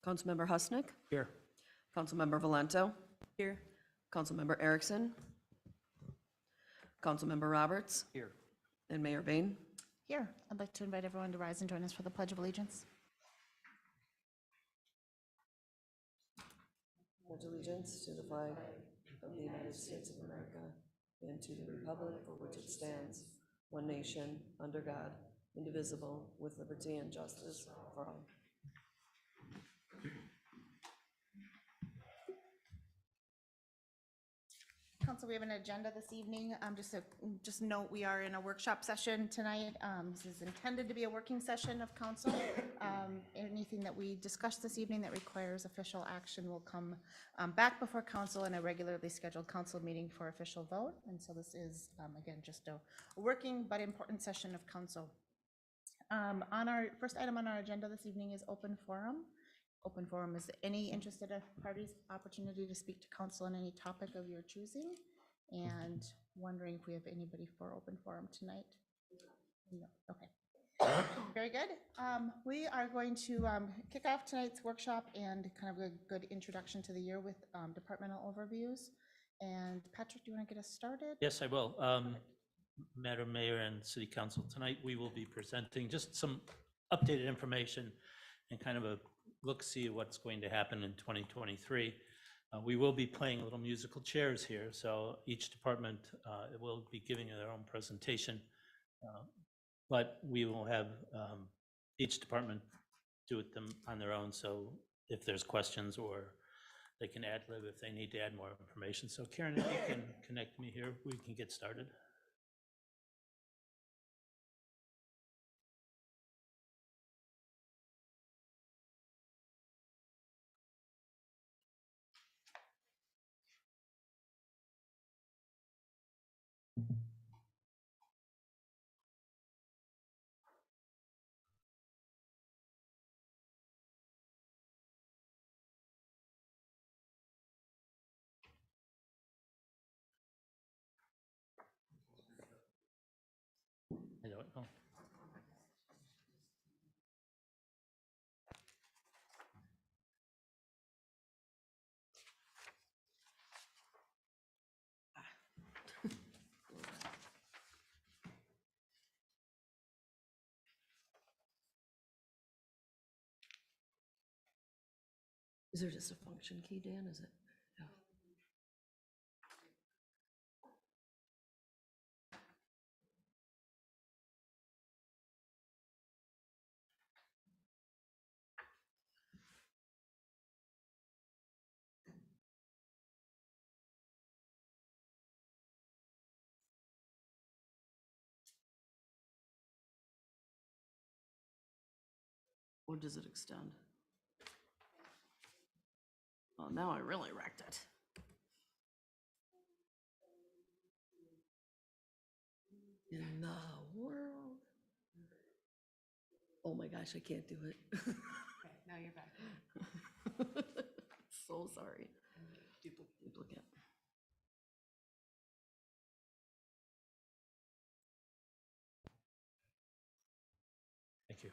Councilmember Husnick, Here. Councilmember Valento, Here. Councilmember Erickson, Councilmember Roberts, Here. and Mayor Bain. Here, I'd like to invite everyone to rise and join us for the Pledge of Allegiance. Pledge allegiance to the flag of the United States of America and to the republic for which it stands, one nation, under God, indivisible, with liberty and justice for all. Council, we have an agenda this evening. Just note, we are in a workshop session tonight. This is intended to be a working session of council. Anything that we discuss this evening that requires official action will come back before council in a regularly scheduled council meeting for official vote. And so this is, again, just a working but important session of council. On our first item on our agenda this evening is open forum. Open forum is any interested parties opportunity to speak to council on any topic of your choosing. And wondering if we have anybody for open forum tonight. No, okay. Very good. We are going to kick off tonight's workshop and kind of a good introduction to the year with departmental overviews. And Patrick, do you want to get us started? Yes, I will. Madam Mayor and City Council, tonight we will be presenting just some updated information and kind of a look-see at what's going to happen in 2023. We will be playing little musical chairs here, so each department will be giving their own presentation, but we will have each department do it them on their own, so if there's questions or they can ad-lib if they need to add more information. So Karen, if you can connect me here, we can get started. I don't know. Is there just a function key, Dan? Is it? Yeah. Or does it extend? Oh, now I really wrecked it. In the world. Oh my gosh, I can't do it. Okay, now you're back. So sorry. Duplicate. Thank you.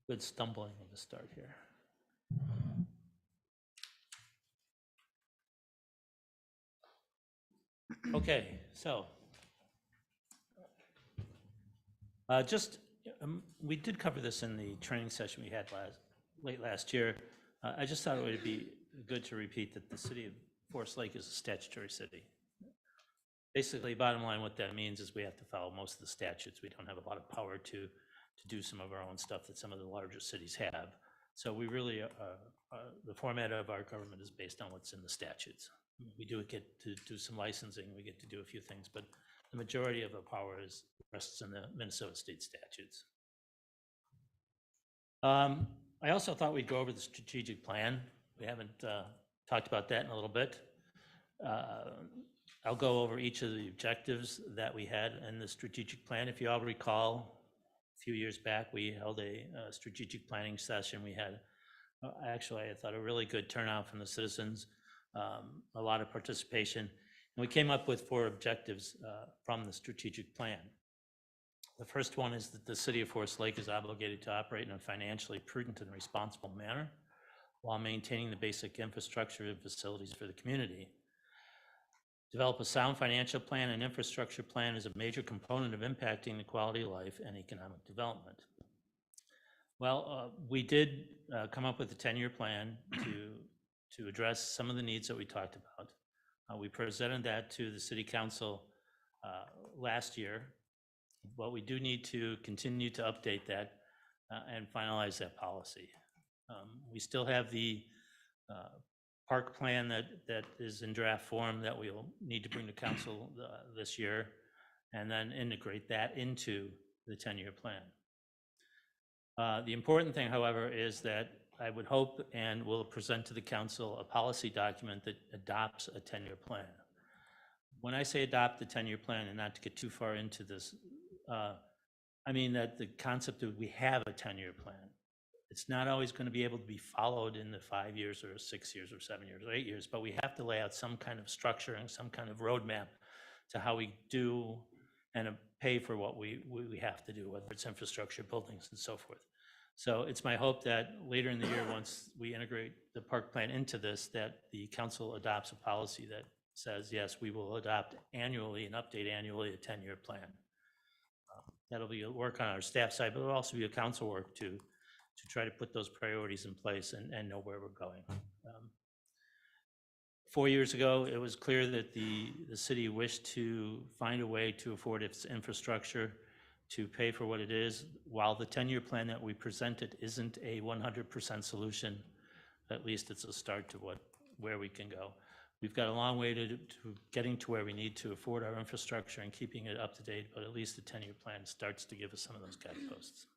Good stumbling of the start here. Okay, so we did cover this in the training session we had late last year. I just thought it would be good to repeat that the city of Forest Lake is a statutory city. Basically, bottom line, what that means is we have to follow most of the statutes. We don't have a lot of power to do some of our own stuff that some of the larger cities have. So we really, the format of our government is based on what's in the statutes. We do get to do some licensing, we get to do a few things, but the majority of the power rests in the Minnesota state statutes. I also thought we'd go over the strategic plan. We haven't talked about that in a little bit. I'll go over each of the objectives that we had in the strategic plan. If you all recall, a few years back, we held a strategic planning session. We had, actually, I thought a really good turnout from the citizens, a lot of participation. And we came up with 4 objectives from the strategic plan. The first one is that the city of Forest Lake is obligated to operate in a financially prudent and responsible manner while maintaining the basic infrastructure and facilities for the community. Develop a sound financial plan and infrastructure plan is a major component of impacting the quality of life and economic development. Well, we did come up with a 10-year plan to address some of the needs that we talked about. We presented that to the city council last year, but we do need to continue to update that and finalize that policy. We still have the park plan that is in draft form that we'll need to bring to council this year, and then integrate that into the 10-year plan. The important thing, however, is that I would hope and will present to the council a policy document that adopts a 10-year plan. When I say adopt the 10-year plan, and not to get too far into this, I mean that the concept that we have a 10-year plan. It's not always going to be able to be followed in the 5 years or 6 years or 7 years or 8 years, but we have to lay out some kind of structure and some kind of roadmap to how we do and pay for what we have to do, whether it's infrastructure, buildings, and so forth. So it's my hope that later in the year, once we integrate the park plan into this, that the council adopts a policy that says, yes, we will adopt annually and update annually a 10-year plan. That'll be a work on our staff side, but it'll also be a council work to try to put those priorities in place and know where we're going. 4 years ago, it was clear that the city wished to find a way to afford its infrastructure to pay for what it is. While the 10-year plan that we presented isn't a 100% solution, at least it's a start to where we can go. We've got a long way to getting to where we need to afford our infrastructure and keeping it up to date, but at least the 10-year plan starts to give us some of those guideposts.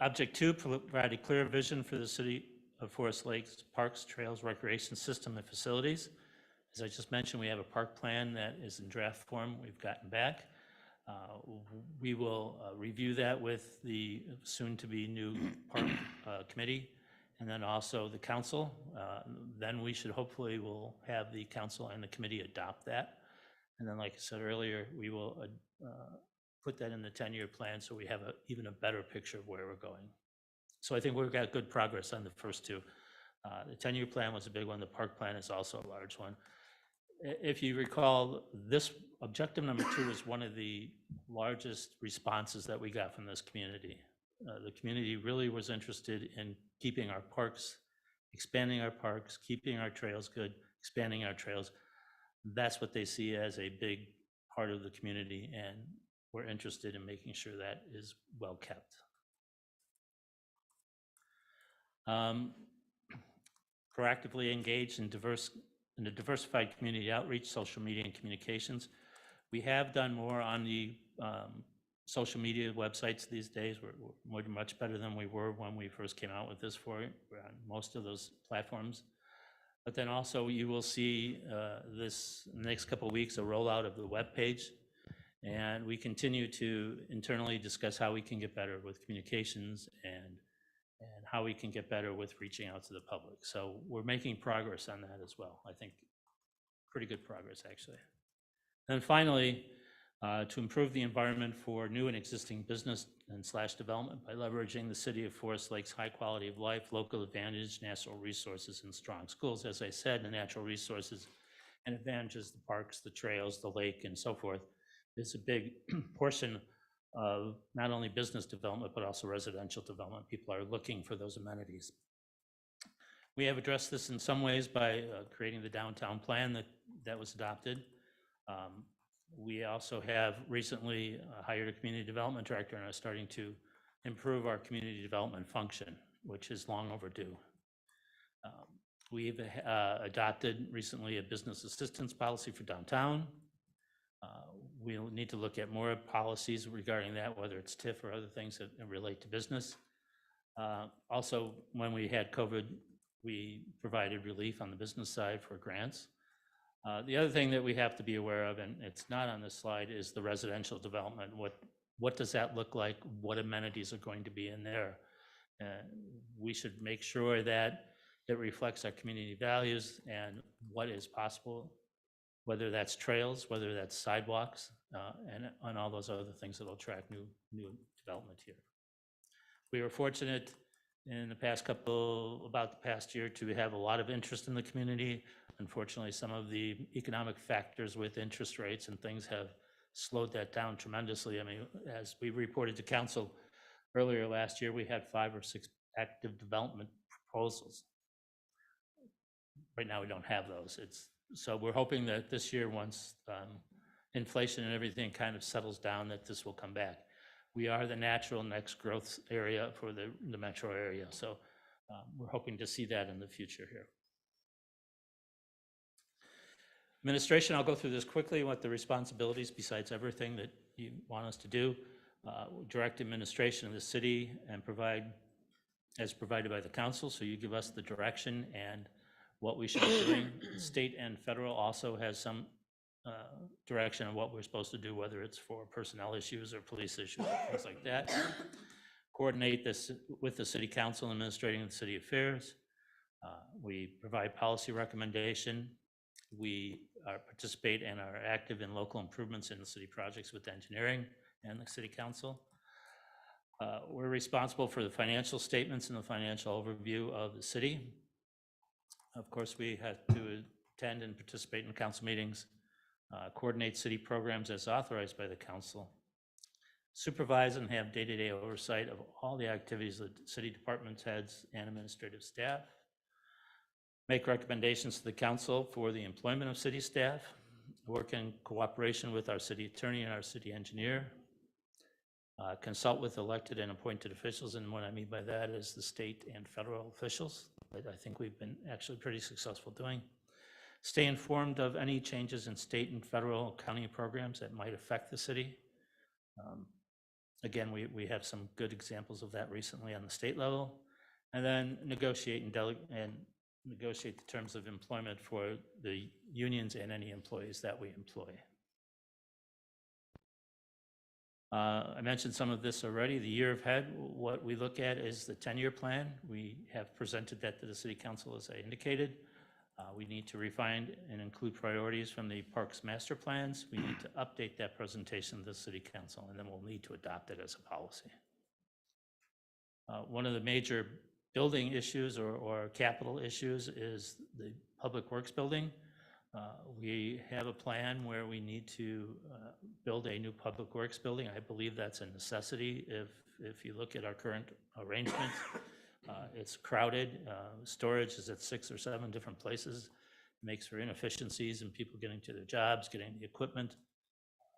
Object 2, provide a clear vision for the city of Forest Lakes parks, trails, recreation system, and facilities. As I just mentioned, we have a park plan that is in draft form we've gotten back. We will review that with the soon-to-be new park committee, and then also the council. Then we should hopefully will have the council and the committee adopt that. And then, like I said earlier, we will put that in the 10-year plan so we have even a better picture of where we're going. So I think we've got good progress on the first two. The 10-year plan was a big one. The park plan is also a large one. If you recall, this objective number 2 is one of the largest responses that we got from this community. The community really was interested in keeping our parks, expanding our parks, keeping our trails good, expanding our trails. That's what they see as a big part of the community, and we're interested in making sure that is well kept. Proactively engage in a diversified community outreach, social media, and communications. We have done more on the social media websites these days. We're much better than we were when we first came out with this for it. We're on most of those platforms. But then also you will see this in the next couple of weeks, a rollout of the web page. And we continue to internally discuss how we can get better with communications and how we can get better with reaching out to the public. So we're making progress on that as well. I think pretty good progress, actually. And finally, to improve the environment for new and existing business and development by leveraging the city of Forest Lake's high quality of life, local advantage, natural resources, and strong schools. As I said, the natural resources and advantages, the parks, the trails, the lake, and so forth, is a big portion of not only business development, but also residential development. People are looking for those amenities. We have addressed this in some ways by creating the downtown plan that was adopted. We also have recently hired a community development director and are starting to improve our community development function, which is long overdue. We've adopted recently a business assistance policy for downtown. We'll need to look at more policies regarding that, whether it's TIF or other things that relate to business. Also, when we had COVID, we provided relief on the business side for grants. The other thing that we have to be aware of, and it's not on this slide, is the residential development. What does that look like? What amenities are going to be in there? We should make sure that it reflects our community values and what is possible whether that's trails, whether that's sidewalks, and all those other things that will attract new development here. We were fortunate in the about the past year to have a lot of interest in the community. Unfortunately, some of the economic factors with interest rates and things have slowed that down tremendously. I mean, as we reported to council earlier last year, we had 5 or 6 active development proposals. Right now, we don't have those. So we're hoping that this year, once inflation and everything kind of settles down, that this will come back. We are the natural next growth area for the metro area, so we're hoping to see that in the future here. Administration, I'll go through this quickly, what the responsibilities, besides everything that you want us to do. Direct administration of the city and as provided by the council, so you give us the direction and what we should be doing. State and federal also has some direction on what we're supposed to do, whether it's for personnel issues or police issues, things like that. Coordinate this with the city council administrating the city affairs. We provide policy recommendation. We participate and are active in local improvements in the city projects with engineering and the city council. We're responsible for the financial statements and the financial overview of the city. Of course, we have to attend and participate in council meetings, coordinate city programs as authorized by the council, supervise and have day-to-day oversight of all the activities of city departments, heads, and administrative staff, make recommendations to the council for the employment of city staff, work in cooperation with our city attorney and our city engineer, consult with elected and appointed officials, and what I mean by that is the state and federal officials, that I think we've been actually pretty successful doing. Stay informed of any changes in state and federal county programs that might affect the city. Again, we have some good examples of that recently on the state level. And then negotiate and negotiate the terms of employment for the unions and any employees that we employ. I mentioned some of this already. The year ahead, what we look at is the 10-year plan. We have presented that to the city council, as I indicated. We need to refine and include priorities from the parks master plans. We need to update that presentation to the city council, and then we'll need to adopt it as a policy. One of the major building issues or capital issues is the public works building. We have a plan where we need to build a new public works building. I believe that's a necessity if you look at our current arrangements. It's crowded. Storage is at 6 or 7 different places. It makes for inefficiencies and people getting to their jobs, getting the equipment.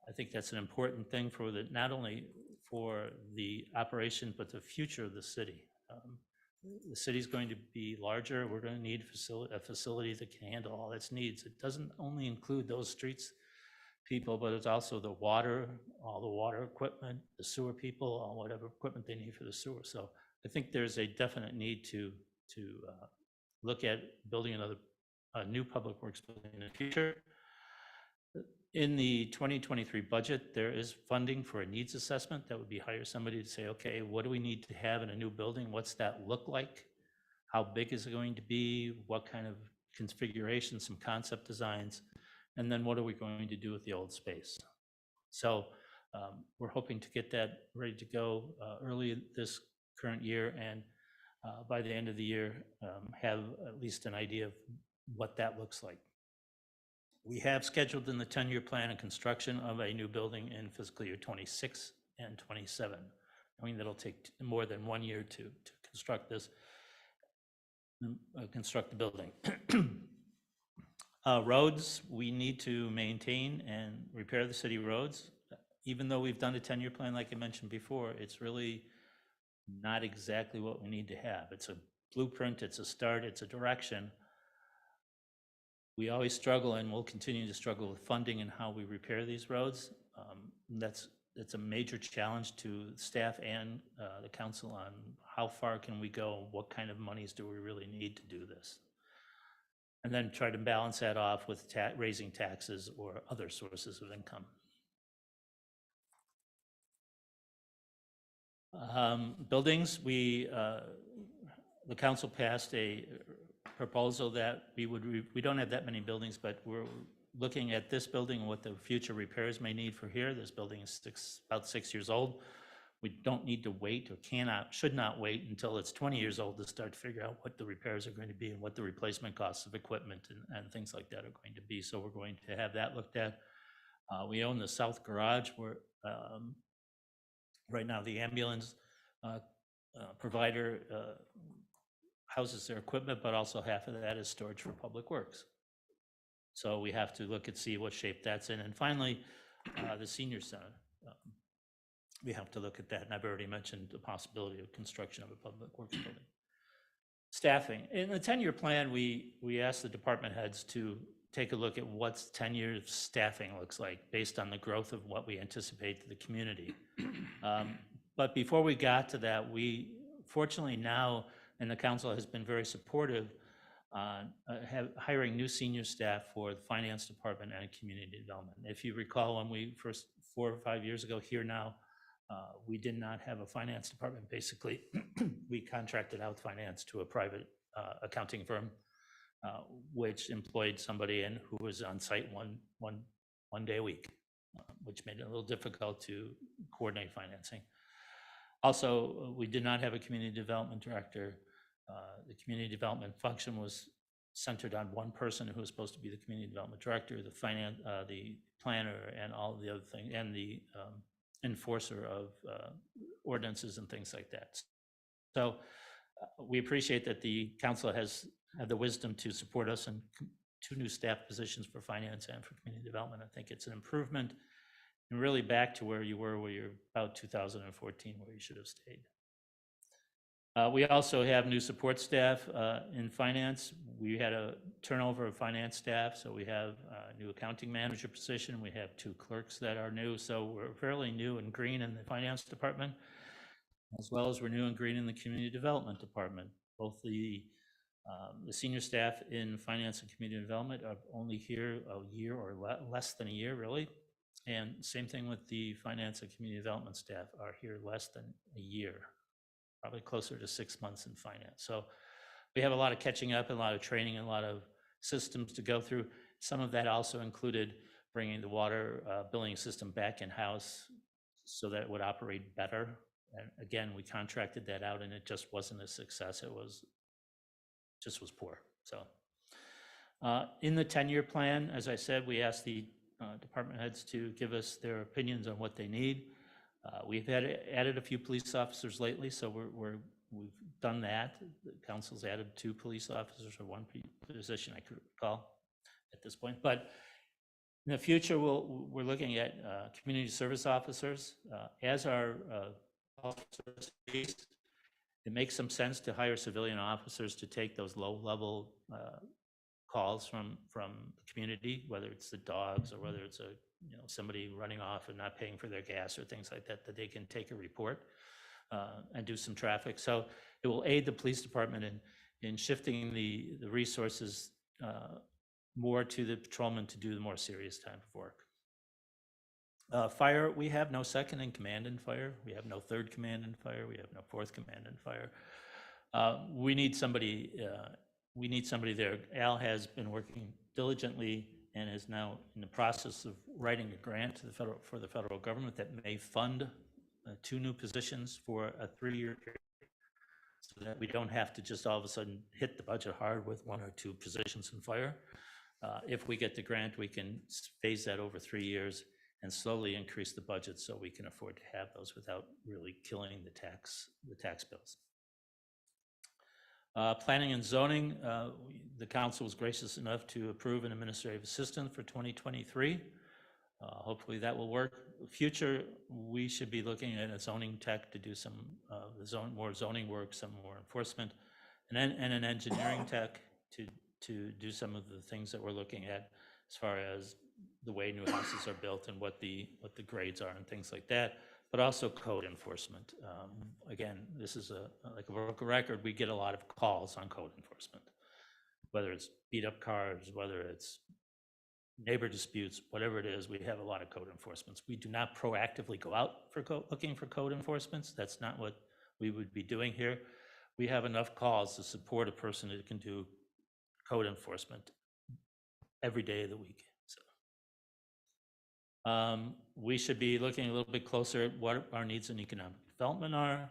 I think that's an important thing for not only for the operation, but the future of the city. The city's going to be larger. We're going to need a facility that can handle all its needs. It doesn't only include those streets people, but it's also the water, all the water equipment, the sewer people, all whatever equipment they need for the sewer. So I think there's a definite need to look at building a new public works building in the future. In the 2023 budget, there is funding for a needs assessment. That would be hire somebody to say, okay, what do we need to have in a new building? What's that look like? How big is it going to be? What kind of configuration, some concept designs, and then what are we going to do with the old space? So we're hoping to get that ready to go early this current year, and by the end of the year, have at least an idea of what that looks like. We have scheduled in the 10-year plan a construction of a new building in fiscal year 26 and 27. I mean, that'll take more than 1 year to construct this, construct the building. Roads, we need to maintain and repair the city roads. Even though we've done a 10-year plan, like I mentioned before, it's really not exactly what we need to have. It's a blueprint, it's a start, it's a direction. We always struggle and will continue to struggle with funding and how we repair these roads. That's a major challenge to staff and the council on how far can we go, what kind of monies do we really need to do this? And then try to balance that off with raising taxes or other sources of income. Buildings, the council passed a proposal that we don't have that many buildings, but looking at this building and what the future repairs may need for here. This building is about 6 years old. We don't need to wait or should not wait until it's 20 years old to start to figure out what the repairs are going to be and what the replacement costs of equipment and things like that are going to be. So we're going to have that looked at. We own the south garage where right now the ambulance provider houses their equipment, but also half of that is storage for public works. So we have to look and see what shape that's in. And finally, the senior center. We have to look at that. And I've already mentioned the possibility of construction of a public works building. Staffing. In the 10-year plan, we asked the department heads to take a look at what's 10 years staffing looks like based on the growth of what we anticipate to the community. But before we got to that, we fortunately now, and the council has been very supportive on hiring new senior staff for the finance department and community development. If you recall, when we first 4 or 5 years ago here now, we did not have a finance department. Basically, we contracted out finance to a private accounting firm, which employed somebody in who was on site one day a week, which made it a little difficult to coordinate financing. Also, we did not have a community development director. The community development function was centered on one person who was supposed to be the community development director, the planner, and all of the other things, and the enforcer of ordinances and things like that. So we appreciate that the council has had the wisdom to support us in 2 new staff positions for finance and for community development. I think it's an improvement and really back to where you were, where you're about 2014, where you should have stayed. We also have new support staff in finance. We had a turnover of finance staff, so we have a new accounting manager position. We have 2 clerks that are new, so we're fairly new and green in the finance department, as well as we're new and green in the community development department. Both the senior staff in finance and community development are only here a year or less than a year, really. And same thing with the finance and community development staff are here less than a year, probably closer to 6 months in finance. So we have a lot of catching up, and a lot of training, and a lot of systems to go through. Some of that also included bringing the water billing system back in-house so that it would operate better. And again, we contracted that out and it just wasn't a success. It was poor. So in the 10-year plan, as I said, we asked the department heads to give us their opinions on what they need. We've added a few police officers lately, so we've done that. The council's added 2 police officers, or 1 position I could recall at this point. But in the future, we're looking at community service officers as our officers. It makes some sense to hire civilian officers to take those low-level calls from the community, whether it's the dogs or whether it's somebody running off and not paying for their gas or things like that, that they can take a report and do some traffic. So it will aid the police department in shifting the resources more to the patrolmen to do the more serious type of work. Fire, we have no second in command in fire. We have no third command in fire. We have no fourth command in fire. We need somebody there. Al has been working diligently and is now in the process of writing a grant to for the federal government that may fund 2 new positions for a 3-year period, so that we don't have to just all of a sudden hit the budget hard with 1 or 2 positions in fire. If we get the grant, we can phase that over 3 years and slowly increase the budget so we can afford to have those without really killing the tax bills. Planning and zoning, the council was gracious enough to approve an administrative assistant for 2023. Hopefully that will work. Future, we should be looking at a zoning tech to do some more zoning work, some more enforcement, and an engineering tech to do some of the things that we're looking at as far as the way new houses are built and what the grades are and things like that, but also code enforcement. Again, this is like a broken record. We get a lot of calls on code enforcement, whether it's beat up cars, whether it's neighbor disputes, whatever it is. We have a lot of code enforcements. We do not proactively go out for looking for code enforcements. That's not what we would be doing here. We have enough calls to support a person that can do code enforcement every day of the week. So We should be looking a little bit closer at what our needs in economic development are.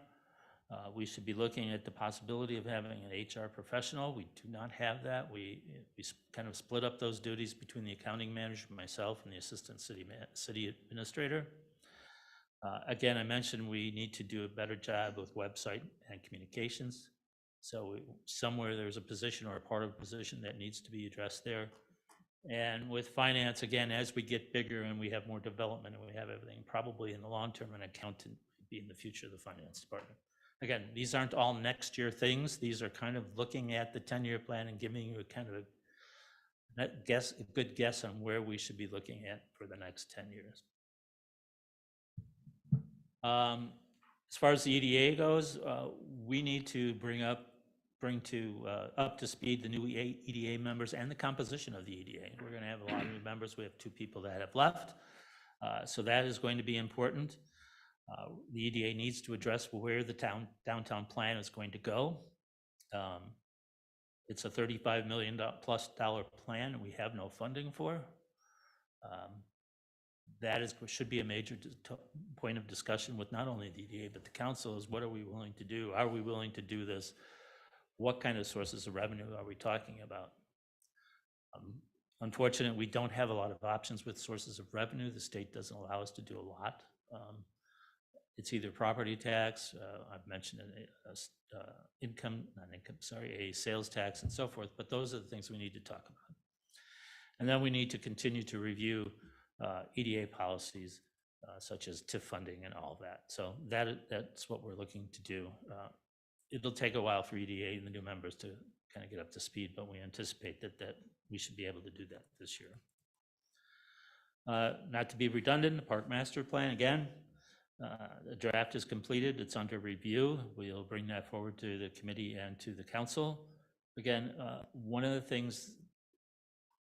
We should be looking at the possibility of having an HR professional. We do not have that. We kind of split up those duties between the accounting manager, myself, and the assistant city administrator. Again, I mentioned we need to do a better job with website and communications. So somewhere there's a position or a part of a position that needs to be addressed there. And with finance, again, as we get bigger and we have more development and we have everything, probably in the long term, an accountant would be in the future of the finance department. Again, these aren't all next year things. These are kind of looking at the 10-year plan and giving you a kind of a good guess on where we should be looking at for the next 10 years. As far as the EDA goes, we need to bring up to speed the new EDA members and the composition of the EDA. We're going to have a lot of new members. We have 2 people that have left. So that is going to be important. The EDA needs to address where the downtown plan is going to go. It's a $35 million plus plan and we have no funding for. That should be a major point of discussion with not only the EDA, but the council is what are we willing to do? Are we willing to do this? What kind of sources of revenue are we talking about? Unfortunately, we don't have a lot of options with sources of revenue. The state doesn't allow us to do a lot. It's either property tax, I've mentioned a sales tax and so forth, but those are the things we need to talk about. And then we need to continue to review EDA policies such as TIF funding and all that. So that's what we're looking to do. It'll take a while for EDA and the new members to kind of get up to speed, but we anticipate that we should be able to do that this year. Not to be redundant, the Park Master Plan, again, the draft is completed. It's under review. We'll bring that forward to the committee and to the council. Again, one of the things,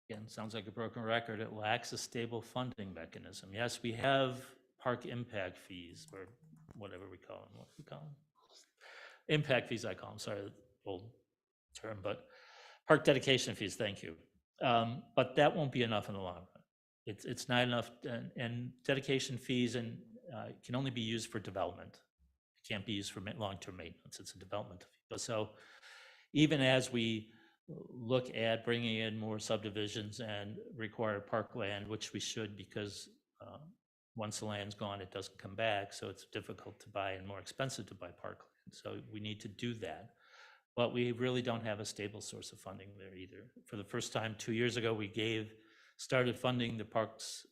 again, sounds like a broken record, it lacks a stable funding mechanism. Yes, we have park impact fees, or whatever we call them. What do we call them? Impact fees, I call them. Sorry, old term, but park dedication fees, thank you. But that won't be enough in the long run. It's not enough, and dedication fees can only be used for development. It can't be used for long-term maintenance. It's a development fee. So even as we look at bringing in more subdivisions and require parkland, which we should, because once the land's gone, it doesn't come back. So it's difficult to buy and more expensive to buy parkland. So we need to do that. But we really don't have a stable source of funding there either. For the first time 2 years ago, we started funding the parks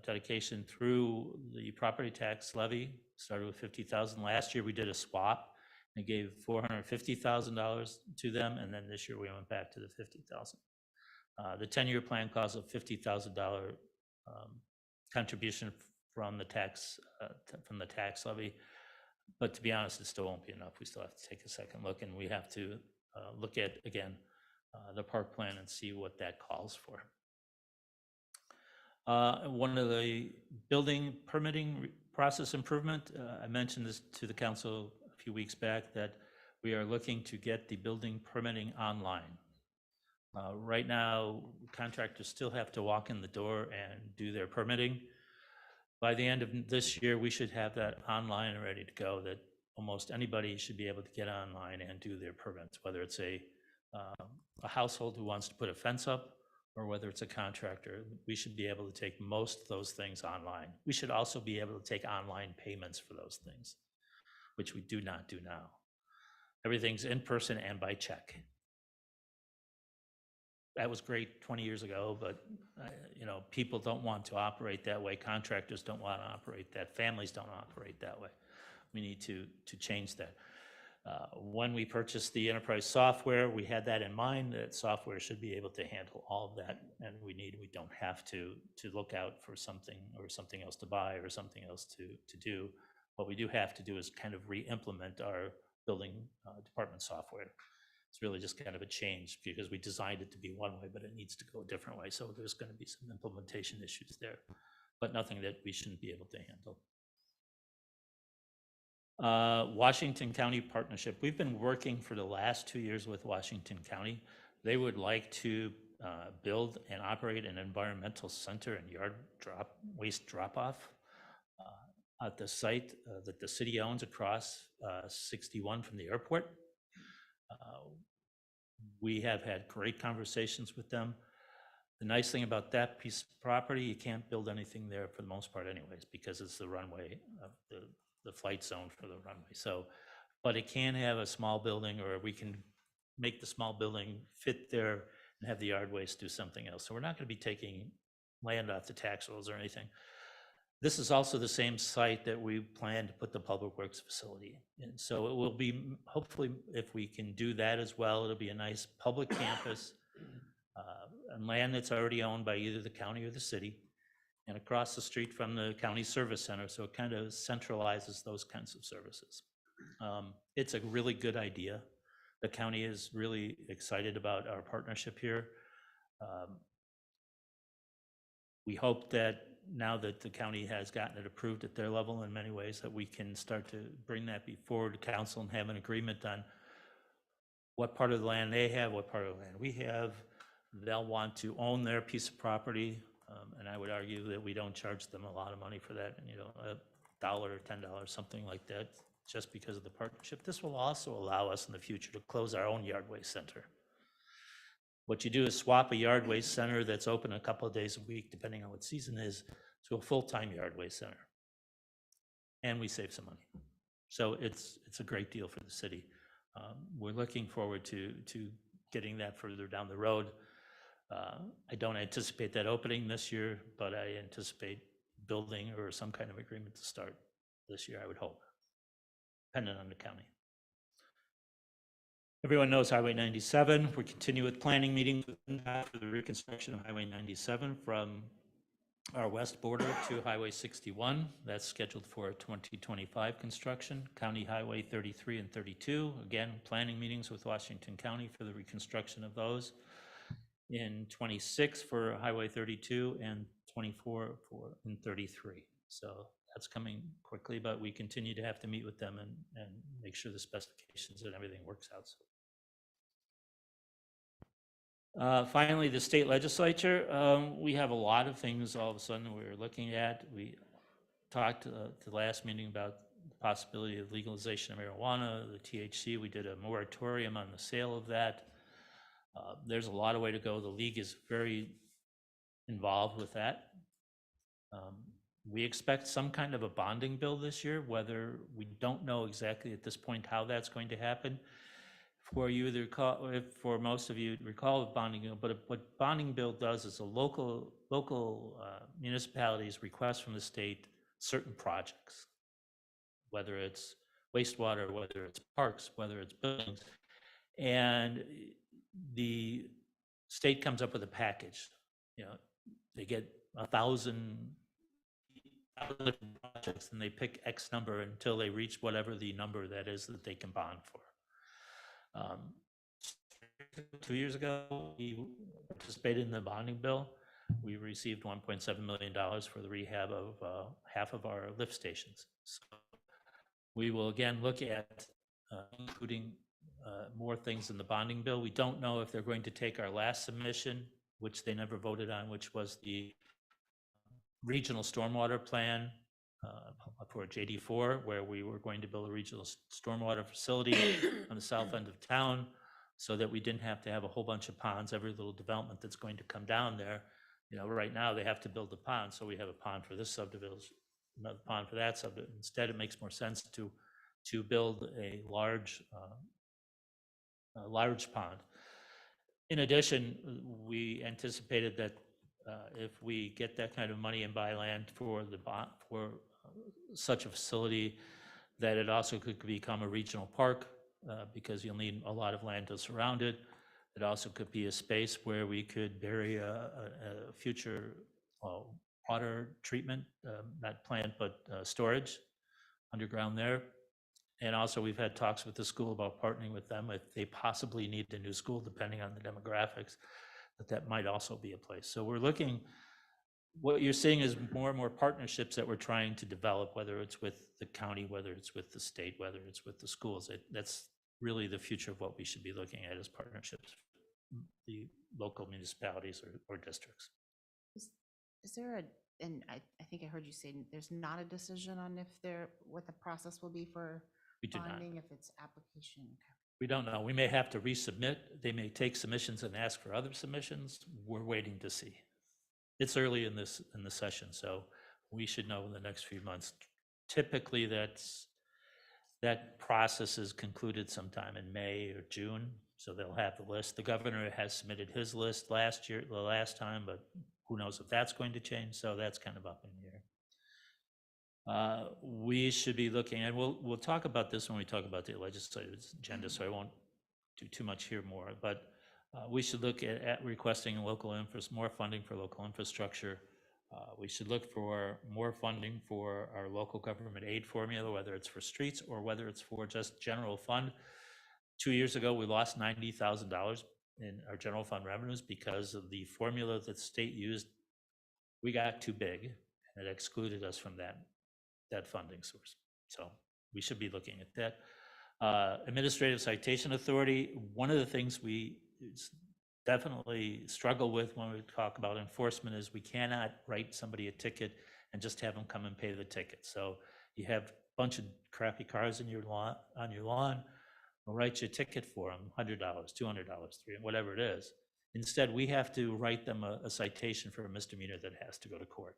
dedication through the property tax levy. Started with $50,000. Last year we did a swap and gave $450,000 to them, and then this year we went back to the $50,000. The 10-year plan calls a $50,000 contribution from the tax levy, but to be honest, it still won't be enough. We still have to take a second look, and we have to look at again the park plan and see what that calls for. One of the building permitting process improvement, I mentioned this to the council a few weeks back, that we are looking to get the building permitting online. Right now, contractors still have to walk in the door and do their permitting. By the end of this year, we should have that online and ready to go, that almost anybody should be able to get online and do their permits, whether it's a household who wants to put a fence up, or whether it's a contractor. We should be able to take most of those things online. We should also be able to take online payments for those things, which we do not do now. Everything's in person and by check. That was great 20 years ago, but people don't want to operate that way. Contractors don't want to operate that. Families don't operate that way. We need to change that. When we purchased the enterprise software, we had that in mind, that software should be able to handle all of that, and we don't have to look out for something or something else to buy or something else to do. What we do have to do is kind of re-implement our building department software. It's really just kind of a change because we designed it to be one way, but it needs to go a different way. So there's going to be some implementation issues there, but nothing that we shouldn't be able to handle. Washington County partnership. We've been working for the last 2 years with Washington County. They would like to build and operate an environmental center and waste drop-off at the site that the city owns across 61 from the airport. We have had great conversations with them. The nice thing about that piece of property, you can't build anything there for the most part anyways, because it's the runway, the flight zone for the runway. So, but it can have a small building, or we can make the small building fit there and have the yard waste do something else. So we're not going to be taking land off the tax rolls or anything. This is also the same site that we plan to put the Public Works facility in. So it will be, hopefully, if we can do that as well, it'll be a nice public campus, and land that's already owned by either the county or the city, and across the street from the county service center. So it kind of centralizes those kinds of services. It's a really good idea. The county is really excited about our partnership here. We hope that now that the county has gotten it approved at their level in many ways, that we can start to bring that before the council and have an agreement on what part of the land they have, what part of the land we have. They'll want to own their piece of property, and I would argue that we don't charge them a lot of money for that, and $1 or $10, something like that, just because of the partnership. This will also allow us in the future to close our own yard waste center. What you do is swap a yard waste center that's open a couple of days a week, depending on what season is, to a full-time yard waste center. And we save some money. So it's a great deal for the city. We're looking forward to getting that further down the road. I don't anticipate that opening this year, but I anticipate building or some kind of agreement to start this year, I would hope, depending on the county. Everyone knows Highway 97. We continue with planning meetings for the reconstruction of Highway 97 from our west border to Highway 61. That's scheduled for 2025 construction. County Highway 33 and 32, again, planning meetings with Washington County for the reconstruction of those. In 26 for Highway 32 and 24 in 33. So that's coming quickly, but we continue to have to meet with them and make sure the specifications and everything works out. Finally, the state legislature, we have a lot of things all of a sudden we're looking at. We talked at the last meeting about the possibility of legalization of marijuana, the THC. We did a moratorium on the sale of that. There's a lot of way to go. The league is very involved with that. We expect some kind of a bonding bill this year, whether we don't know exactly at this point how that's going to happen. For most of you recall the bonding bill, but what bonding bill does is a local municipalities request from the state certain projects, whether it's wastewater, whether it's parks, whether it's buildings, and the state comes up with a package. They get 1,000 projects and they pick X number until they reach whatever the number that is that they can bond for. 2 years ago, we participated in the bonding bill. We received $1.7 million for the rehab of half of our lift stations. So we will again look at including more things in the bonding bill. We don't know if they're going to take our last submission, which they never voted on, which was the regional stormwater plan for JD4, where we were going to build a regional stormwater facility on the south end of town so that we didn't have to have a whole bunch of ponds, every little development that's going to come down there. Right now they have to build a pond, so we have a pond for this subdivision, another pond for that subdivision. Instead, it makes more sense to build a large pond. In addition, we anticipated that if we get that kind of money and buy land for such a facility, that it also could become a regional park because you'll need a lot of land to surround it. It also could be a space where we could bury a future water treatment, not plant, but storage underground there. And also we've had talks with the school about partnering with them if they possibly need a new school, depending on the demographics, that might also be a place. So we're looking, what you're seeing is more and more partnerships that we're trying to develop, whether it's with the county, whether it's with the state, whether it's with the schools. That's really the future of what we should be looking at as partnerships the local municipalities or districts. Is there and I think I heard you say there's not a decision on if what the process will be for We do not. bonding, if it's application? Okay. We don't know. We may have to resubmit. They may take submissions and ask for other submissions. We're waiting to see. It's early in the session, so we should know in the next few months. Typically, that process is concluded sometime in May or June, so they'll have the list. The governor has submitted his list the last time, but who knows if that's going to change, so that's kind of up in the air. We should be looking, and we'll talk about this when we talk about the legislative agenda, so I won't do too much here more, but we should look at requesting more funding for local infrastructure. We should look for more funding for our local government aid formula, whether it's for streets or whether it's for just general fund. 2 years ago, we lost $90,000 in our general fund revenues because of the formula that the state used. We got too big and it excluded us from that funding source. So we should be looking at that. Administrative Citation Authority, one of the things we definitely struggle with when we talk about enforcement is we cannot write somebody a ticket and just have them come and pay the ticket. So you have a bunch of crappy cars on your lawn, we'll write you a ticket for them, $100, $200, $300, whatever it is. Instead, we have to write them a citation for a misdemeanor that has to go to court.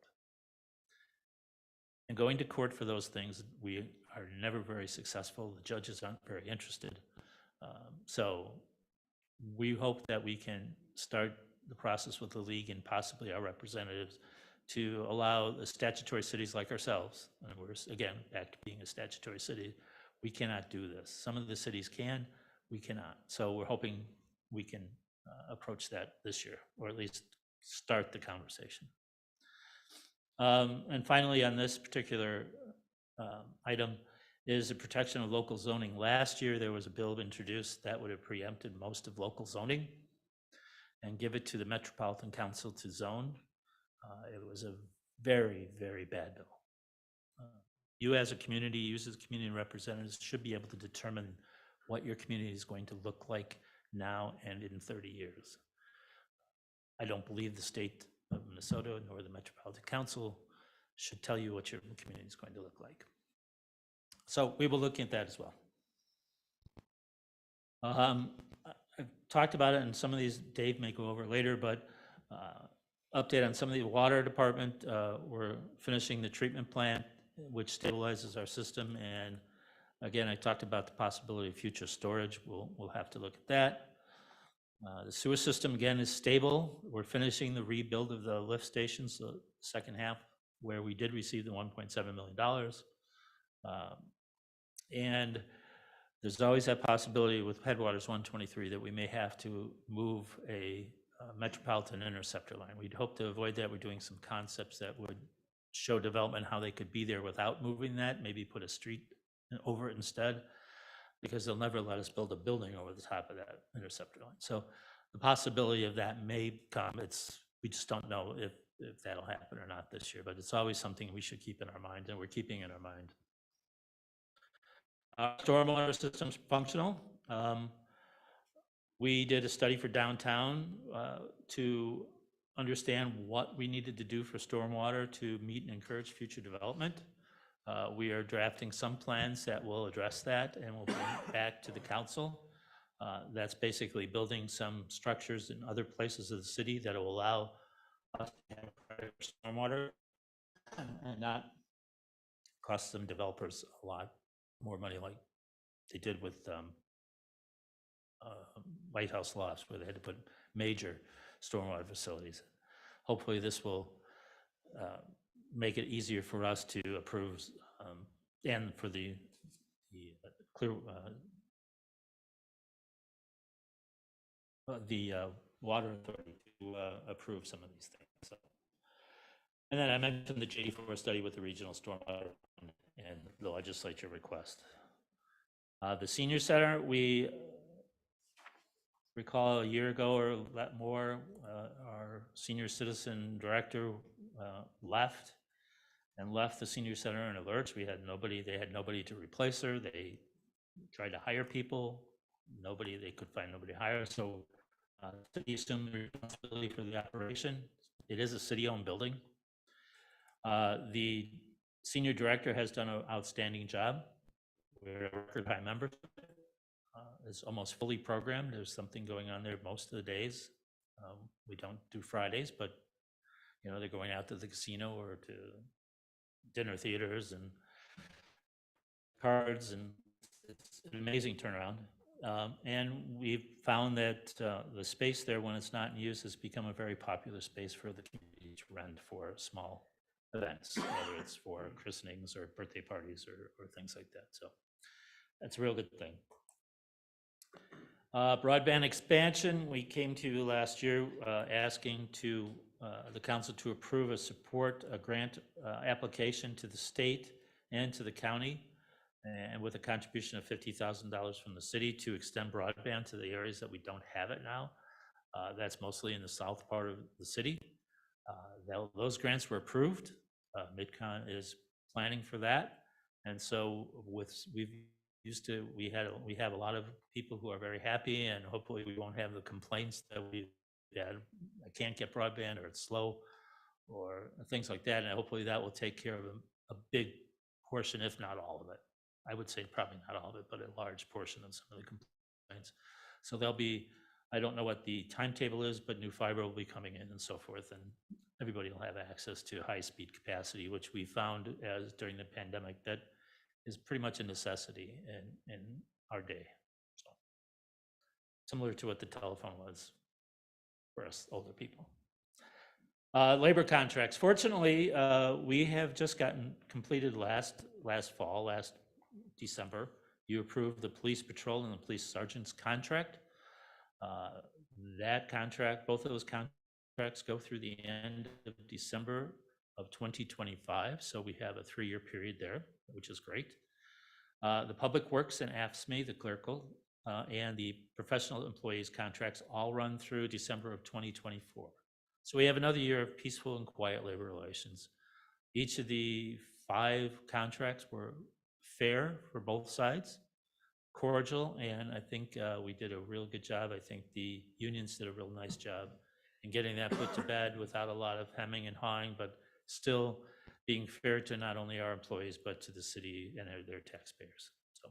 And going to court for those things, we are never very successful. The judges aren't very interested. So we hope that we can start the process with the league and possibly our representatives to allow the statutory cities like ourselves, and we're again back to being a statutory city, we cannot do this. Some of the cities can, we cannot. So we're hoping we can approach that this year, or at least start the conversation. And finally, on this particular item is the protection of local zoning. Last year, there was a bill introduced that would have preempted most of local zoning and give it to the Metropolitan Council to zone. It was a very, very bad bill. You as a community, you as community representatives should be able to determine what your community is going to look like now and in 30 years. I don't believe the state of Minnesota nor the Metropolitan Council should tell you what your community is going to look like. So we will look at that as well. I've talked about it, and some of these Dave may go over later, but update on some of the water department. We're finishing the treatment plant, which stabilizes our system. And again, I talked about the possibility of future storage. We'll have to look at that. The sewer system, again, is stable. We're finishing the rebuild of the lift stations, the second half, where we did receive the $1.7 million. And there's always that possibility with Headwaters 123 that we may have to move a metropolitan interceptor line. We'd hope to avoid that. We're doing some concepts that would show development how they could be there without moving that, maybe put a street over it instead, because they'll never let us build a building over the top of that interceptor line. So the possibility of that may come. We just don't know if that'll happen or not this year, but it's always something we should keep in our mind, and we're keeping in our mind. Stormwater system's functional. We did a study for downtown to understand what we needed to do for stormwater to meet and encourage future development. We are drafting some plans that will address that and we'll bring it back to the council. That's basically building some structures in other places of the city that will allow us to have credit for stormwater and not cost some developers a lot more money like they did with White House Lofts, where they had to put major stormwater facilities. Hopefully this will make it easier for us to approve and for the water authority to approve some of these things. So, and then I mentioned the J4 study with the regional stormwater and the legislature request. The senior center, we recall a year ago or a lot more, our senior citizen director left the senior center in a lurch. They had nobody to replace her. They tried to hire people, they could find nobody to hire. So The city assumed the responsibility for the operation. It is a city-owned building. The senior director has done an outstanding job. We're a record high member. It's almost fully programmed. There's something going on there most of the days. We don't do Fridays, but you know, they're going out to the casino or to dinner theaters and cards, and it's an amazing turnaround. And we've found that the space there, when it's not in use, has become a very popular space for the community to rent for small events, whether it's for christenings or birthday parties or things like that. So that's a real good thing. Broadband expansion, we came to you last year asking to the council to approve a grant application to the state and to the county, and with a contribution of $50,000 from the city to extend broadband to the areas that we don't have it now. That's mostly in the south part of the city. Those grants were approved. MidCon is planning for that. And so we have a lot of people who are very happy, and hopefully we won't have the complaints that we had. I can't get broadband, or it's slow, or things like that. And hopefully that will take care of a big portion, if not all of it. I would say probably not all of it, but a large portion of some of the complaints. So there'll be, I don't know what the timetable is, but new fiber will be coming in and so forth, and everybody will have access to high-speed capacity, which we found as during the pandemic that is pretty much a necessity in our day. So, similar to what the telephone was for us older people. Labor contracts. Fortunately, we have just gotten completed last December. You approved the police patrol and the police sergeant's contract. That contract, both of those contracts go through the end of December of 2025. So we have a 3-year period there, which is great. The Public Works and AFSCME, the clerical, and the professional employees contracts all run through December of 2024. So we have another year of peaceful and quiet labor relations. Each of the 5 contracts were fair for both sides, cordial, and I think we did a real good job. I think the unions did a real nice job in getting that put to bed without a lot of hemming and hawing, but still being fair to not only our employees, but to the city and their taxpayers. So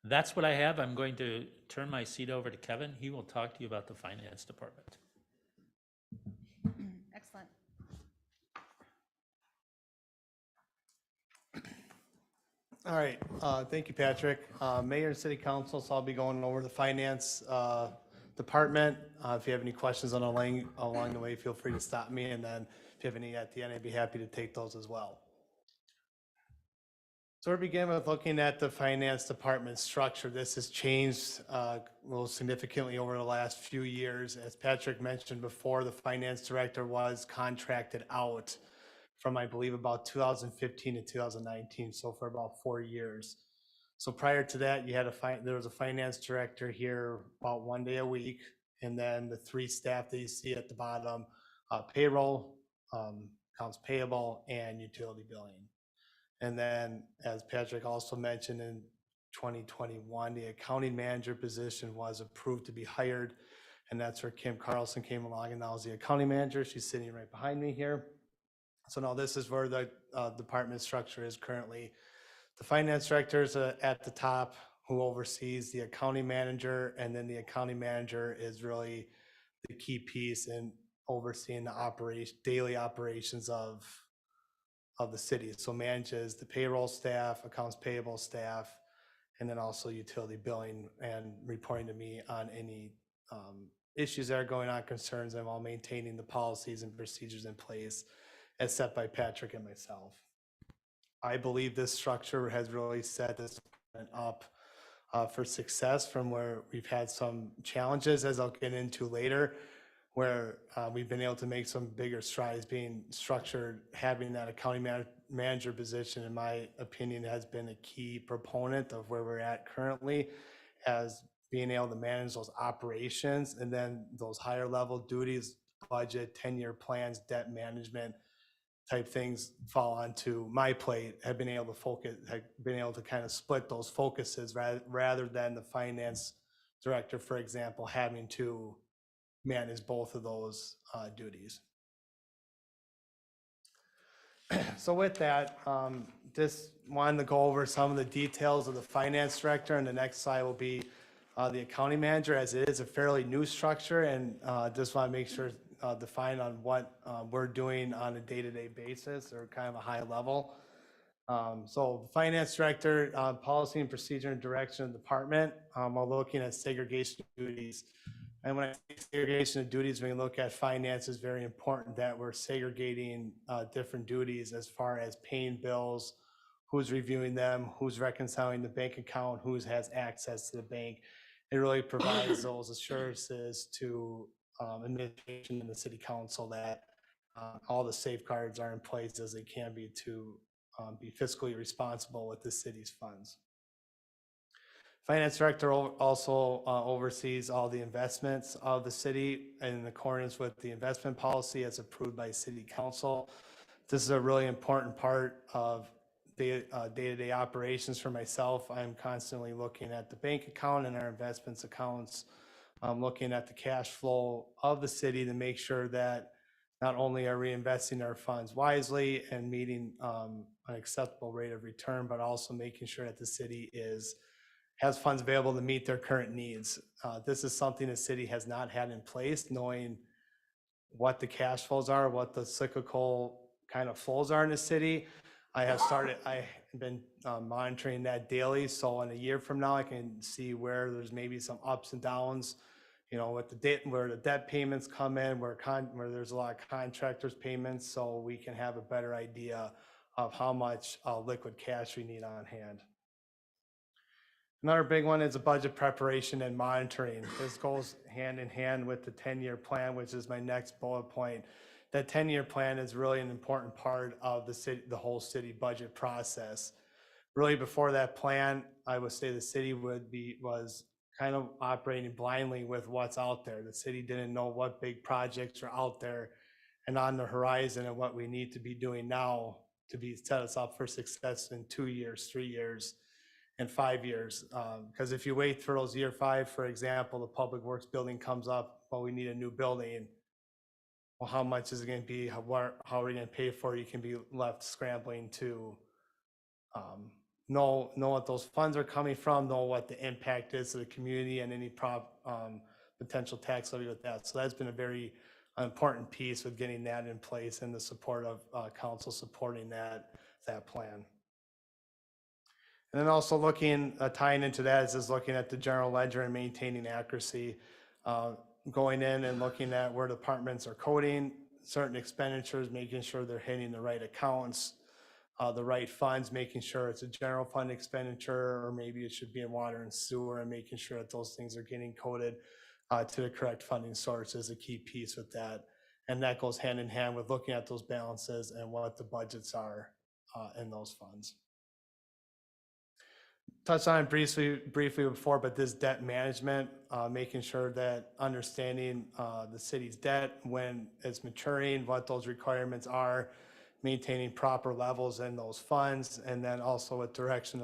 that's what I have. I'm going to turn my seat over to Kevin. He will talk to you about the finance department. Excellent. All right, thank you, Patrick. Mayor and City Council, so I'll be going over the finance department. If you have any questions along the way, feel free to stop me, and then if you have any at the end, I'd be happy to take those as well. So we begin with looking at the finance department structure. This has changed a little significantly over the last few years. As Patrick mentioned before, the finance director was contracted out from, I believe, about 2015 to 2019, so for about 4 years. So prior to that, there was a finance director here about 1 day a week, and then the 3 staff that you see at the bottom, payroll, accounts payable, and utility billing. And then, as Patrick also mentioned, in 2021, the accounting manager position was approved to be hired, and that's where Kim Carlson came along, and now is the accounting manager. She's sitting right behind me here. So now this is where the department structure is currently. The finance director is at the top, who oversees the accounting manager, and then the accounting manager is really the key piece in overseeing the daily operations of the city. So manages the payroll staff, accounts payable staff, and then also utility billing, and reporting to me on any issues that are going on, concerns, and while maintaining the policies and procedures in place as set by Patrick and myself. I believe this structure has really set this up for success, from where we've had some challenges, as I'll get into later, where we've been able to make some bigger strides being structured. Having that accounting manager position, in my opinion, has been a key proponent of where we're at currently, as being able to manage those operations, and then those higher level duties, budget, 10-year plans, debt management type things fall onto my plate. Have been able to kind of split those focuses rather than the finance director, for example, having to manage both of those duties. So with that, just wanted to go over some of the details of the finance director, and the next slide will be the accounting manager, as it is a fairly new structure, and just want to make sure define on what we're doing on a day-to-day basis, or kind of a high level. So finance director, policy and procedure and direction of the department, while looking at segregation of duties. And when I say segregation of duties, when we look at finance, it's very important that we're segregating different duties as far as paying bills, who's reviewing them, who's reconciling the bank account, who has access to the bank. It really provides those assurances to administration and the city council that all the safeguards are in place as they can be to be fiscally responsible with the city's funds. Finance director also oversees all the investments of the city in accordance with the investment policy as approved by city council. This is a really important part of the day-to-day operations for myself. I'm constantly looking at the bank account and our investments accounts, looking at the cash flow of the city to make sure that not only are we investing our funds wisely and meeting an acceptable rate of return, but also making sure that the city has funds available to meet their current needs. This is something the city has not had in place, knowing what the cash flows are, what the cyclical kind of flows are in the city. I've been monitoring that daily. So in a year from now, I can see where there's maybe some ups and downs, you know, with the debt, where the debt payments come in, where there's a lot of contractors payments, so we can have a better idea of how much liquid cash we need on hand. Another big one is the budget preparation and monitoring. This goes hand in hand with the 10-year plan, which is my next bullet point. That 10-year plan is really an important part of the whole city budget process. Really, before that plan, I would say the city was kind of operating blindly with what's out there. The city didn't know what big projects are out there and on the horizon, and what we need to be doing now to set us up for success in 2 years, 3 years, and 5 years. Because if you wait for those year 5, for example, the public works building comes up, well, we need a new building. Well, how much is it going to be? How are we going to pay for it? You can be left scrambling to know what those funds are coming from, know what the impact is to the community, and any potential tax levy with that. So that's been a very important piece with getting that in place, and the support of council supporting that plan. And then also tying into that is looking at the general ledger and maintaining accuracy, going in and looking at where departments are coding certain expenditures, making sure they're hitting the right accounts, the right funds, making sure it's a general fund expenditure, or maybe it should be in water and sewer, and making sure that those things are getting coded to the correct funding source is a key piece with that. And that goes hand in hand with looking at those balances and what the budgets are in those funds. Touched on it briefly before, but this debt management, making sure that understanding the city's debt when it's maturing, what those requirements are, maintaining proper levels in those funds, and then also with direction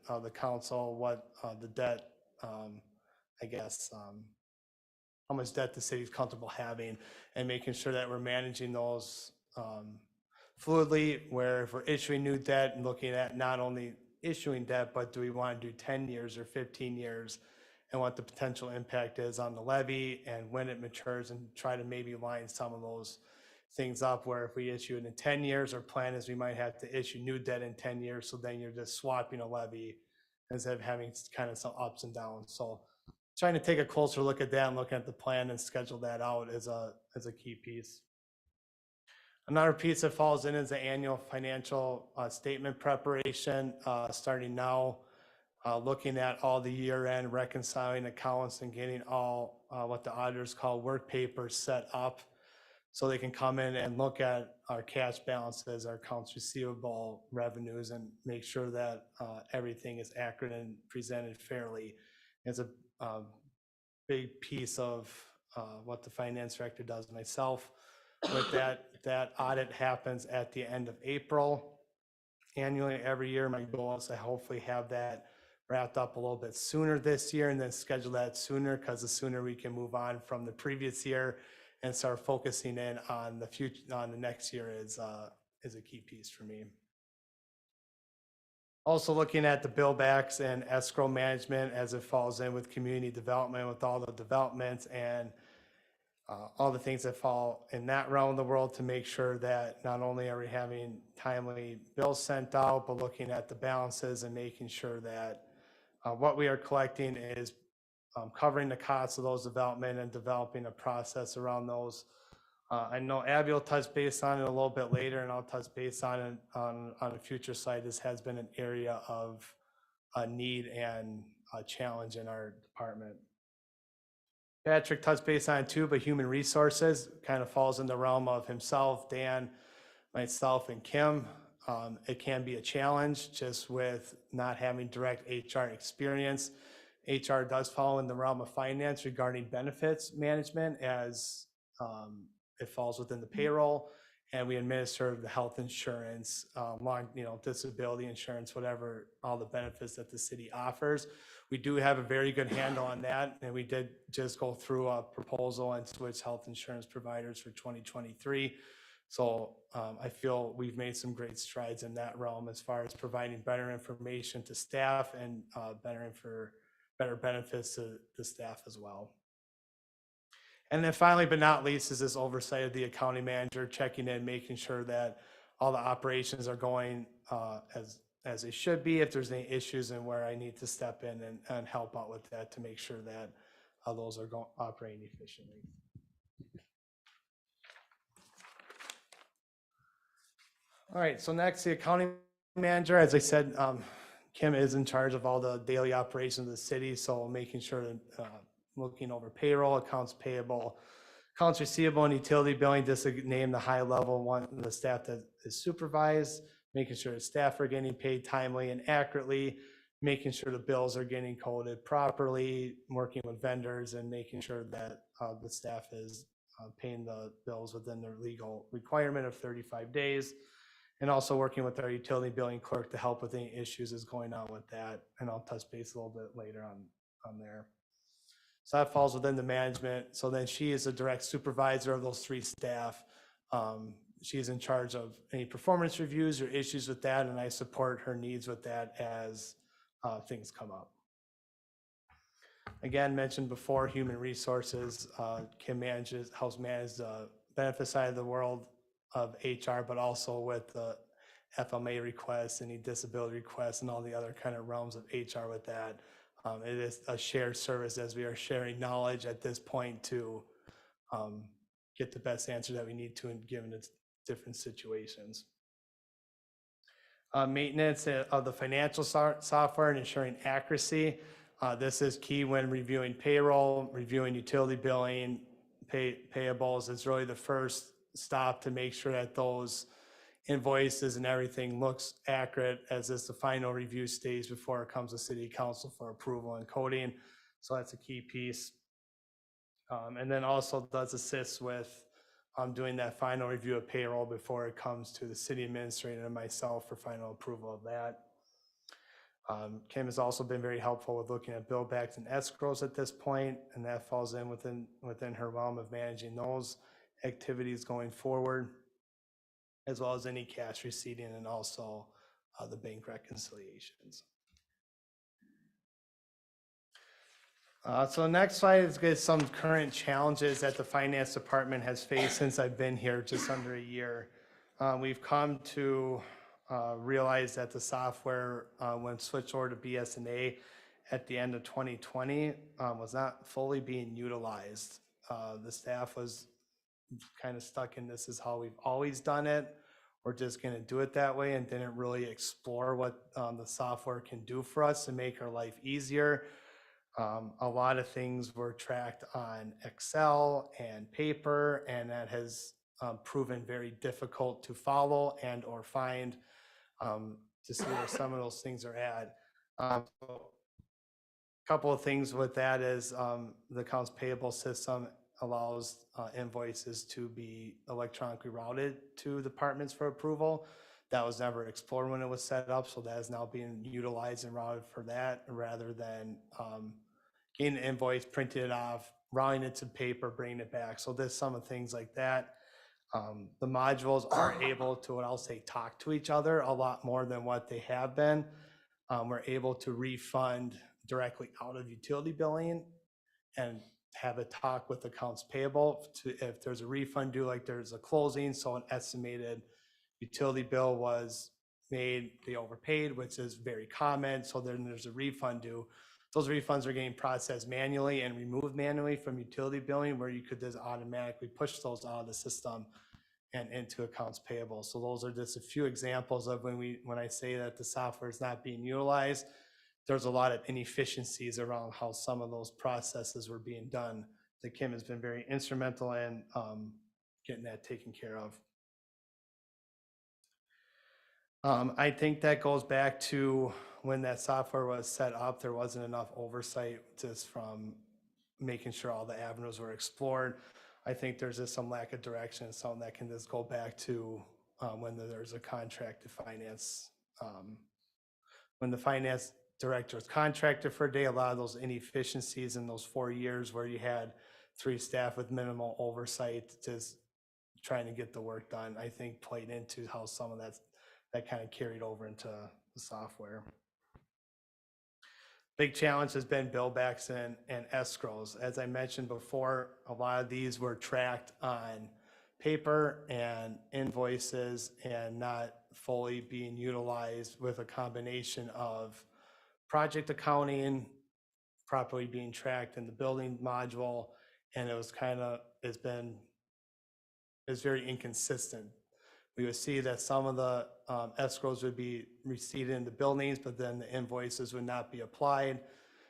of the council, what the debt, how much debt the city's comfortable having, and making sure that we're managing those fluidly, where if we're issuing new debt and looking at not only issuing debt, but do we want to do 10 years or 15 years, and what the potential impact is on the levy and when it matures, and try to maybe line some of those things up, where if we issue it in 10 years, our plan is we might have to issue new debt in 10 years. So then you're just swapping a levy instead of having kind of some ups and downs. So trying to take a closer look at that and looking at the plan and schedule that out is a key piece. Another piece that falls in is the annual financial statement preparation, starting now, looking at all the year-end reconciling accounts and getting all what the auditors call work papers set up, so they can come in and look at our cash balances, our accounts receivable, revenues, and make sure that everything is accurate and presented fairly. It's a big piece of what the finance director does myself. With that audit happens at the end of April. Annually, every year, my goal is to hopefully have that wrapped up a little bit sooner this year and then schedule that sooner, because the sooner we can move on from the previous year and start focusing in on the future, on the next year is a key piece for me. Also looking at the bill backs and escrow management as it falls in with community development, with all the developments and all the things that fall in that realm of the world, to make sure that not only are we having timely bills sent out, but looking at the balances and making sure that what we are collecting is covering the costs of those development and developing a process around those. I know Abby will touch base on it a little bit later, and I'll touch base on it on a future slide. This has been an area of need and a challenge in our department. Patrick touched base on it too, but human resources kind of falls in the realm of himself, Dan, myself, and Kim. It can be a challenge just with not having direct HR experience. HR does fall in the realm of finance regarding benefits management, as it falls within the payroll, and we administer the health insurance, disability insurance, whatever, all the benefits that the city offers. We do have a very good handle on that, and we did just go through a proposal and switch health insurance providers for 2023. So I feel we've made some great strides in that realm as far as providing better information to staff and better benefits to the staff as well. And then finally, but not least, is this oversight of the accounting manager, checking in, making sure that all the operations are going as they should be. If there's any issues and where I need to step in and help out with that, to make sure that those are operating efficiently. All right, so next, the accounting manager. As I said, Kim is in charge of all the daily operations of the city, so making sure that looking over payroll, accounts payable, accounts receivable, and utility billing, just to name the high level one, the staff that is supervised, making sure the staff are getting paid timely and accurately, making sure the bills are getting coded properly, working with vendors, and making sure that the staff is paying the bills within their legal requirement of 35 days. And also working with our utility billing clerk to help with any issues that's going on with that. And I'll touch base a little bit later on there. So that falls within the management. So then she is a direct supervisor of those three staff. She is in charge of any performance reviews or issues with that, and I support her needs with that as things come up. Again, mentioned before, human resources. Kim helps manage the benefit side of the world of HR, but also with the FMA requests, any disability requests, and all the other kind of realms of HR with that. It is a shared service, as we are sharing knowledge at this point to get the best answer that we need to, given its different situations. Maintenance of the financial software and ensuring accuracy. This is key when reviewing payroll, reviewing utility billing, payables. It's really the first stop to make sure that those invoices and everything looks accurate, as is the final review stage before it comes to city council for approval and coding. So that's a key piece. And then also does assist with doing that final review of payroll before it comes to the city administrator and myself for final approval of that. Kim has also been very helpful with looking at bill backs and escrows at this point, and that falls in within her realm of managing those activities going forward, as well as any cash receipting and also the bank reconciliations. So the next slide is get some current challenges that the finance department has faced since I've been here just under a year. We've come to realize that the software, when switched over to BS&A at the end of 2020, was not fully being utilized. The staff was kind of stuck in, this is how we've always done it. We're just going to do it that way, and didn't really explore what the software can do for us to make our life easier. A lot of things were tracked on Excel and paper, and that has proven very difficult to follow and or find to see where some of those things are at. So a couple of things with that is the accounts payable system allows invoices to be electronically routed to departments for approval. That was never explored when it was set up, so that is now being utilized and routed for that rather than getting the invoice, printing it off, routing it to paper, bringing it back. So there's some of things like that. The modules are able to, what I'll say, talk to each other a lot more than what they have been. We're able to refund directly out of utility billing and have a talk with accounts payable to, if there's a refund due, like there's a closing, so an estimated utility bill was made, they overpaid, which is very common, so then there's a refund due. Those refunds are getting processed manually and removed manually from utility billing, where you could just automatically push those out of the system and into accounts payable. So those are just a few examples of when I say that the software is not being utilized, there's a lot of inefficiencies around how some of those processes were being done. That Kim has been very instrumental in getting that taken care of. I think that goes back to when that software was set up, there wasn't enough oversight just from making sure all the avenues were explored. I think there's just some lack of direction, something that can just go back to when there's a contract to finance. When the finance director was contracted for a day, a lot of those inefficiencies in those 4 years where you had 3 staff with minimal oversight, just trying to get the work done, I think played into how some of that kind of carried over into the software. Big challenge has been bill backs and escrows. As I mentioned before, a lot of these were tracked on paper and invoices and not fully being utilized with a combination of project accounting properly being tracked in the building module. And it was it's very inconsistent. We would see that some of the escrows would be received in the buildings, but then the invoices would not be applied.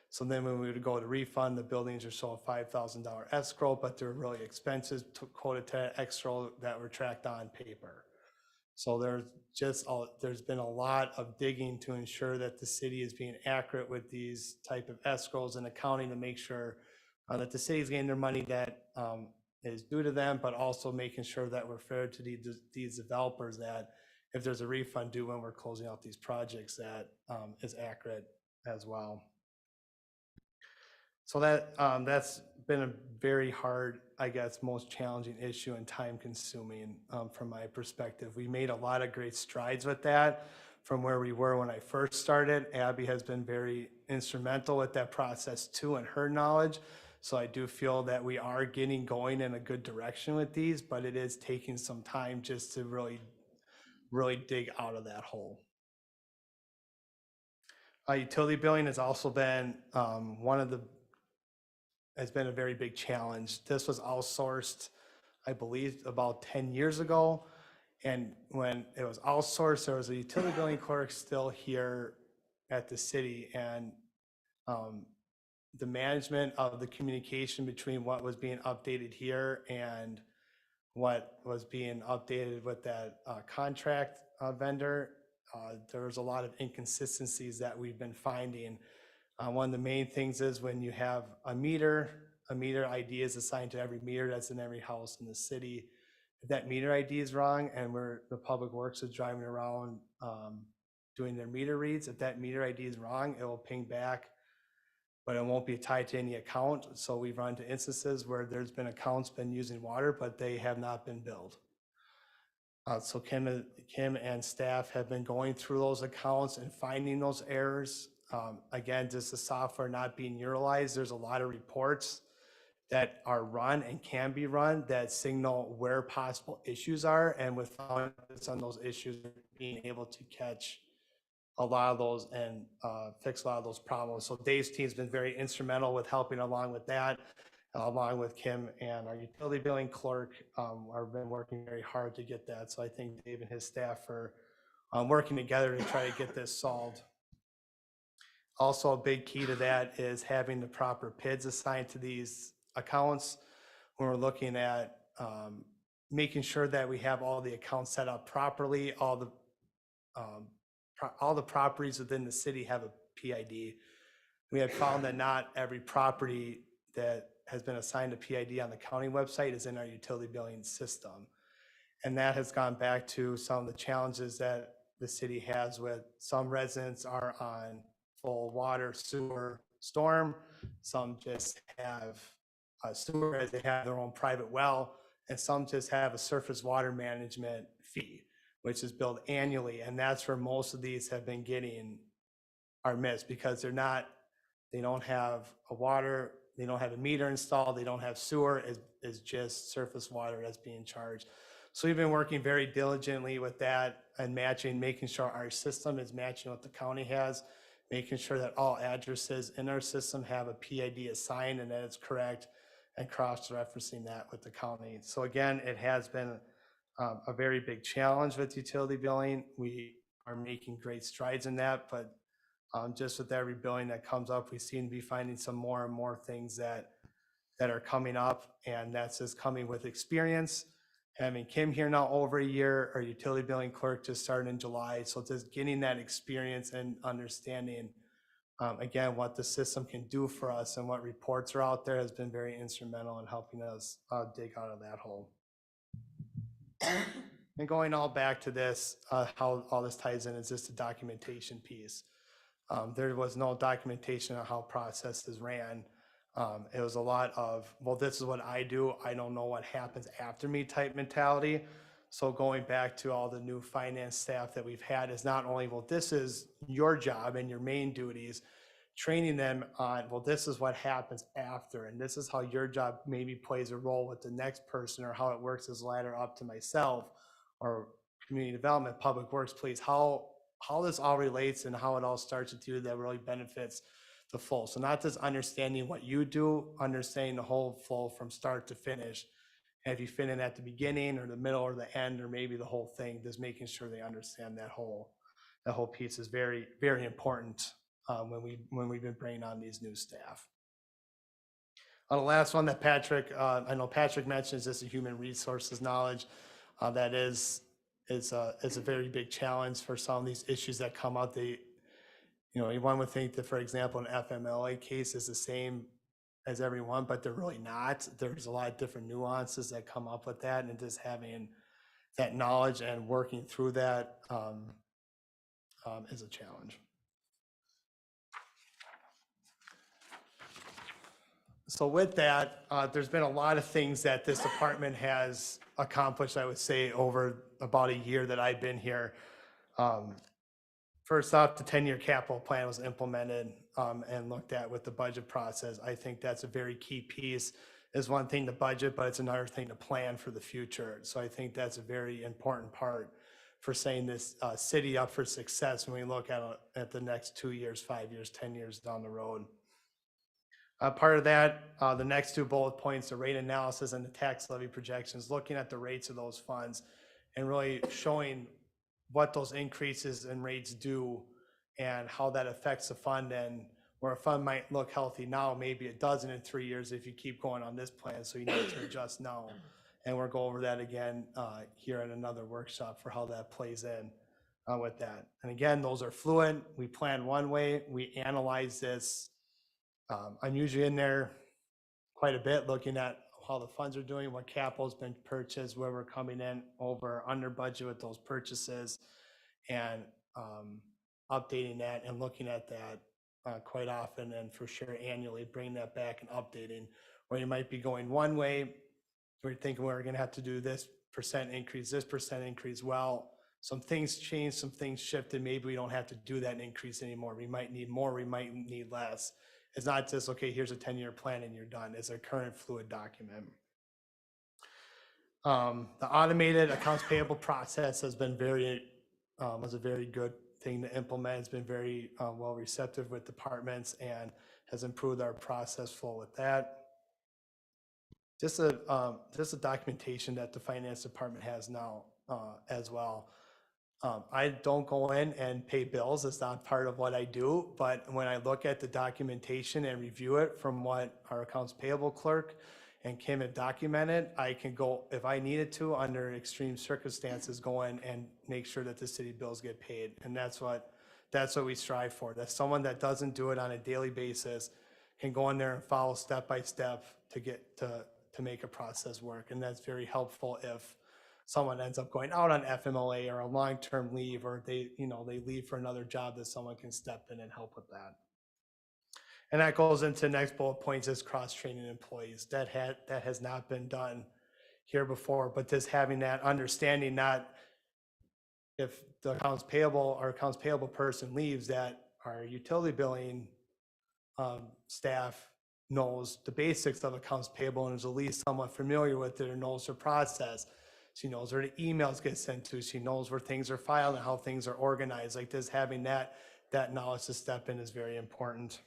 So then when we would go to refund, the buildings are showing $5,000 escrow, but they're really expenses quoted to escrow that were tracked on paper. So there's been a lot of digging to ensure that the city is being accurate with these type of escrows and accounting to make sure that the city is getting their money that is due to them, but also making sure that we're fair to these developers, that if there's a refund due when we're closing out these projects, that is accurate as well. So that's been a very hard, I guess, most challenging issue and time consuming from my perspective. We made a lot of great strides with that from where we were when I first started. Abby has been very instrumental with that process too, and her knowledge. So I do feel that we are getting going in a good direction with these, but it is taking some time just to really dig out of that hole. Utility billing has also been has been a very big challenge. This was outsourced, I believe, about 10 years ago. And when it was outsourced, there was a utility billing clerk still here at the city, and the management of the communication between what was being updated here and what was being updated with that contract vendor, there was a lot of inconsistencies that we've been finding. One of the main things is when you have a meter ID is assigned to every meter that's in every house in the city. If that meter ID is wrong and the public works is driving around doing their meter reads, if that meter ID is wrong, it will ping back, but it won't be tied to any account. So we've run into instances where there's been accounts been using water, but they have not been billed. So Kim and staff have been going through those accounts and finding those errors. Again, just the software not being utilized, there's a lot of reports that are run and can be run that signal where possible issues are, and with focus on those issues, being able to catch a lot of those and fix a lot of those problems. So Dave's team's been very instrumental with helping along with that, along with Kim and our utility billing clerk. Have been working very hard to get that. So I think Dave and his staff are working together to try to get this solved. Also, a big key to that is having the proper PIDs assigned to these accounts. When we're looking at making sure that we have all the accounts set up properly, all the properties within the city have a PID. We have found that not every property that has been assigned a PID on the county website is in our utility billing system. And that has gone back to some of the challenges that the city has with some residents are on full water, sewer, storm. Some just have sewer as they have their own private well, and some just have a surface water management fee, which is billed annually. And that's where most of these have been getting are missed because they don't have a water, they don't have a meter installed, they don't have sewer, is just surface water that's being charged. So we've been working very diligently with that and making sure our system is matching what the county has, making sure that all addresses in our system have a PID assigned and that it's correct, and cross-referencing that with the county. So again, it has been a very big challenge with utility billing. We are making great strides in that, but just with every billing that comes up, we seem to be finding some more and more things that are coming up, and that's just coming with experience. Having Kim here now over a year, our utility billing clerk just started in July, so just getting that experience and understanding, again, what the system can do for us and what reports are out there has been very instrumental in helping us dig out of that hole. And going all back to this, how all this ties in is just the documentation piece. There was no documentation on how processes ran. It was a lot of, well, this is what I do, I don't know what happens after me type mentality. So going back to all the new finance staff that we've had is not only, well, this is your job and your main duties, training them on, well, this is what happens after, and this is how your job maybe plays a role with the next person, or how it works as a ladder up to myself, or community development, public works, please, how this all relates and how it all starts with you that really benefits the full. So not just understanding what you do, understanding the whole flow from start to finish. And if you fit in at the beginning or the middle or the end, or maybe the whole thing, just making sure they understand that whole piece is very, very important when we've been bringing on these new staff. The last one that Patrick, I know Patrick mentioned, is just a human resources knowledge. That is a very big challenge for some of these issues that come out. One would think that, for example, an FMLA case is the same as everyone, but they're really not. There's a lot of different nuances that come up with that, and just having that knowledge and working through that is a challenge. So with that, there's been a lot of things that this department has accomplished, I would say, over about a year that I've been here. First off, the 10-year capital plan was implemented and looked at with the budget process. I think that's a very key piece. It's one thing to budget, but it's another thing to plan for the future. So I think that's a very important part for setting this city up for success when we look at the next 2 years, 5 years, 10 years down the road. Part of that, the next two bullet points, the rate analysis and the tax levy projections, looking at the rates of those funds and really showing what those increases in rates do and how that affects the fund, and where a fund might look healthy now, maybe it doesn't in 3 years if you keep going on this plan, so you need to adjust now. And we'll go over that again here at another workshop for how that plays in with that. And again, those are fluid. We plan one way, we analyze this. I'm usually in there quite a bit looking at how the funds are doing, what capital's been purchased, where we're coming in over under budget with those purchases, and updating that and looking at that quite often, and for sure annually bringing that back and updating, where you might be going one way, we're thinking we're going to have to do this percent increase. Well, some things changed, some things shifted. Maybe we don't have to do that increase anymore. We might need more, we might need less. It's not just, okay, here's a 10-year plan and you're done. It's a current fluid document. The automated accounts payable process has been was a very good thing to implement. It's been very well receptive with departments and has improved our process flow with that. Just a documentation that the finance department has now as well. I don't go in and pay bills. It's not part of what I do. But when I look at the documentation and review it from what our accounts payable clerk and Kim have documented, I can go, if I needed to, under extreme circumstances, go in and make sure that the city bills get paid. And that's what we strive for. That someone that doesn't do it on a daily basis can go in there and follow step by step to get to make a process work. And that's very helpful if someone ends up going out on FMLA or a long-term leave, or they leave for another job, that someone can step in and help with that. And that goes into the next bullet points, is cross-training employees. That has not been done here before, but just having that understanding, not if the accounts payable person leaves, that our utility billing staff knows the basics of accounts payable and is at least somewhat familiar with it, or knows her process. She knows where the emails get sent to. She knows where things are filed and how things are organized. Like this, having that knowledge to step in is very important.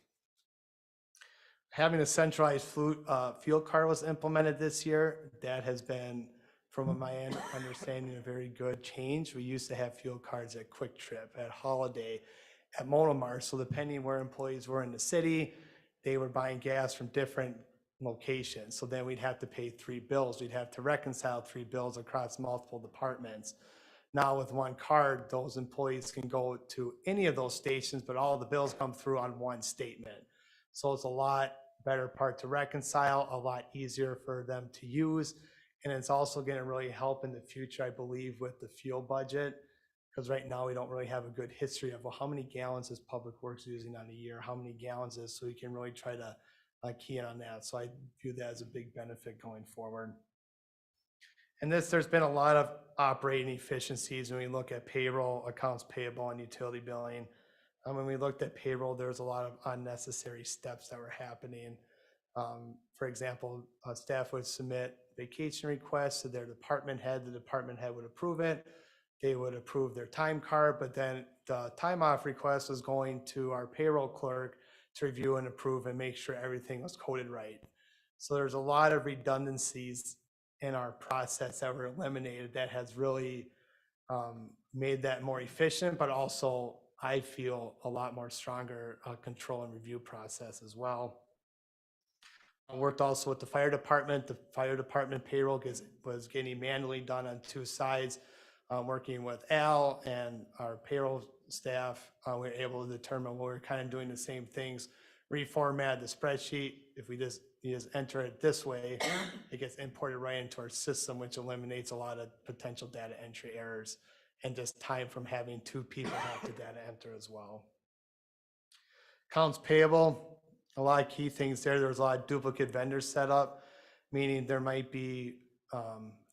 Having a centralized field card was implemented this year. That has been, from my understanding, a very good change. We used to have fuel cards at Quick Trip, at Holiday, at Monomar. So depending where employees were in the city, they were buying gas from different locations. So then we'd have to pay 3 bills. We'd have to reconcile 3 bills across multiple departments. Now with one card, those employees can go to any of those stations, but all the bills come through on one statement. So it's a lot better part to reconcile, a lot easier for them to use. And it's also going to really help in the future, I believe, with the fuel budget, because right now we don't really have a good history of, well, how many gallons is Public Works using on a year? How many gallons is, so we can really try to key in on that. So I view that as a big benefit going forward. And there's been a lot of operating efficiencies when we look at payroll, accounts payable, and utility billing. When we looked at payroll, there's a lot of unnecessary steps that were happening. For example, staff would submit vacation requests to their department head. The department head would approve it. They would approve their time card, but then the time off request was going to our payroll clerk to review and approve and make sure everything was coded right. So there's a lot of redundancies in our process that were eliminated that has really made that more efficient, but also I feel a lot more stronger control and review process as well. I worked also with the fire department. The fire department payroll was getting manually done on 2 sides. Working with Al and our payroll staff, we were able to determine, well, we're kind of doing the same things. Reformat the spreadsheet. If you just enter it this way, it gets imported right into our system, which eliminates a lot of potential data entry errors and just time from having 2 people have to data enter as well. Accounts payable, a lot of key things there. There was a lot of duplicate vendors set up, meaning there might be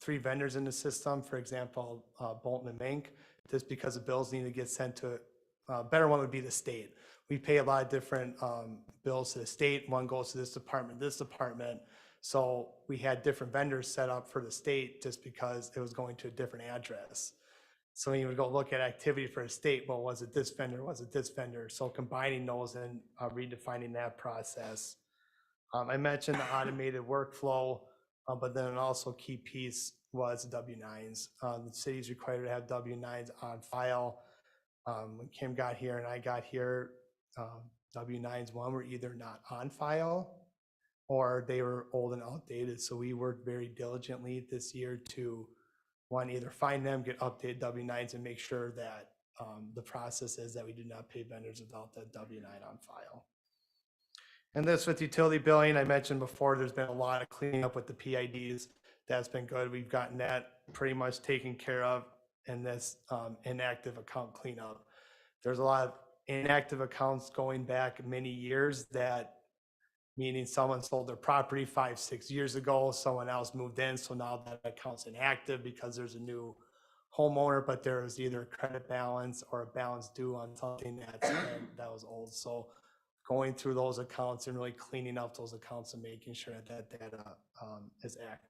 3 vendors in the system, for example, Bolton and Mink, just because the bills need to get sent to, better one would be the state. We pay a lot of different bills to the state. One goes to this department. So we had different vendors set up for the state just because it was going to a different address. So when you would go look at activity for a state, well, was it this vendor? Was it this vendor? So combining those and redefining that process. I mentioned the automated workflow, but then also key piece was W-9s. The city's required to have W-9s on file. When Kim got here and I got here, W-9s, one, were either not on file or they were old and outdated. So we worked very diligently this year to, one, either find them, get updated W-9s, and make sure that the process is that we do not pay vendors without that W-9 on file. And this with utility billing, I mentioned before, there's been a lot of cleanup with the PIDs. That's been good. We've gotten that pretty much taken care of in this inactive account cleanup. There's a lot of inactive accounts going back many years, that meaning someone sold their property 5-6 years ago, someone else moved in, so now that account's inactive because there's a new homeowner, but there was either a credit balance or a balance due on something that was old. So going through those accounts and really cleaning up those accounts and making sure that data is active.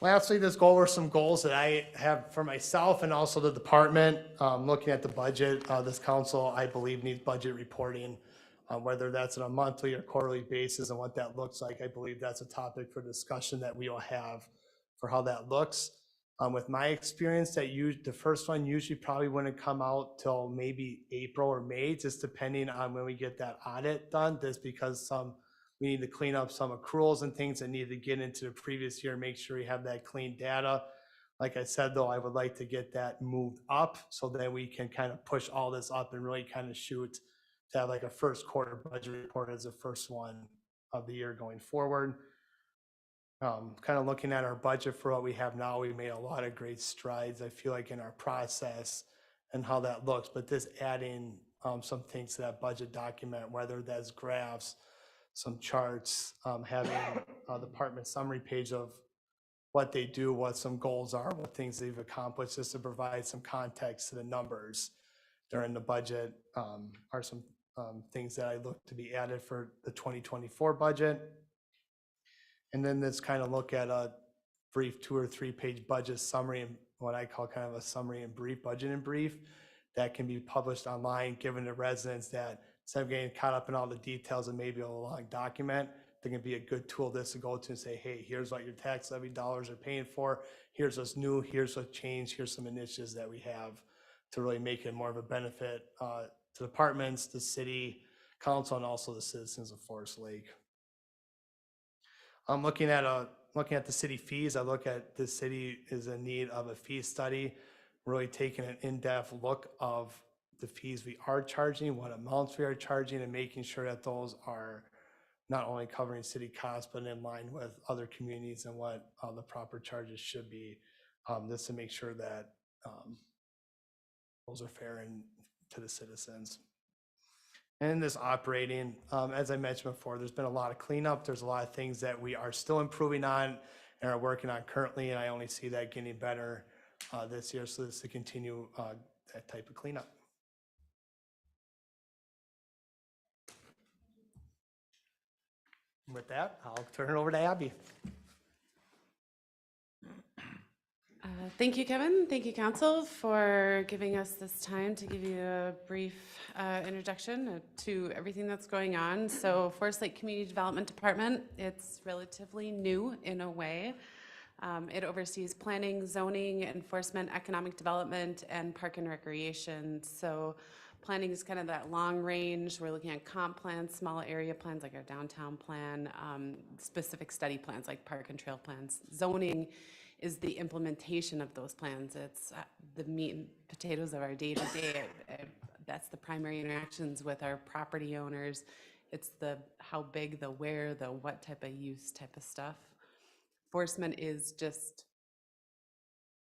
Lastly, let's go over some goals that I have for myself and also the department. Looking at the budget, this council, I believe, needs budget reporting, whether that's on a monthly or quarterly basis, and what that looks like. I believe that's a topic for discussion that we will have for how that looks. With my experience, the first one usually probably wouldn't come out till maybe April or May, just depending on when we get that audit done. Just because we need to clean up some accruals and things that need to get into the previous year, make sure we have that clean data. Like I said, though, I would like to get that moved up so that we can kind of push all this up and really kind of shoot to have like a first quarter budget report as the first one of the year going forward. Kind of looking at our budget for what we have now, we made a lot of great strides, I feel like, in our process and how that looks. But this adding some things to that budget document, whether that's graphs, some charts, having the department summary page of what they do, what some goals are, what things they've accomplished, just to provide some context to the numbers during the budget, are some things that I look to be added for the 2024 budget. And then this kind of look at a brief 2 or 3 page budget summary, and what I call kind of a summary and brief, budget and brief, that can be published online, given to residents that instead of getting caught up in all the details and maybe a long document, there can be a good tool this to go to and say, hey, here's what your tax levy dollars are paying for. Here's what's new. Here's what changed. Here's some initiatives that we have to really make it more of a benefit to departments, the city council, and also the citizens of Forest Lake. I'm looking at the city fees. I look at the city is in need of a fee study, really taking an in-depth look of the fees we are charging, what amounts we are charging, and making sure that those are not only covering city costs, but in line with other communities and what the proper charges should be, just to make sure that those are fair and to the citizens. And this operating, as I mentioned before, there's been a lot of cleanup. There's a lot of things that we are still improving on and are working on currently, and I only see that getting better this year. So this to continue that type of cleanup. With that, I'll turn it over to Abby. Thank you, Kevin. Thank you, Council, for giving us this time to give you a brief introduction to everything that's going on. So Forest Lake Community Development Department, it's relatively new in a way. It oversees planning, zoning, enforcement, economic development, and park and recreation. So planning is kind of that long range. We're looking at comp plans, small area plans like our downtown plan, specific study plans like park and trail plans. Zoning is the implementation of those plans. It's the meat and potatoes of our day-to-day. That's the primary interactions with our property owners. It's the how big, the where, the what type of use type of stuff. Enforcement is just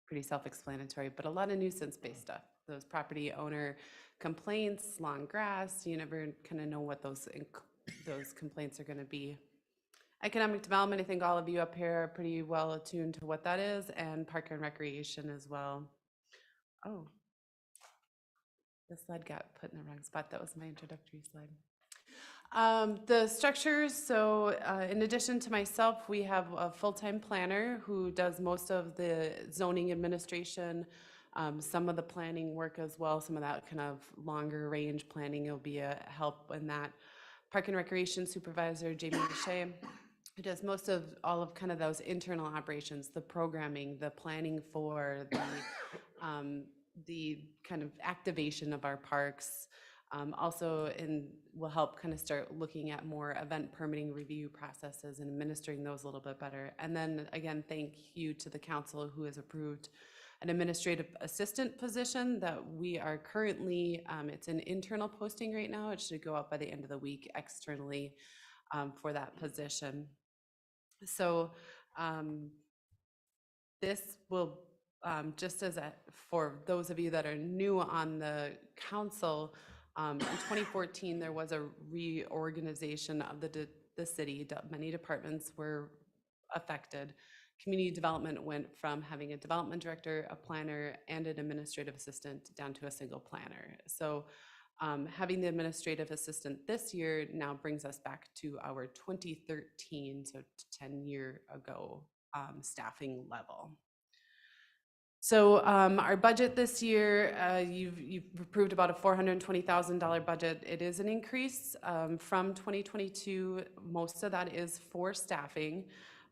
pretty self-explanatory, but a lot of nuisance-based stuff. Those property owner complaints, long grass, you never kind of know what those complaints are going to be. Economic development, I think all of you up here are pretty well attuned to what that is, and park and recreation as well. Oh, this slide got put in the wrong spot. That was my introductory slide. The structures, so in addition to myself, we have a full-time planner who does most of the zoning administration, some of the planning work as well, some of that kind of longer range planning will be a help in that. Park and recreation supervisor, Jamie Lachey, who does most of all of kind of those internal operations, the programming, the planning for the kind of activation of our parks. Also will help kind of start looking at more event permitting review processes and administering those a little bit better. And then again, thank you to the council who has approved an administrative assistant position that we are currently, it's an internal posting right now. It should go up by the end of the week externally for that position. So this will, just as for those of you that are new on the council, in 2014, there was a reorganization of the city. Many departments were affected. Community development went from having a development director, a planner, and an administrative assistant down to a single planner. So having the administrative assistant this year now brings us back to our 2013, so 10-year ago, staffing level. So our budget this year, you've approved about a $420,000 budget. It is an increase from 2022. Most of that is for staffing.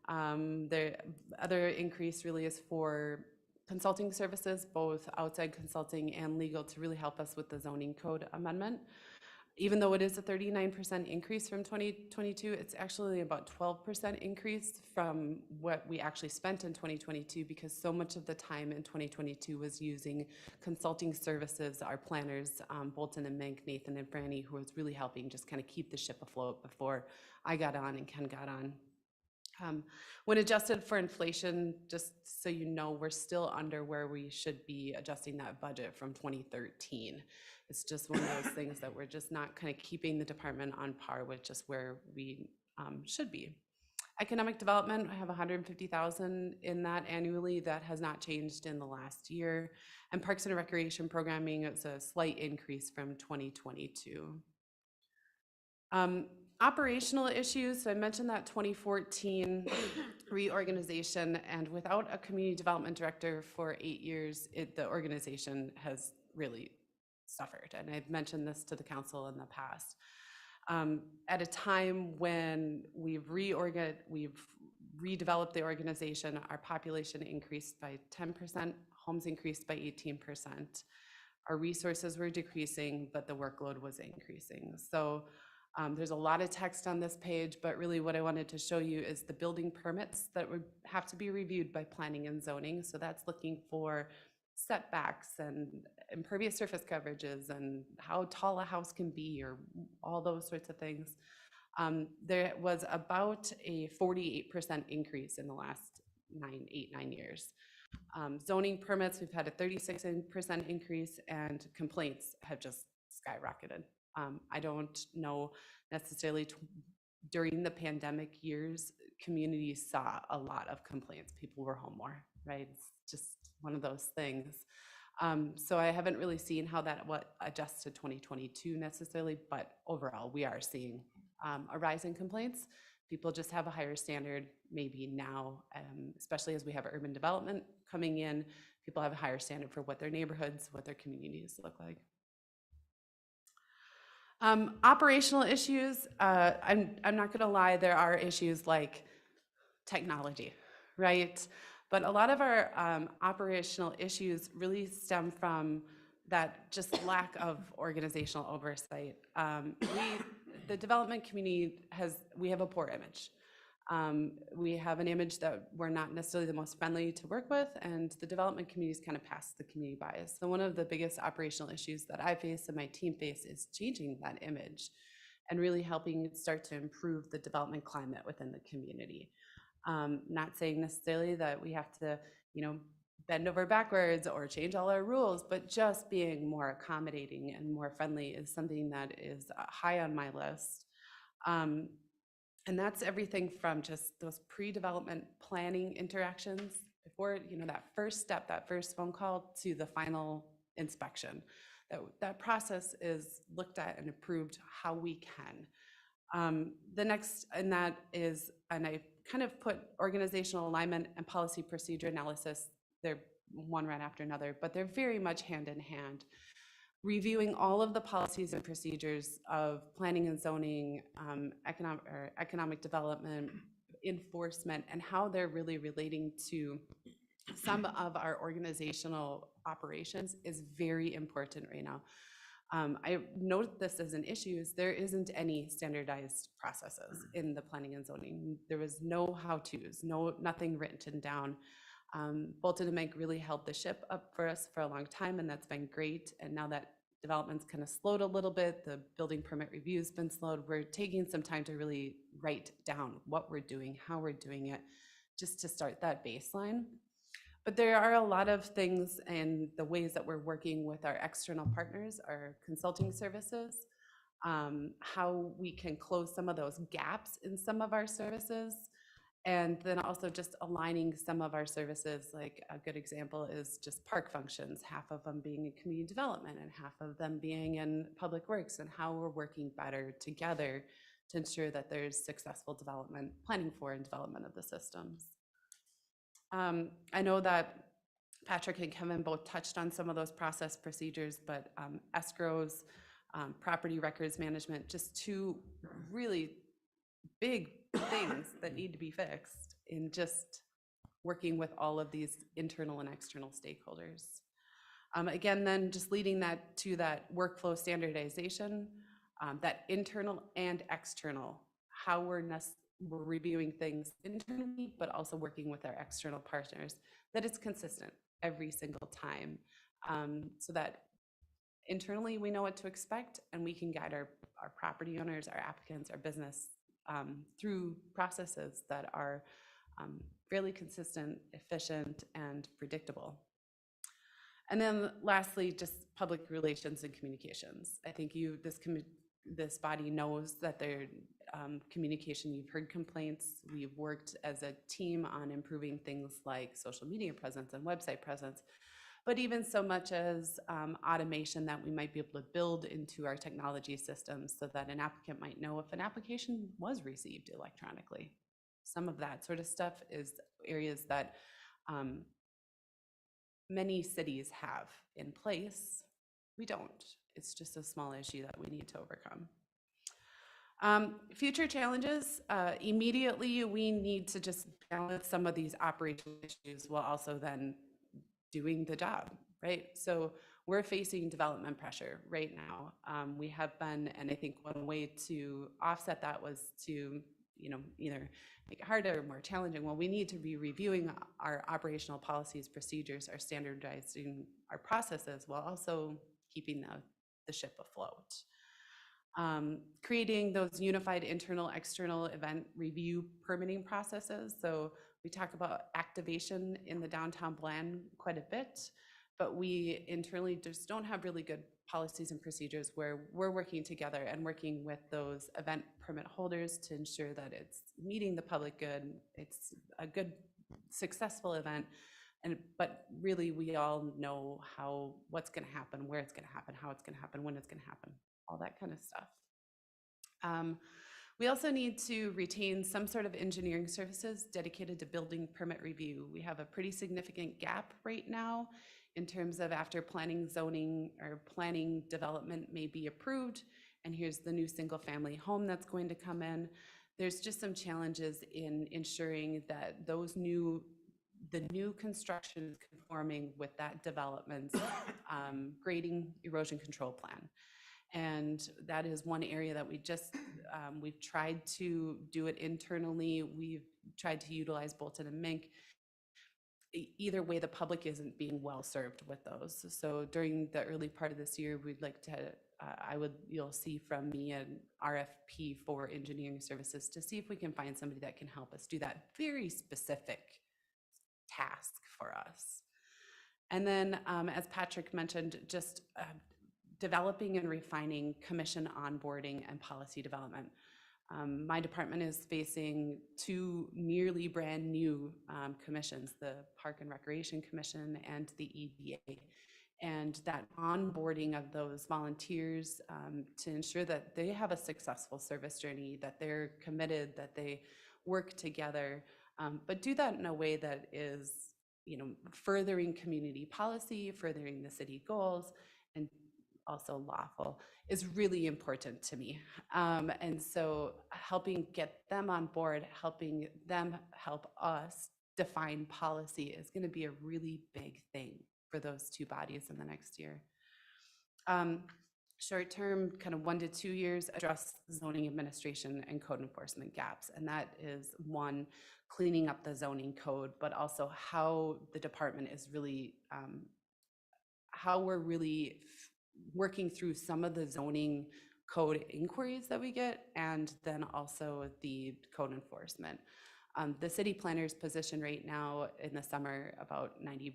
The other increase really is for consulting services, both outside consulting and legal, to really help us with the zoning code amendment. Even though it is a 39% increase from 2022, it's actually about 12% increase from what we actually spent in 2022, because so much of the time in 2022 was using consulting services, our planners, Bolton and Mink, Nathan and Franny, who was really helping just kind of keep the ship afloat before I got on and Ken got on. When adjusted for inflation, just so you know, we're still under where we should be adjusting that budget from 2013. It's just one of those things that we're just not kind of keeping the department on par with just where we should be. Economic development, I have 150,000 in that annually. That has not changed in the last year. And Parks and Recreation programming, it's a slight increase from 2022. Operational issues, so I mentioned that 2014 reorganization, and without a community development director for 8 years, the organization has really suffered. And I've mentioned this to the council in the past. At a time when we've redeveloped the organization, our population increased by 10%, homes increased by 18%. Our resources were decreasing, but the workload was increasing. So there's a lot of text on this page, but really what I wanted to show you is the building permits that would have to be reviewed by planning and zoning. So that's looking for setbacks and impervious surface coverages and how tall a house can be, or all those sorts of things. There was about a 48% increase in the last 9 years. Zoning permits, we've had a 36% increase, and complaints have just skyrocketed. I don't know necessarily during the pandemic years, communities saw a lot of complaints. People were home more, right? It's just one of those things. So I haven't really seen how that adjusts to 2022 necessarily, but overall we are seeing a rise in complaints. People just have a higher standard maybe now, especially as we have urban development coming in. People have a higher standard for what their neighborhoods, what their communities look like. Operational issues, I'm not gonna lie, there are issues like technology, right? But a lot of our operational issues really stem from that just lack of organizational oversight. The development community we have a poor image. We have an image that we're not necessarily the most friendly to work with, and the development communities kind of pass the community bias. So one of the biggest operational issues that I face and my team face is changing that image and really helping start to improve the development climate within the community. Not saying necessarily that we have to, bend over backwards or change all our rules, but just being more accommodating and more friendly is something that is high on my list. And that's everything from just those pre-development planning interactions before, that first step, that first phone call, to the final inspection. That process is looked at and approved how we can. The next in that is, and I kind of put organizational alignment and policy procedure analysis, they're one right after another, but they're very much hand in hand. Reviewing all of the policies and procedures of planning and zoning, economic development, enforcement, and how they're really relating to some of our organizational operations is very important right now. I note this as an issue is there isn't any standardized processes in the planning and zoning. There was no how-tos, nothing written down. Bolton and Meg really held the ship up for us for a long time, and that's been great. And now that development's kind of slowed a little bit, the building permit review's been slowed, we're taking some time to really write down what we're doing, how we're doing it, just to start that baseline. But there are a lot of things in the ways that we're working with our external partners, our consulting services, how we can close some of those gaps in some of our services. And then also just aligning some of our services, like a good example is just park functions, half of them being in community development and half of them being in public works, and how we're working better together to ensure that there's successful development, planning for and development of the systems. I know that Patrick and Kevin both touched on some of those process procedures, but escrows, property records management, just two really big things that need to be fixed in just working with all of these internal and external stakeholders. Again, then just leading that to that workflow standardization, that internal and external, how we're reviewing things internally, but also working with our external partners, that it's consistent every single time, so that internally we know what to expect and we can guide our property owners, our applicants, our business through processes that are fairly consistent, efficient, and predictable. And then lastly, just public relations and communications. I think this body knows that their communication, you've heard complaints. We've worked as a team on improving things like social media presence and website presence, but even so much as automation that we might be able to build into our technology systems so that an applicant might know if an application was received electronically. Some of that sort of stuff is areas that many cities have in place. We don't. It's just a small issue that we need to overcome. Future challenges, immediately we need to just balance some of these operational issues while also then doing the job, right? So we're facing development pressure right now. We have been, and I think one way to offset that was to, either make it harder or more challenging. Well, we need to be reviewing our operational policies, procedures, our standardizing our processes while also keeping the ship afloat. Creating those unified internal, external event review permitting processes. So we talk about activation in the downtown plan quite a bit, but we internally just don't have really good policies and procedures where we're working together and working with those event permit holders to ensure that it's meeting the public good, it's a good, successful event, but really we all know what's going to happen, where it's going to happen, how it's going to happen, when it's going to happen, all that kind of stuff. We also need to retain some sort of engineering services dedicated to building permit review. We have a pretty significant gap right now in terms of after planning, zoning, or planning development may be approved, and here's the new single family home that's going to come in. There's just some challenges in ensuring that the new construction is conforming with that development's grading erosion control plan. And that is one area that we've tried to do it internally. We've tried to utilize Bolton and Mink. Either way, the public isn't being well served with those. So during the early part of this year, we'd like to, you'll see from me an RFP for engineering services to see if we can find somebody that can help us do that very specific task for us. And then, as Patrick mentioned, just developing and refining commission onboarding and policy development. My department is facing two nearly brand new commissions, the Park and Recreation Commission and the EDA. And that onboarding of those volunteers to ensure that they have a successful service journey, that they're committed, that they work together, but do that in a way that is, furthering community policy, furthering the city goals, and also lawful, is really important to me. And so helping get them on board, helping them help us define policy is going to be a really big thing for those two bodies in the next year. Short term, kind of 1 to 2 years, address zoning administration and code enforcement gaps. And that is one, cleaning up the zoning code, but also how the department is really, how we're really working through some of the zoning code inquiries that we get, and then also the code enforcement. The city planner's position right now in the summer, about 90%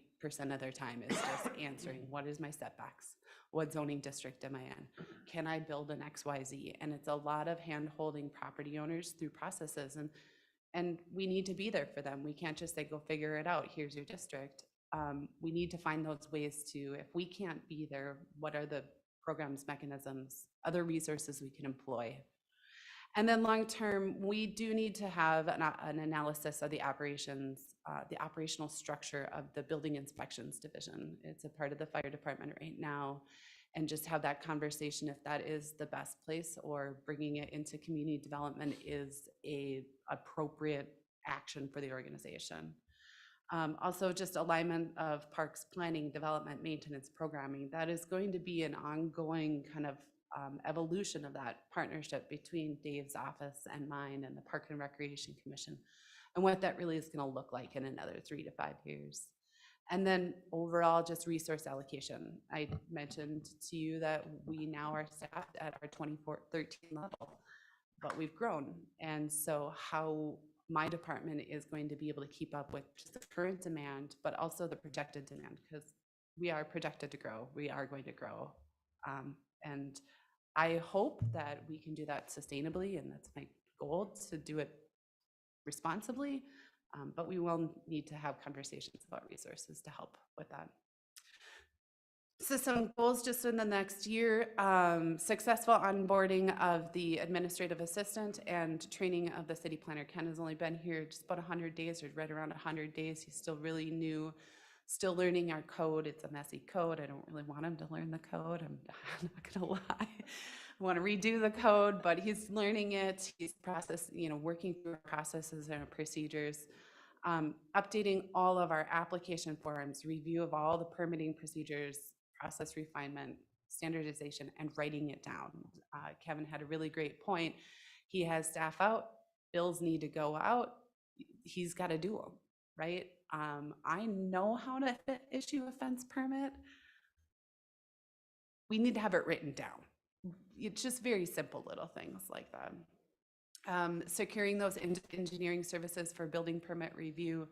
of their time is just answering, what is my setbacks? What zoning district am I in? Can I build an XYZ? And it's a lot of hand-holding property owners through processes, and we need to be there for them. We can't just say, go figure it out, here's your district. We need to find those ways to, if we can't be there, what are the programs, mechanisms, other resources we can employ? And then long-term, we do need to have an analysis of the operations, the operational structure of the building inspections division. It's a part of the fire department right now, and just have that conversation if that is the best place, or bringing it into community development is a appropriate action for the organization. Also, just alignment of parks planning, development, maintenance, programming. That is going to be an ongoing kind of evolution of that partnership between Dave's office and mine and the Park and Recreation Commission, and what that really is going to look like in another 3 to 5 years. And then overall, just resource allocation. I mentioned to you that we now are staffed at our 2013 level. but we've grown. And so how my department is going to be able to keep up with just the current demand, but also the projected demand, because we are projected to grow, we are going to grow. And I hope that we can do that sustainably, and that's my goal, to do it responsibly. But we will need to have conversations about resources to help with that. So some goals just in the next year: successful onboarding of the administrative assistant and training of the city planner. Ken has only been here just about 100 days, or right around 100 days. He's still really new, still learning our code. It's a messy code. I don't really want him to learn the code. I'm not gonna lie. I want to redo the code, but he's learning it. He's working through our processes and our procedures. Updating all of our application forms, review of all the permitting procedures, process refinement, standardization, and writing it down. Kevin had a really great point. He has staff out, bills need to go out, he's got to do them, right? I know how to issue a fence permit. We need to have it written down. It's just very simple little things like that. Securing those engineering services for building permit review.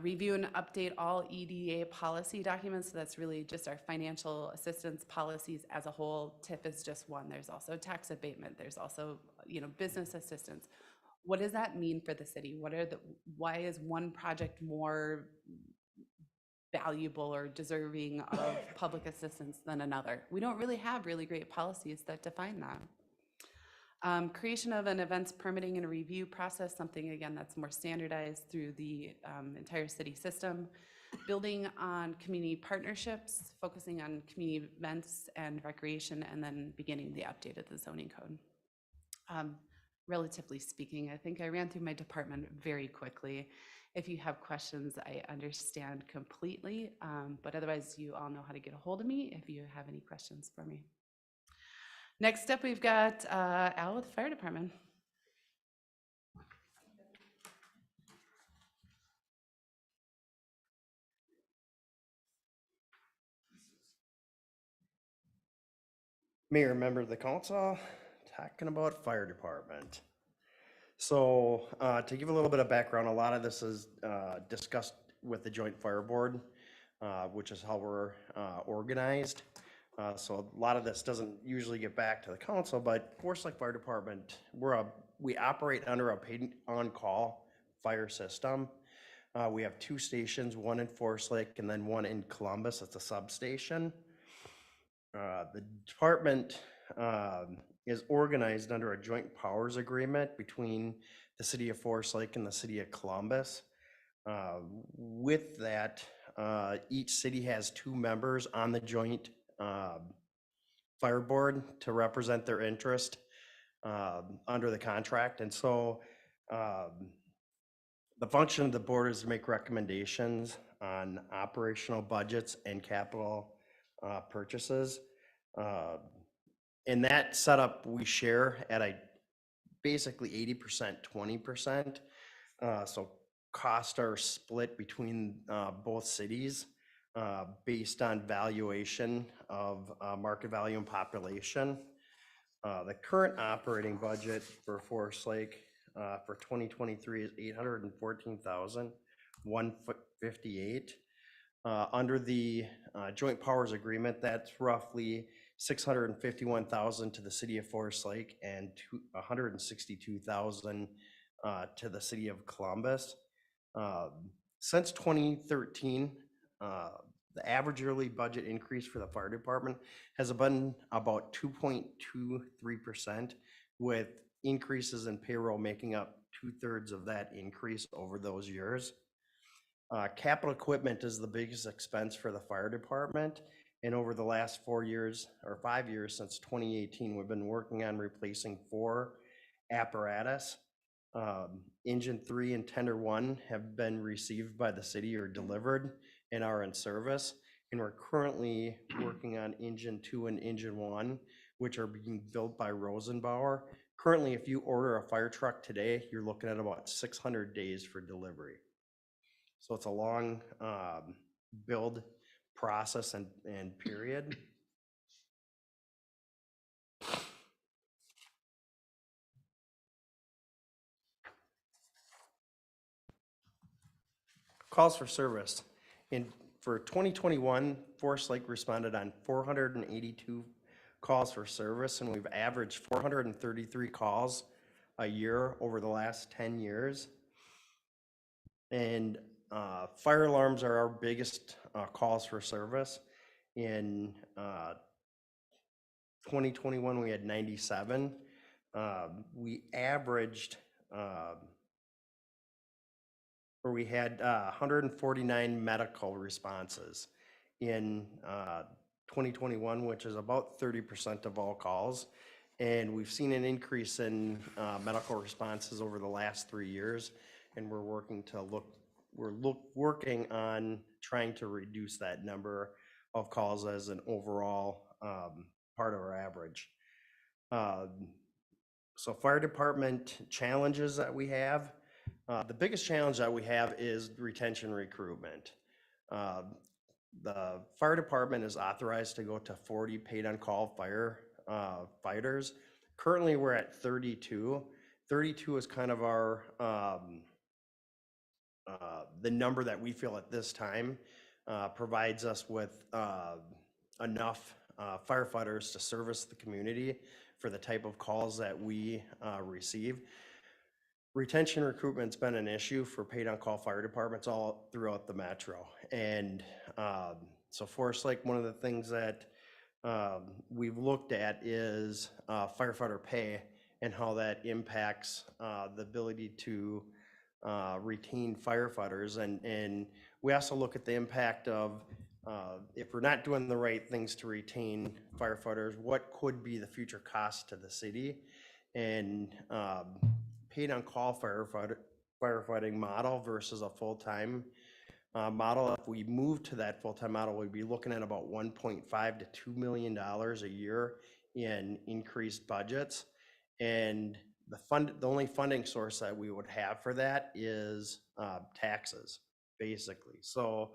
Review and update all EDA policy documents. So that's really just our financial assistance policies as a whole. TIF is just one. There's also tax abatement. There's also, business assistance. What does that mean for the city? Why is one project more valuable or deserving of public assistance than another? We don't really have really great policies that define that. Creation of an events permitting and review process, something again that's more standardized through the entire city system. Building on community partnerships, focusing on community events and recreation, and then beginning the update of the zoning code. Relatively speaking, I think I ran through my department very quickly. If you have questions, I understand completely, but otherwise you all know how to get a hold of me if you have any questions for me. Next up, we've got Al with the fire department. Mayor, member of the council, talking about fire department. So to give a little bit of background, a lot of this is discussed with the Joint Fire Board, which is how we're organized. So a lot of this doesn't usually get back to the council, but Forest Lake Fire Department, we operate under a paid on-call fire system. We have 2 stations, one in Forest Lake and then one in Columbus. It's a substation. The department is organized under a joint powers agreement between the city of Forest Lake and the city of Columbus. With that, each city has 2 members on the joint fire board to represent their interest under the contract. And so the function of the board is to make recommendations on operational budgets and capital purchases. In that setup, we share at basically 80%, 20%. So costs are split between both cities based on valuation of market value and population. The current operating budget for Forest Lake for 2023 is $814,158. Under the joint powers agreement, that's roughly $651,000 to the city of Forest Lake and $162,000 to the city of Columbus. Since 2013, the average yearly budget increase for the fire department has been about 2.23%, with increases in payroll making up 2/3 of that increase over those years. Capital equipment is the biggest expense for the fire department. And over the last 4 years or 5 years since 2018, we've been working on replacing 4 apparatus. Engine 3 and Tender 1 have been received by the city or delivered and are in service. And we're currently working on Engine 2 and Engine 1, which are being built by Rosenbauer. Currently, if you order a fire truck today, you're looking at about 600 days for delivery. So it's a long build process and period. calls for service. For 2021, Forest Lake responded on 482 calls for service, and we've averaged 433 calls a year over the last 10 years. And fire alarms are our biggest calls for service. In 2021, we had 97. We averaged, or we had 149 medical responses in 2021, which is about 30% of all calls. And we've seen an increase in medical responses over the last 3 years, and we're working on trying to reduce that number of calls as an overall part of our average. So fire department challenges that we have. The biggest challenge that we have is retention recruitment. The fire department is authorized to go to 40 paid on call fighters. Currently, we're at 32. 32 is kind of our the number that we feel at this time provides us with enough firefighters to service the community for the type of calls that we receive. Retention recruitment's been an issue for paid on call fire departments all throughout the metro. And so Forest Lake, one of the things that we've looked at is firefighter pay and how that impacts the ability to retain firefighters. And we also look at the impact of if we're not doing the right things to retain firefighters, what could be the future cost to the city? And paid on call firefighting model versus a full-time model. If we move to that full-time model, we'd be looking at about $1.5 to $2 million a year in increased budgets. And the only funding source that we would have for that is taxes, basically. So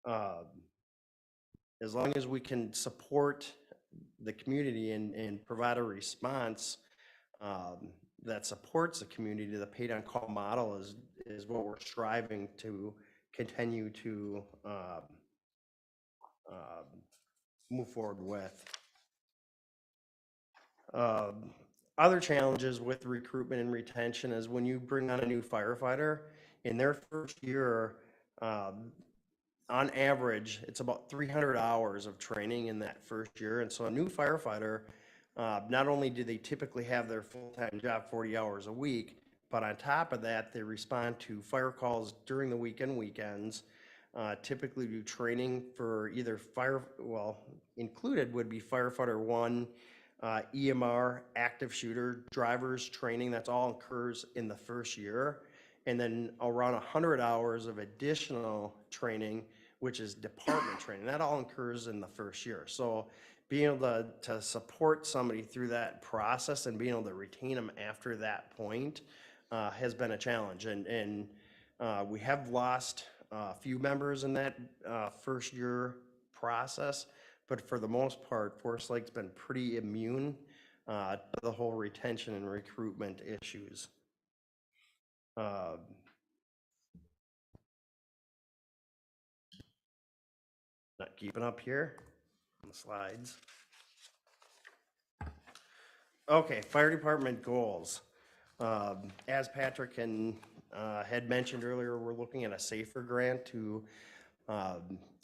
as long as we can support the community and provide a response that supports the community, the paid on call model is what we're striving to continue to move forward with. Other challenges with recruitment and retention is when you bring on a new firefighter in their first year, on average, it's about 300 hours of training in that first year. And so a new firefighter, not only do they typically have their full-time job 40 hours a week, but on top of that, they respond to fire calls during the week and weekends, typically do training for either included would be firefighter 1, EMR, active shooter, drivers training. That's all occurs in the first year. And then around 100 hours of additional training, which is department training. That all occurs in the first year. So being able to support somebody through that process and being able to retain them after that point has been a challenge. And we have lost a few members in that first year process, but for the most part, Forest Lake's been pretty immune to the whole retention and recruitment issues. Not keeping up here on the slides. Okay, fire department goals. As Patrick had mentioned earlier, we're looking at a SAFER grant to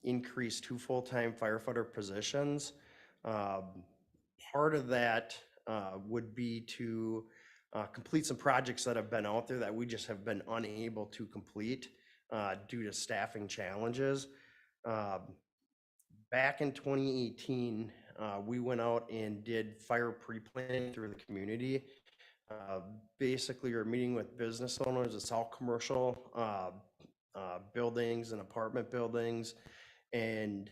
increase 2 full-time firefighter positions. Part of that would be to complete some projects that have been out there that we just have been unable to complete due to staffing challenges. Back in 2018, we went out and did fire pre-planning through the community. Basically, we're meeting with business owners. It's all commercial buildings and apartment buildings. And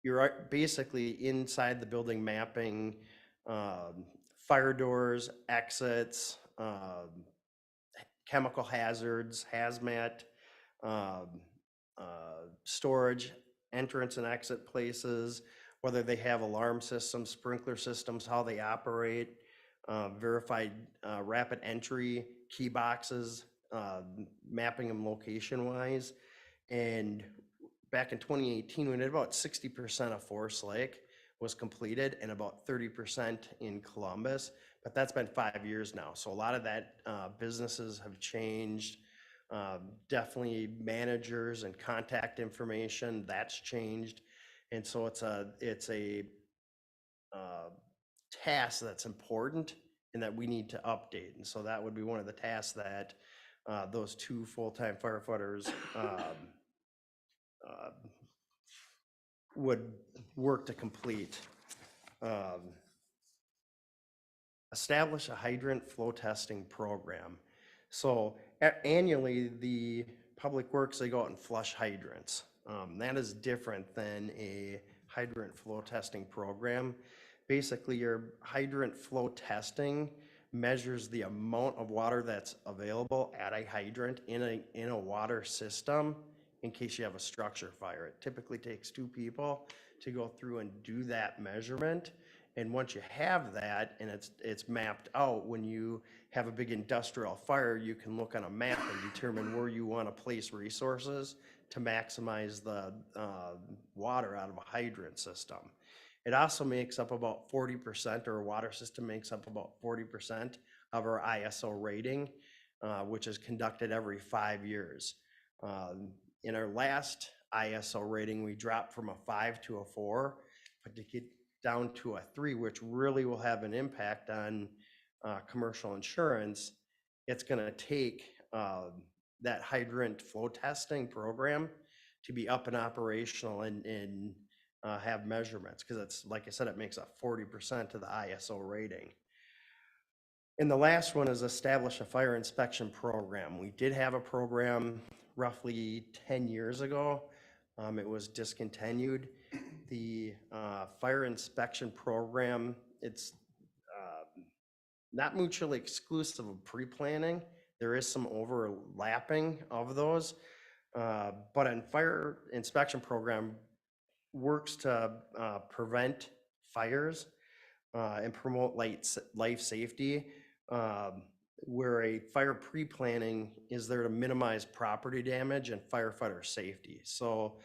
you're basically inside the building mapping fire doors, exits, chemical hazards, hazmat, storage, entrance and exit places, whether they have alarm systems, sprinkler systems, how they operate, verified rapid entry, key boxes, mapping them location-wise. And back in 2018, we did about 60% of Forest Lake was completed and about 30% in Columbus, but that's been 5 years now. So a lot of that businesses have changed. Definitely managers and contact information, that's changed. And so it's a task that's important and that we need to update. And so that would be one of the tasks that those 2 full-time firefighters would work to complete. Establish a hydrant flow testing program. So annually, the Public Works, they go out and flush hydrants. That is different than a hydrant flow testing program. Basically, your hydrant flow testing measures the amount of water that's available at a hydrant in a water system in case you have a structure fire. It typically takes 2 people to go through and do that measurement. And once you have that and it's mapped out, when you have a big industrial fire, you can look on a map and determine where you want to place resources to maximize the water out of a hydrant system. It also makes up about 40%, or a water system makes up about 40% of our ISO rating, which is conducted every 5 years. In our last ISO rating, we dropped from a 5 to a 4, but to get down to a 3, which really will have an impact on commercial insurance, it's going to take that hydrant flow testing program to be up and operational and have measurements, because it's, like I said, it makes up 40% of the ISO rating. And the last one is establish a fire inspection program. We did have a program roughly 10 years ago. It was discontinued. The fire inspection program, it's not mutually exclusive of pre-planning. There is some overlapping of those, but in fire inspection program works to prevent fires and promote life safety, where a fire pre-planning is there to minimize property damage and firefighter safety. So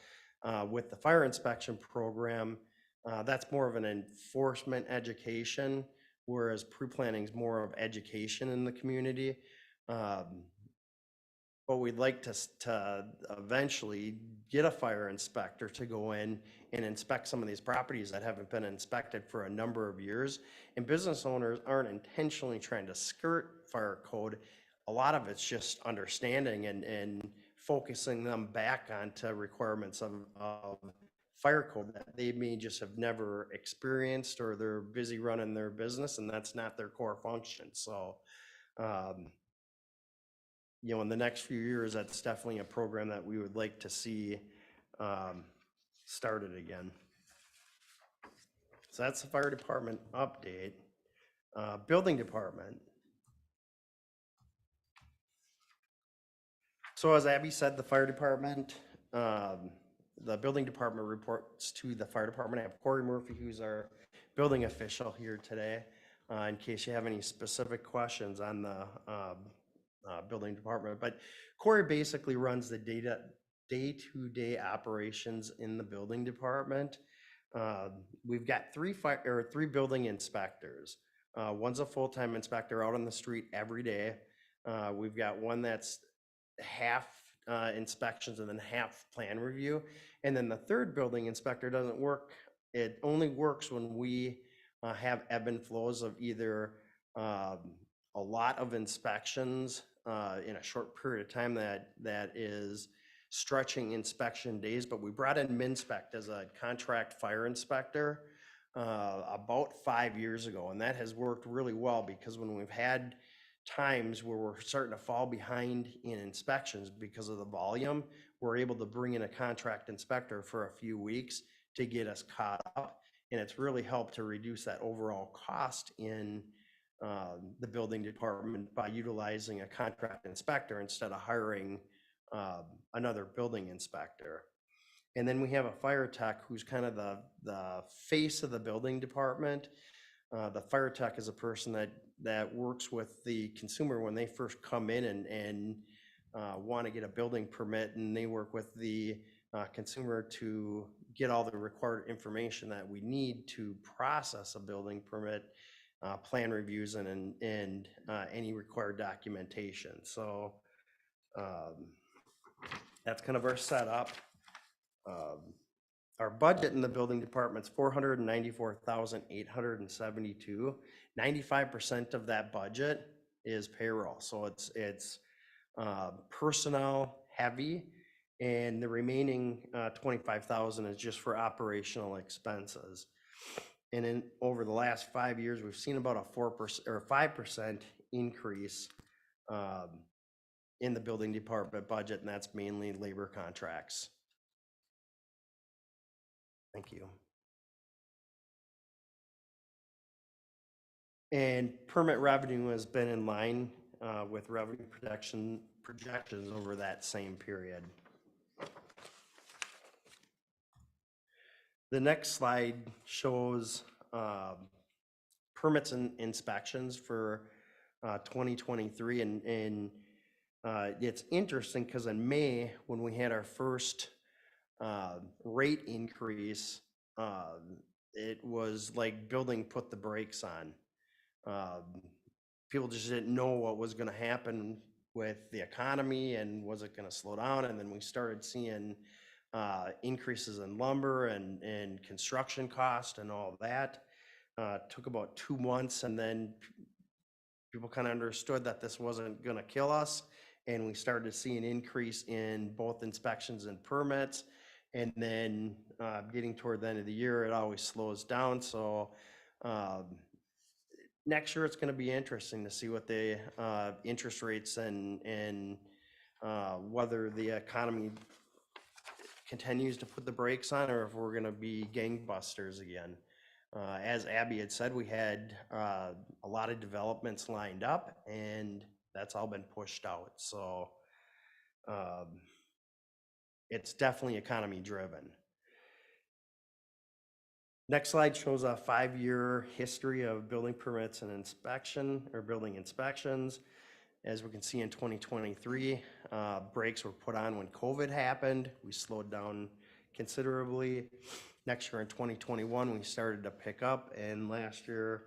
with the fire inspection program, that's more of an enforcement education, whereas pre-planning is more of education in the community. But we'd like to eventually get a fire inspector to go in and inspect some of these properties that haven't been inspected for a number of years. And business owners aren't intentionally trying to skirt fire code. A lot of it's just understanding and focusing them back onto requirements of fire code that they may just have never experienced, or they're busy running their business and that's not their core function. So, you know, in the next few years, that's definitely a program that we would like to see started again. So that's the fire department update. Building department. So as Abby said, the fire department, the building department reports to the fire department. I have Corey Murphy, who's our building official, here today, in case you have any specific questions on the building department. But Corey basically runs the day-to-day operations in the building department. We've got three building inspectors. One's a full-time inspector out on the street every day. We've got one that's half inspections and then half plan review. And then the third building inspector doesn't work. It only works when we have ebb and flows of either a lot of inspections in a short period of time that is stretching inspection days. But we brought in MinSpect as a contract fire inspector about 5 years ago, and that has worked really well, because when we've had times where we're starting to fall behind in inspections because of the volume, we're able to bring in a contract inspector for a few weeks to get us caught up. And it's really helped to reduce that overall cost in the building department by utilizing a contract inspector instead of hiring another building inspector. And then we have a fire tech who's kind of the face of the building department. The fire tech is a person that works with the consumer when they first come in and want to get a building permit, and they work with the consumer to get all the required information that we need to process a building permit, plan reviews, and any required documentation. So that's kind of our setup. Our budget in the building department's 494,872. 95% of that budget is payroll, so it's personnel heavy, and the remaining 25,000 is just for operational expenses. And in over the last 5 years, we've seen about a 4% or 5% increase in the building department budget, and that's mainly labor contracts. Thank you. And permit revenue has been in line with revenue projections over that same period. The next slide shows permits and inspections for 2023, and it's interesting because in May, when we had our first rate increase, it was like building put the brakes on. People just didn't know what was going to happen with the economy, and was it going to slow down? And then we started seeing increases in lumber and construction cost and all that. Took about 2 months, and then people kind of understood that this wasn't going to kill us, and we started to see an increase in both inspections and permits. And then getting toward the end of the year, it always slows down. So next year, it's going to be interesting to see what the interest rates and whether the economy continues to put the brakes on, or if we're going to be gangbusters again. As Abby had said, we had a lot of developments lined up, and that's all been pushed out. So it's definitely economy driven. Next slide shows a 5-year history of building permits and building inspections. As we can see in 2023, brakes were put on when COVID happened. We slowed down considerably. Next year in 2021, we started to pick up, and last year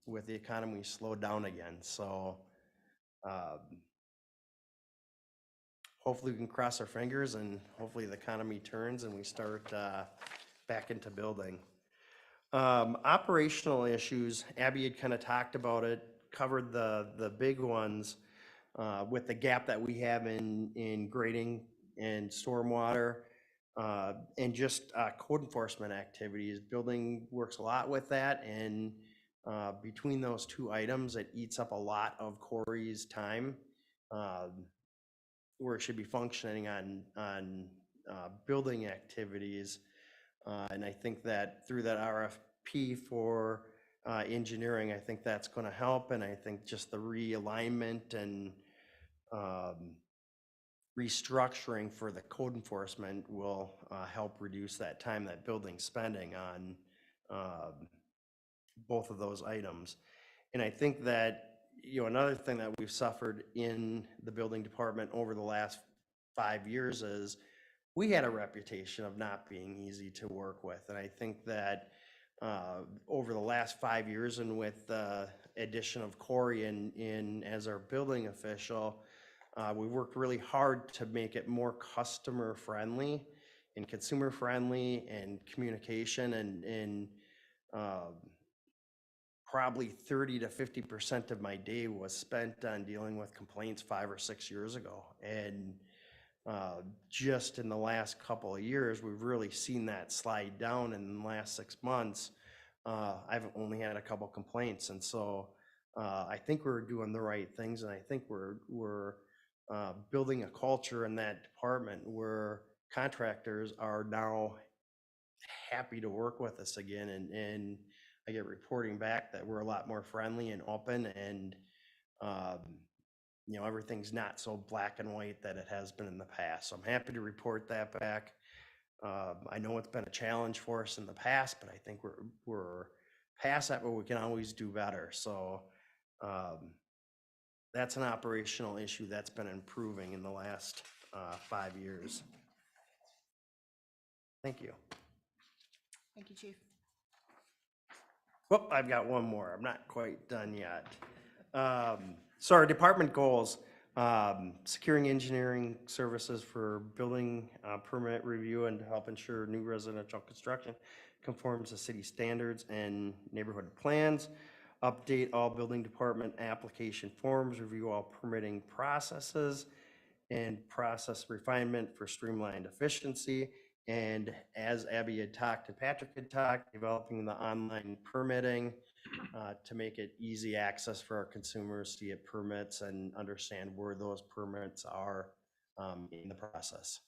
with the economy, we slowed down again. So hopefully we can cross our fingers, and hopefully the economy turns and we start back into building. Operational issues, Abby had kind of talked about it, covered the big ones with the gap that we have in grading and stormwater, and just code enforcement activities. Building works a lot with that, and between those two items, it eats up a lot of Corey's time, where it should be functioning on building activities. And I think that through that RFP for engineering, I think that's going to help. And I think just the realignment and restructuring for the code enforcement will help reduce that time that building's spending on both of those items. And I think that, another thing that we've suffered in the building department over the last 5 years is we had a reputation of not being easy to work with. And I think that over the last 5 years, and with the addition of Corey in as our building official, we worked really hard to make it more customer friendly and consumer friendly, and communication, and probably 30 to 50% of my day was spent on dealing with complaints 5 or 6 years ago. And just in the last couple of years, we've really seen that slide down. In the last 6 months, I've only had a couple complaints. And so I think we're doing the right things, and I think we're building a culture in that department where contractors are now happy to work with us again. And I get reporting back that we're a lot more friendly and open, and everything's not so black and white that it has been in the past. So I'm happy to report that back. I know it's been a challenge for us in the past, but I think we're past that, but we can always do better. So that's an operational issue that's been improving in the last 5 years. Thank you. Thank you, Chief. Whoop, I've got one more. I'm not quite done yet. So our department goals, securing engineering services for building permit review and to help ensure new residential construction conforms to city standards and neighborhood plans. Update all building department application forms, review all permitting processes, and process refinement for streamlined efficiency. And as Abby had talked and Patrick had talked, developing the online permitting to make it easy access for our consumers to get permits and understand where those permits are in the process.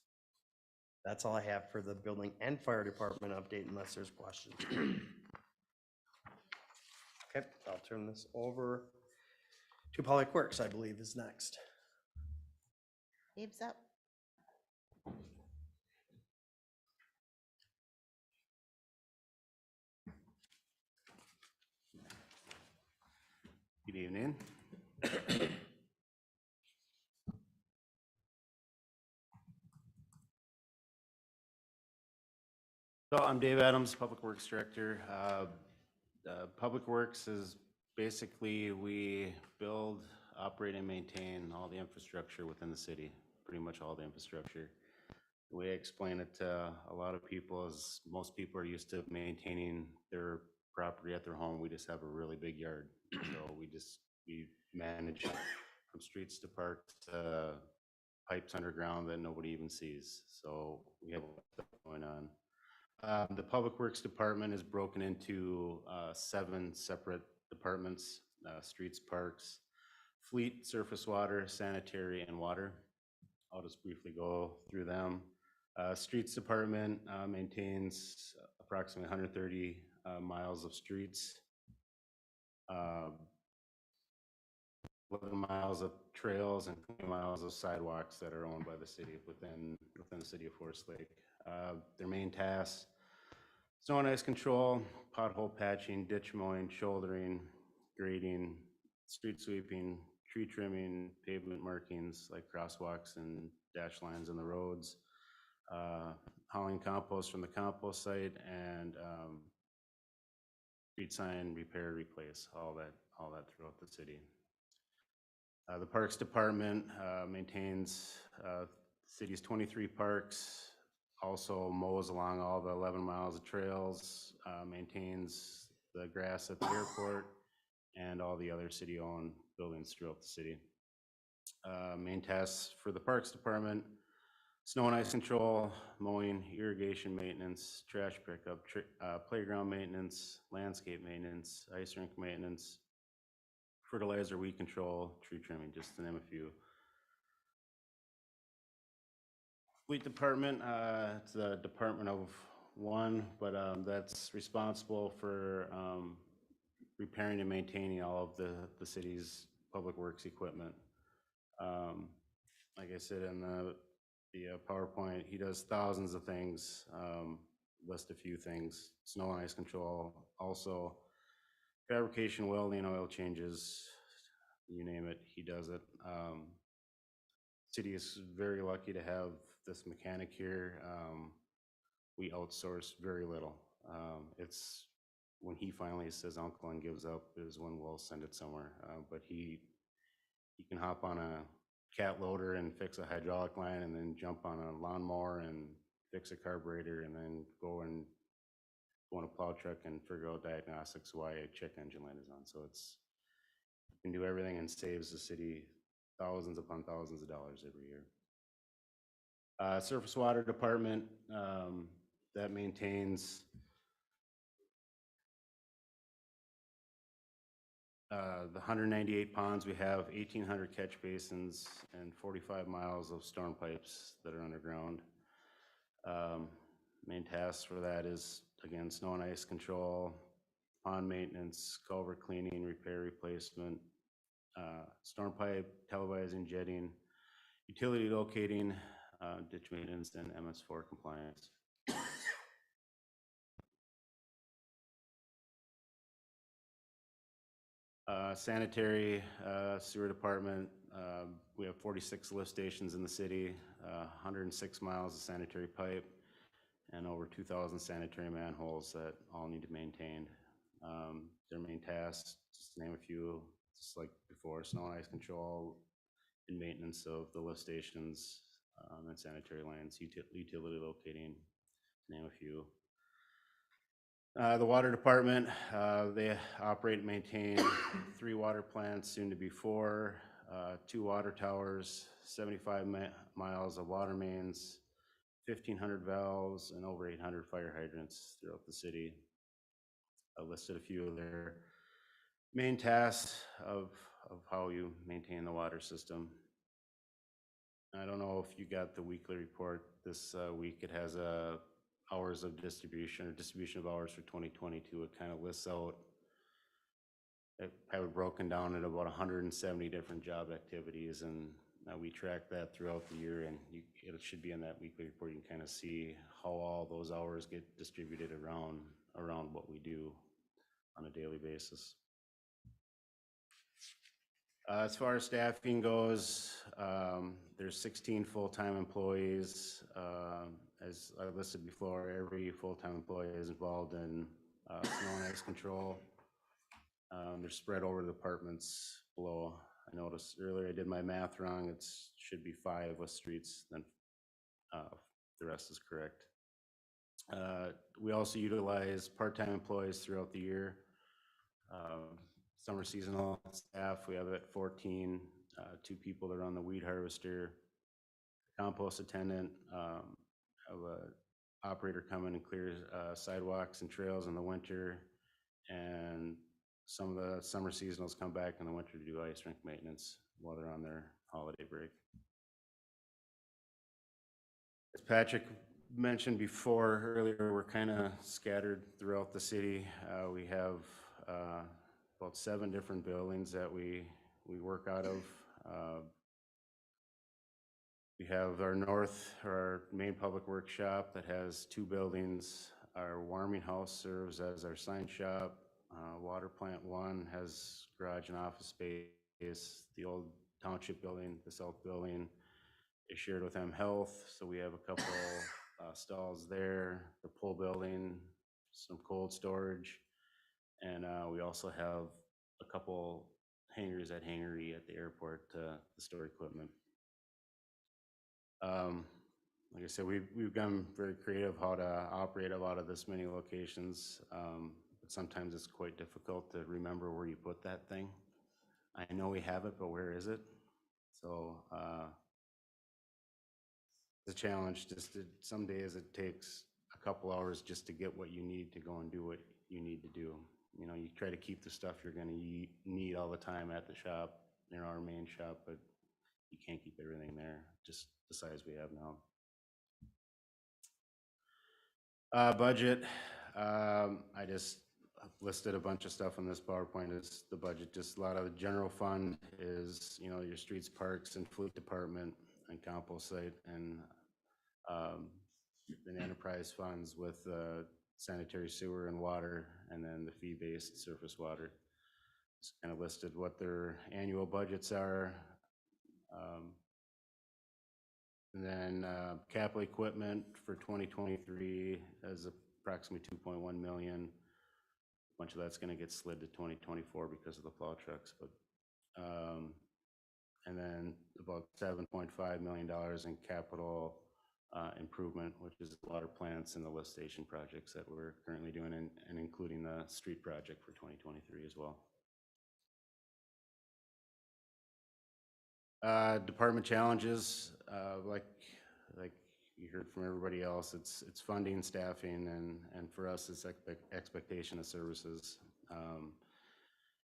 That's all I have for the building and fire department update unless there's questions. Okay, I'll turn this over to Public Works, I believe is next. Dave's up. Good evening. So I'm Dave Adams, Public Works Director. Public Works is basically we build, operate, and maintain all the infrastructure within the city, pretty much all the infrastructure. The way I explain it to a lot of people is most people are used to maintaining their property at their home. We just have a really big yard. So we manage from streets to parks to pipes underground that nobody even sees. So we have a lot of stuff going on. The Public Works Department is broken into 7 separate departments: streets, parks, fleet, surface water, sanitary, and water. I'll just briefly go through them. Streets Department maintains approximately 130 miles of streets, 11 miles of trails, and 20 miles of sidewalks that are owned by the city within the city of Forest Lake. Their main tasks: snow and ice control, pothole patching, ditch mowing, shouldering, grading, street sweeping, tree trimming, pavement markings like crosswalks and dash lines in the roads, hauling compost from the compost site, and street sign repair, replace, all that throughout the city. The Parks Department maintains the city's 23 parks, also mows along all the 11 miles of trails, maintains the grass at the airport, and all the other city-owned buildings throughout the city. Main tasks for the Parks Department: snow and ice control, mowing, irrigation maintenance, trash pickup, playground maintenance, landscape maintenance, ice rink maintenance, fertilizer, weed control, tree trimming, just to name a few. Fleet Department, it's a department of one, but that's responsible for repairing and maintaining all of the city's public works equipment. Like I said in the PowerPoint, he does thousands of things. List a few things: snow and ice control, also fabrication, welding, oil changes, you name it, he does it. City is very lucky to have this mechanic here. We outsource very little. It's when he finally says uncle and gives up is when we'll send it somewhere. But he can hop on a cat loader and fix a hydraulic line, and then jump on a lawnmower and fix a carburetor, and then go in a plow truck and figure out diagnostics why a check engine light is on. So you can do everything and saves the city thousands upon thousands of dollars every year. Surface Water Department, that maintains the 198 ponds. We have 1,800 catch basins and 45 miles of storm pipes that are underground. Main tasks for that is, again, snow and ice control, pond maintenance, culvert cleaning, repair, replacement, storm pipe, televising, jetting, utility locating, ditch maintenance, and MS4 compliance. Sanitary sewer department, we have 46 lift stations in the city, 106 miles of sanitary pipe, and over 2,000 sanitary manholes that all need to be maintained. Their main tasks, just to name a few, just like before, snow and ice control and maintenance of the lift stations and sanitary lines, utility locating, to name a few. The water department, they operate and maintain 3 water plants, soon to be 4, 2 water towers, 75 miles of water mains, 1,500 valves, and over 800 fire hydrants throughout the city. I listed a few of their main tasks of how you maintain the water system. I don't know if you got the weekly report this week. It has hours of distribution or distribution of hours for 2022. It kind of lists out, I have it broken down at about 170 different job activities, and we track that throughout the year, and it should be in that weekly report. You can kind of see how all those hours get distributed around what we do on a daily basis. As far as staffing goes, there's 16 full-time employees. As I listed before, every full-time employee is involved in snow and ice control. They're spread over the departments below. I noticed earlier I did my math wrong. It should be 5 with streets, then the rest is correct. We also utilize part-time employees throughout the year. Summer seasonal staff, we have at 14, 2 people that are on the weed harvester, compost attendant, have a operator come in and clear sidewalks and trails in the winter, and some of the summer seasonals come back in the winter to do ice rink maintenance while they're on their holiday break. As Patrick mentioned before, earlier, we're kind of scattered throughout the city. We have about 7 different buildings that we work out of. We have our main public workshop that has 2 buildings. Our warming house serves as our sign shop. Water plant 1 has garage and office space. The old township building, the south building, is shared with M Health, so we have a couple stalls there. The pool building, some cold storage, and we also have a couple hangars at Hangar E at the airport to store equipment. Like I said, we've gotten very creative how to operate a lot of this many locations, but sometimes it's quite difficult to remember where you put that thing. I know we have it, but where is it? So the challenge, some days it takes a couple hours just to get what you need to go and do what you need to do. You know, you try to keep the stuff you're gonna need all the time at the shop, in our main shop, but you can't keep everything there, just the size we have now. Budget, I just listed a bunch of stuff on this PowerPoint. Is the budget, just a lot of the general fund is, you know, your streets, parks, and fleet department, and compost site, and enterprise funds with sanitary sewer and water, and then the fee-based surface water. It's kind of listed what their annual budgets are. And then capital equipment for 2023 is approximately 2.1 million. A bunch of that's going to get slid to 2024 because of the plow trucks, but and then about $7.5 million in capital improvement, which is water plants and the lift station projects that we're currently doing, and including the street project for 2023 as well. Department challenges, like you heard from everybody else, it's funding, staffing, and for us, it's expectation of services.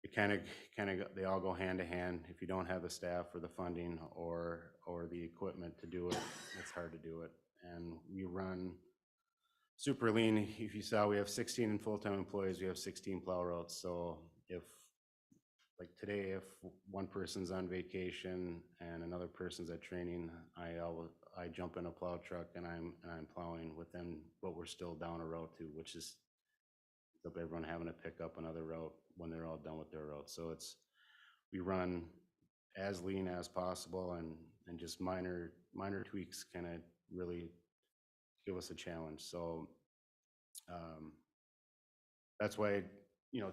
It kind of they all go hand to hand. If you don't have the staff or the funding or the equipment to do it, it's hard to do it. And we run super lean. If you saw, we have 16 full-time employees. We have 16 plow routes. So if, like today, if one person's on vacation and another person's at training, I jump in a plow truck and I'm plowing with them, but we're still down a route too, which is of everyone having to pick up another route when they're all done with their route. So we run as lean as possible, and just minor tweaks kind of really give us a challenge. So that's why,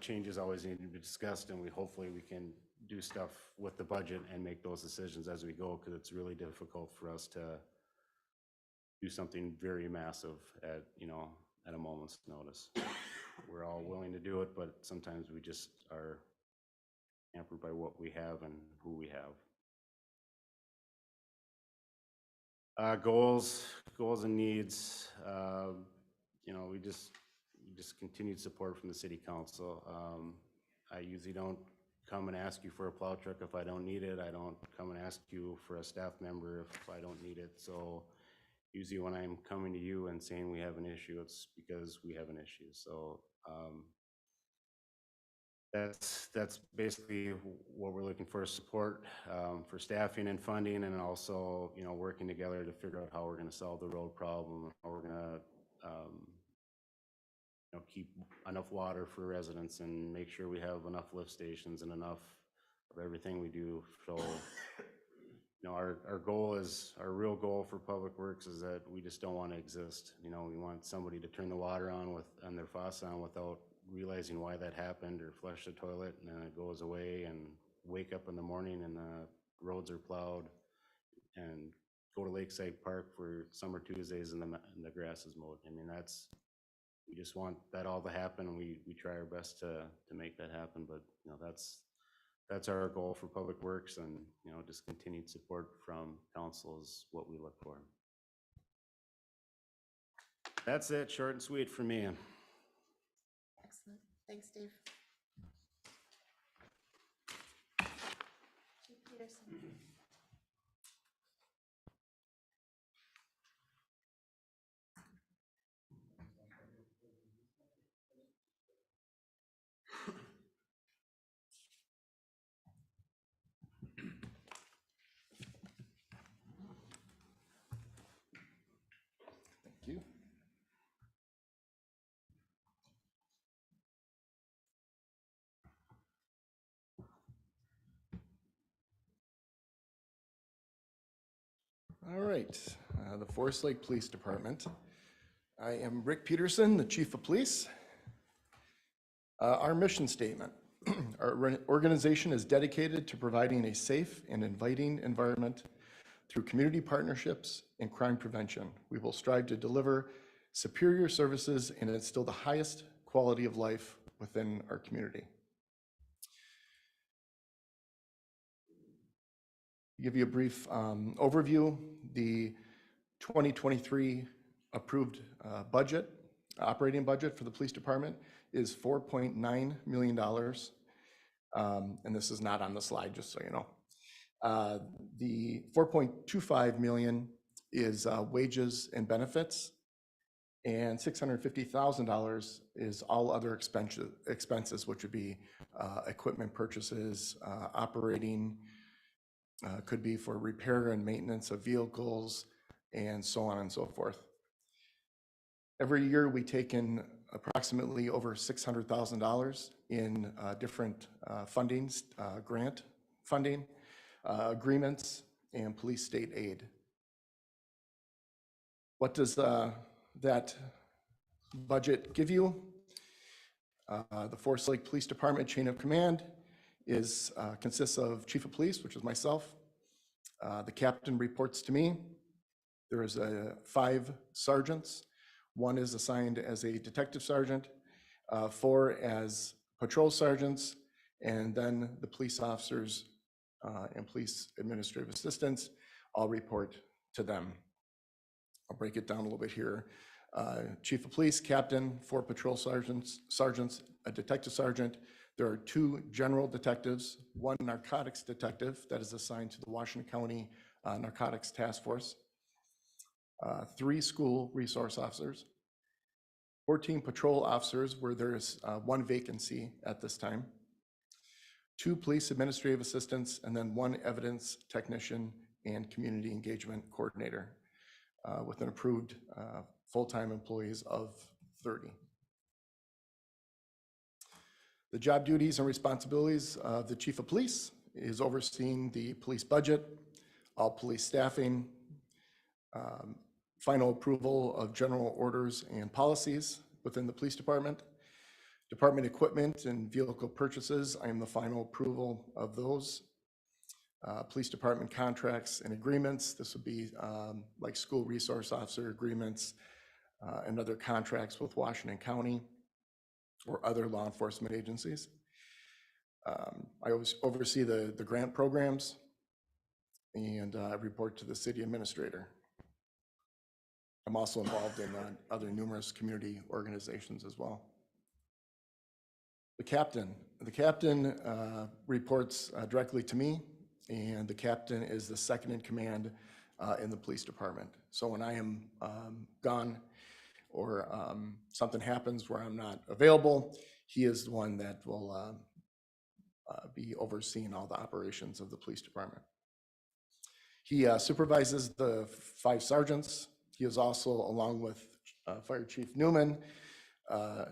changes always need to be discussed, and hopefully we can do stuff with the budget and make those decisions as we go, because it's really difficult for us to do something very massive at a moment's notice. We're all willing to do it, but sometimes we just are hampered by what we have and who we have. Goals and needs. We just continued support from the city council. I usually don't come and ask you for a plow truck if I don't need it. I don't come and ask you for a staff member if I don't need it. So usually when I'm coming to you and saying we have an issue, it's because we have an issue. So that's basically what we're looking for, support for staffing and funding, and also working together to figure out how we're going to solve the road problem, how we're going to keep enough water for residents and make sure we have enough lift stations and enough of everything we do. So our real goal for Public Works is that we just don't want to exist. We want somebody to turn the water on and their faucet on without realizing why that happened, or flush the toilet and then it goes away, and wake up in the morning and the roads are plowed, and go to Lakeside Park for summer Tuesdays and the grass is mowed. We just want that all to happen, and we try our best to make that happen. But that's our goal for Public Works, and just continued support from council is what we look for. That's it, short and sweet for me. Excellent. Thanks, Dave. Chief Peterson. Thank you. All right, the Forest Lake Police Department. I am Rick Peterson, the Chief of Police. Our mission statement. Our organization is dedicated to providing a safe and inviting environment through community partnerships and crime prevention. We will strive to deliver superior services and instill the highest quality of life within our community. To give you a brief overview, the 2023 approved operating budget for the police department is $4.9 million. And this is not on the slide, just so you know. The $4.25 million is wages and benefits, and $650,000 is all other expenses, which would be equipment purchases, operating, could be for repair and maintenance of vehicles, and so on and so forth. Every year we take in approximately over $600,000 in different fundings, grant funding, agreements, and police state aid. What does that budget give you? The Forest Lake Police Department chain of command consists of Chief of Police, which is myself. The captain reports to me. There is 5 sergeants. 1 is assigned as a detective sergeant, 4 as patrol sergeants, and then the police officers and police administrative assistants all report to them. I'll break it down a little bit here. Chief of Police, captain, 4 patrol sergeants, a detective sergeant. There are 2 general detectives, 1 narcotics detective that is assigned to the Washington County Narcotics Task Force, 3 school resource officers, 14 patrol officers where there's 1 vacancy at this time, 2 police administrative assistants, and then 1 evidence technician and community engagement coordinator with an approved full-time employees of 30. The job duties and responsibilities of the chief of police is overseeing the police budget, all police staffing, final approval of general orders and policies within the police department, department equipment and vehicle purchases. I am the final approval of those. Police department contracts and agreements. This would be like school resource officer agreements and other contracts with Washington County or other law enforcement agencies. I always oversee the grant programs, and I report to the city administrator. I'm also involved in other numerous community organizations as well. The captain reports directly to me, and the captain is the second in command in the police department. So when I am gone or something happens where I'm not available, he is the one that will be overseeing all the operations of the police department. He supervises the 5 sergeants. He is also, along with Fire Chief Newman,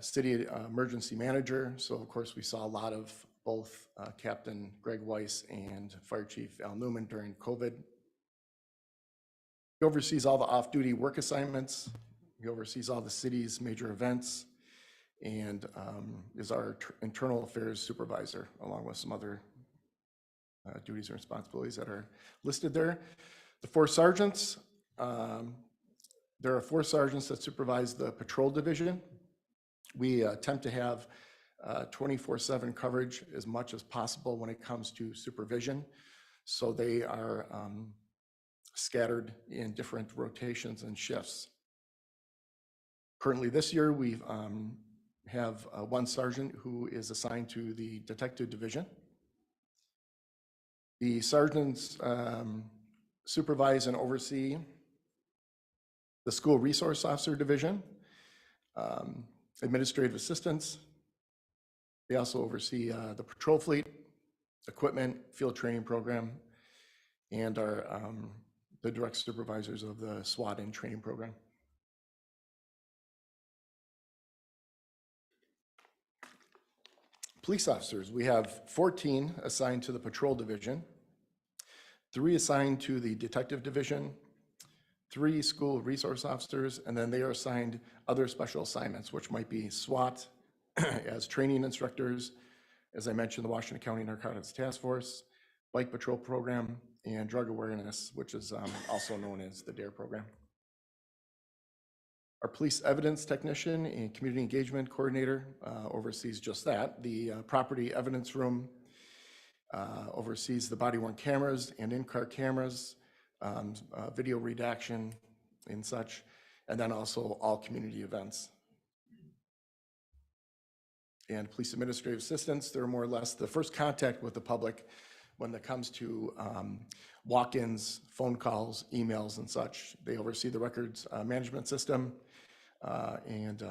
city emergency manager. So of course we saw a lot of both Captain Greg Weiss and Fire Chief Al Newman during COVID. He oversees all the off-duty work assignments. He oversees all the city's major events and is our internal affairs supervisor, along with some other duties and responsibilities that are listed there. The 4 sergeants, there are 4 sergeants that supervise the patrol division. We attempt to have 24/7 coverage as much as possible when it comes to supervision. So they are scattered in different rotations and shifts. Currently this year, we have 1 sergeant who is assigned to the detective division. The sergeants supervise and oversee the school resource officer division, administrative assistants. They also oversee the patrol fleet, equipment, field training program, and are the direct supervisors of the SWAT and training program. Police officers, we have 14 assigned to the patrol division, 3 assigned to the detective division, 3 school resource officers, and then they are assigned other special assignments, which might be SWAT as training instructors, as I mentioned, the Washington County Narcotics Task Force, Bike Patrol Program, and Drug Awareness, which is also known as the DARE program. Our police evidence technician and community engagement coordinator oversees just that. The property evidence room oversees the body-worn cameras and in-car cameras, video redaction and such, and then also all community events. And police administrative assistants, they're more or less the first contact with the public when it comes to walk-ins, phone calls, emails, and such. They oversee the records management system and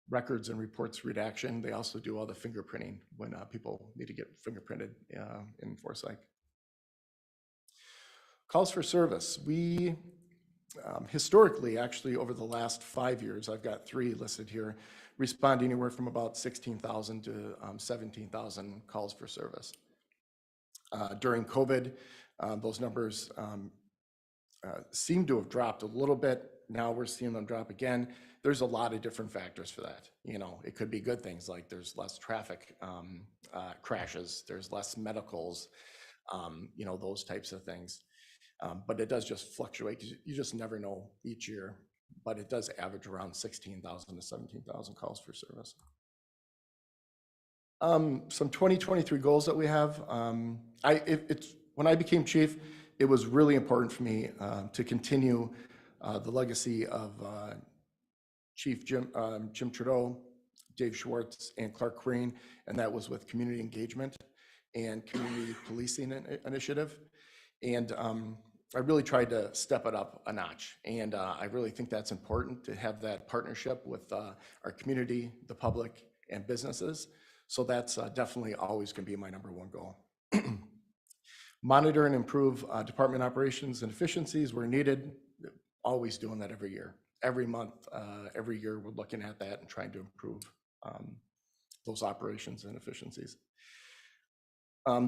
records and reports redaction. They also do all the fingerprinting when people need to get fingerprinted in Forsyth. Calls for service. We historically, actually over the last 5 years, I've got 3 listed here, respond anywhere from about 16,000 to 17,000 calls for service. During COVID, those numbers seem to have dropped a little bit. Now we're seeing them drop again. There's a lot of different factors for that. You know, it could be good things like there's less traffic crashes, there's less medicals, you know, those types of things. But it does just fluctuate. You just never know each year, but it does average around 16,000 to 17,000 calls for service. Some 2023 goals that we have. When I became chief, it was really important for me to continue the legacy of Chief Jim Trudeau, Dave Schwartz, and Clark Crane, and that was with community engagement and community policing initiative. And I really tried to step it up a notch. And I really think that's important to have that partnership with our community, the public, and businesses. So that's definitely always going to be my #1 goal. Monitor and improve department operations and efficiencies where needed. Always doing that every year. Every month, every year, we're looking at that and trying to improve those operations and efficiencies.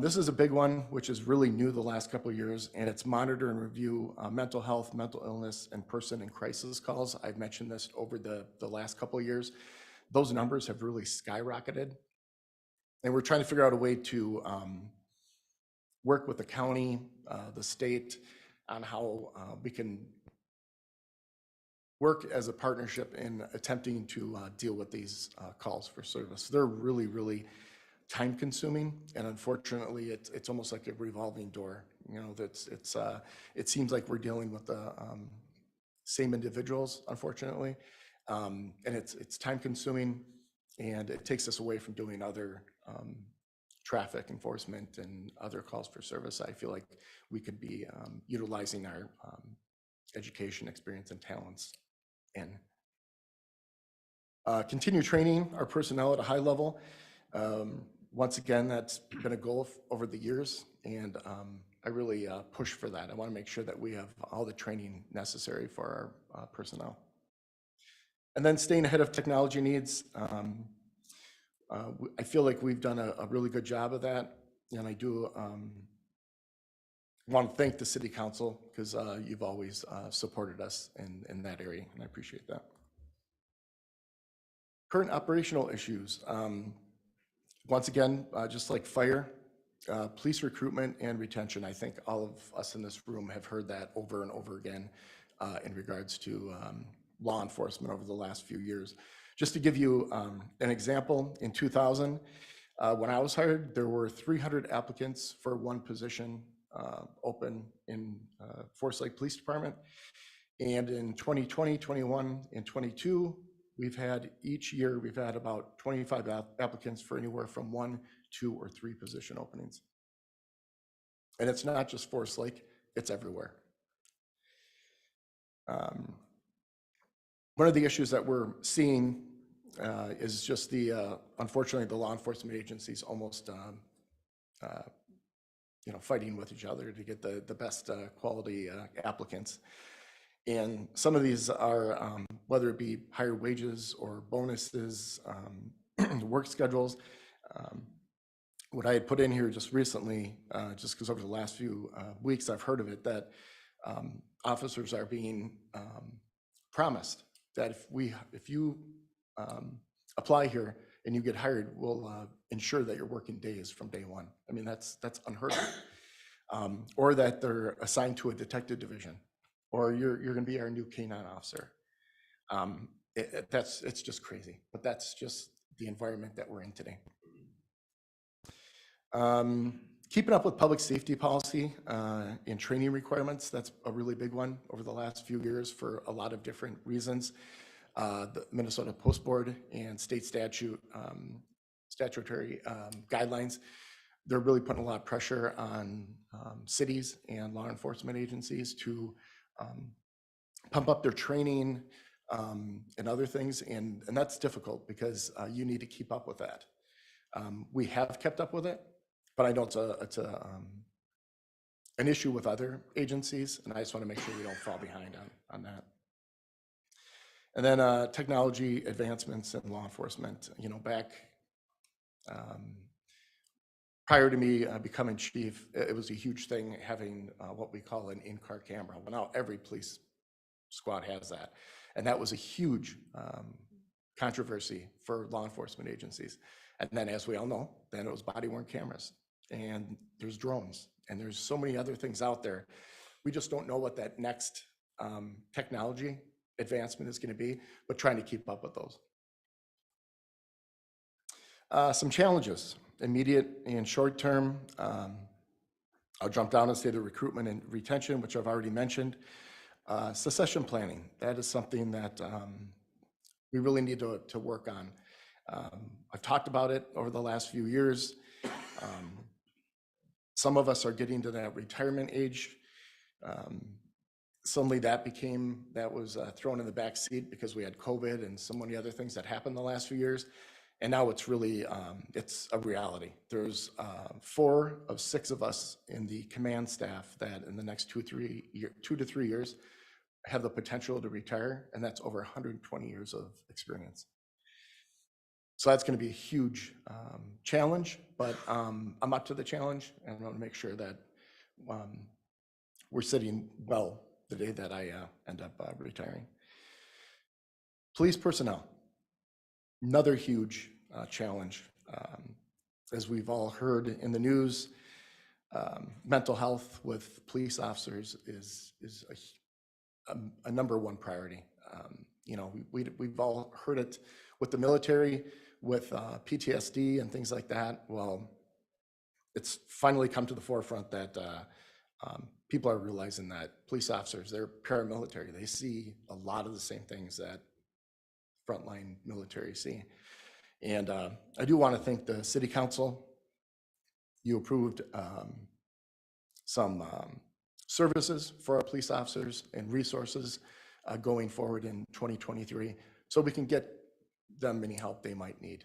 This is a big one, which is really new the last couple of years, and it's monitor and review mental health, mental illness, and person in crisis calls. I've mentioned this over the last couple of years. Those numbers have really skyrocketed, and we're trying to figure out a way to work with the county, the state, on how we can work as a partnership in attempting to deal with these calls for service. They're really, really time consuming, and unfortunately it's almost like a revolving door. You know, it seems like we're dealing with the same individuals, unfortunately, and it's time consuming, and it takes us away from doing other traffic enforcement and other calls for service. I feel like we could be utilizing our education, experience, and talents in. Continue training our personnel at a high level. Once again, that's been a goal over the years, and I really push for that. I want to make sure that we have all the training necessary for our personnel. And then staying ahead of technology needs. I feel like we've done a really good job of that, and I do want to thank the City Council, because you've always supported us in that area, and I appreciate that. Current operational issues. Once again, just like fire, police recruitment and retention. I think all of us in this room have heard that over and over again in regards to law enforcement over the last few years. Just to give you an example, in 2000, when I was hired, there were 300 applicants for one position open in Forest Lake Police Department. And in 2020, 21, and 22, each year we've had about 25 applicants for anywhere from 1, 2, or 3 position openings. And it's not just Forest Lake, it's everywhere. One of the issues that we're seeing is just unfortunately, the law enforcement agencies almost fighting with each other to get the best quality applicants. And some of these are, whether it be higher wages or bonuses, work schedules. What I had put in here just recently, just because over the last few weeks I've heard of it, that officers are being promised that if you apply here and you get hired, we'll ensure that you're working days from day one. I mean, that's unheard of. Or that they're assigned to a detective division, or you're going to be our new K-9 officer. It's just crazy, but that's just the environment that we're in today. Keeping up with public safety policy and training requirements, that's a really big one over the last few years for a lot of different reasons. The Minnesota Post Board and state statutory guidelines, they're really putting a lot of pressure on cities and law enforcement agencies to pump up their training and other things, and that's difficult because you need to keep up with that. We have kept up with it, but I know it's an issue with other agencies, and I just want to make sure we don't fall behind on that. And then technology advancements in law enforcement. Back prior to me becoming chief, it was a huge thing having what we call an in-car camera. Well, now every police squad has that. And that was a huge controversy for law enforcement agencies. And then, as we all know, then it was body-worn cameras, and there's drones, and there's so many other things out there. We just don't know what that next technology advancement is going to be, but trying to keep up with those. Some challenges, immediate and short term. I'll jump down and say the recruitment and retention, which I've already mentioned. Succession planning, that is something that we really need to work on. I've talked about it over the last few years. Some of us are getting to that retirement age. Suddenly that was thrown in the back seat because we had COVID and so many other things that happened the last few years. And now it's really, it's a reality. There's 4 of 6 of us in the command staff that in the next 2 to 3 years have the potential to retire, and that's over 120 years of experience. So that's going to be a huge challenge, but I'm up to the challenge, and I want to make sure that we're sitting well the day that I end up retiring. Police personnel, another huge challenge. As we've all heard in the news, mental health with police officers is a number one priority. You know, we've all heard it with the military, with PTSD and things like that. Well, it's finally come to the forefront that people are realizing that police officers, they're paramilitary. They see a lot of the same things that frontline military see. And I do want to thank the city council. You approved some services for our police officers and resources going forward in 2023, so we can get them any help they might need.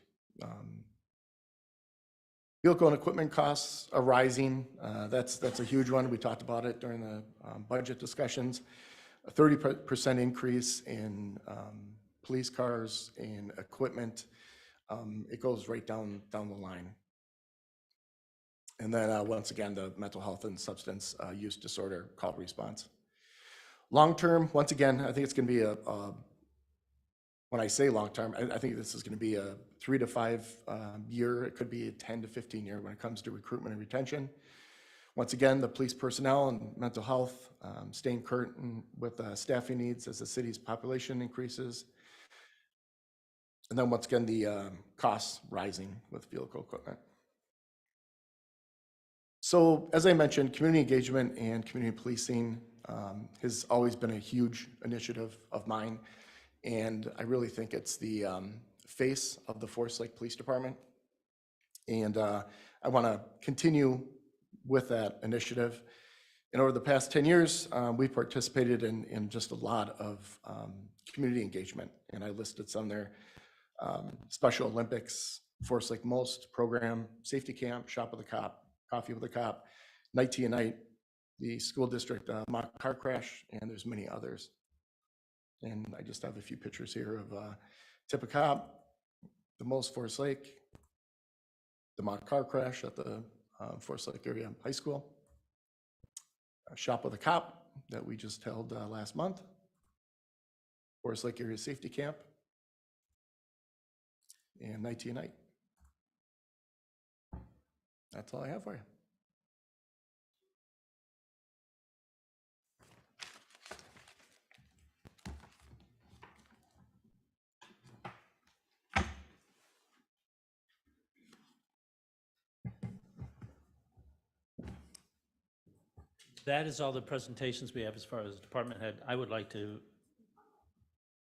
Vehicle and equipment costs are rising. That's a huge one. We talked about it during the budget discussions. A 30% increase in police cars and equipment. It goes right down the line. And then once again, the mental health and substance use disorder call response. Long-term, once again, I think it's going to be when I say long-term, I think this is going to be a 3 to 5 year. It could be a 10 to 15 year when it comes to recruitment and retention. Once again, the police personnel and mental health, staying current with staffing needs as the city's population increases. And then once again, the costs rising with vehicle equipment. So as I mentioned, community engagement and community policing has always been a huge initiative of mine. And I really think it's the face of the Forest Lake Police Department. And I want to continue with that initiative. And over the past 10 years, we participated in just a lot of community engagement. And I listed some there. Special Olympics, Forest Lake Most program, safety camp, shop with a cop, coffee with a cop, night tea and night, the school district mock car crash, and there's many others. And I just have a few pictures here of Tip a Cop, the Most Forest Lake, the mock car crash at the Forest Lake area high school, a shop with a cop that we just held last month, Forest Lake area safety camp, and night tea and night. That's all I have for you. That is all the presentations we have as far as department head. I would like to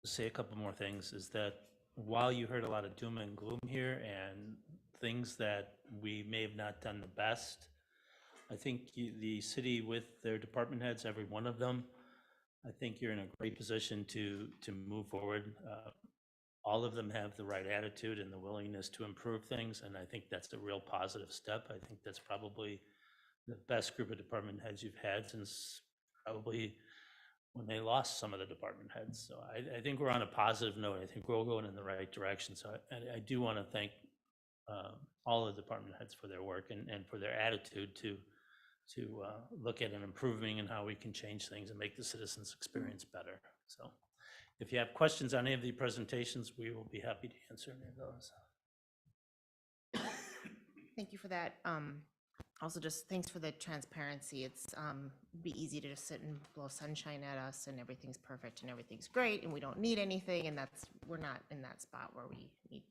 say a couple more things, is that while you heard a lot of doom and gloom here and things that we may have not done the best, I think the city with their department heads, every one of them, I think you're in a great position to move forward. All of them have the right attitude and the willingness to improve things, and I think that's a real positive step. I think that's probably the best group of department heads you've had since probably when they lost some of the department heads. So I think we're on a positive note. I think we're all going in the right direction. So I do want to thank all the department heads for their work and for their attitude to look at an improving and how we can change things and make the citizens' experience better. So if you have questions on any of the presentations, we will be happy to answer any of those. Thank you for that. Also, just thanks for the transparency. It's be easy to just sit and blow sunshine at us and everything's perfect and everything's great and we don't need anything, and we're not in that spot where we need.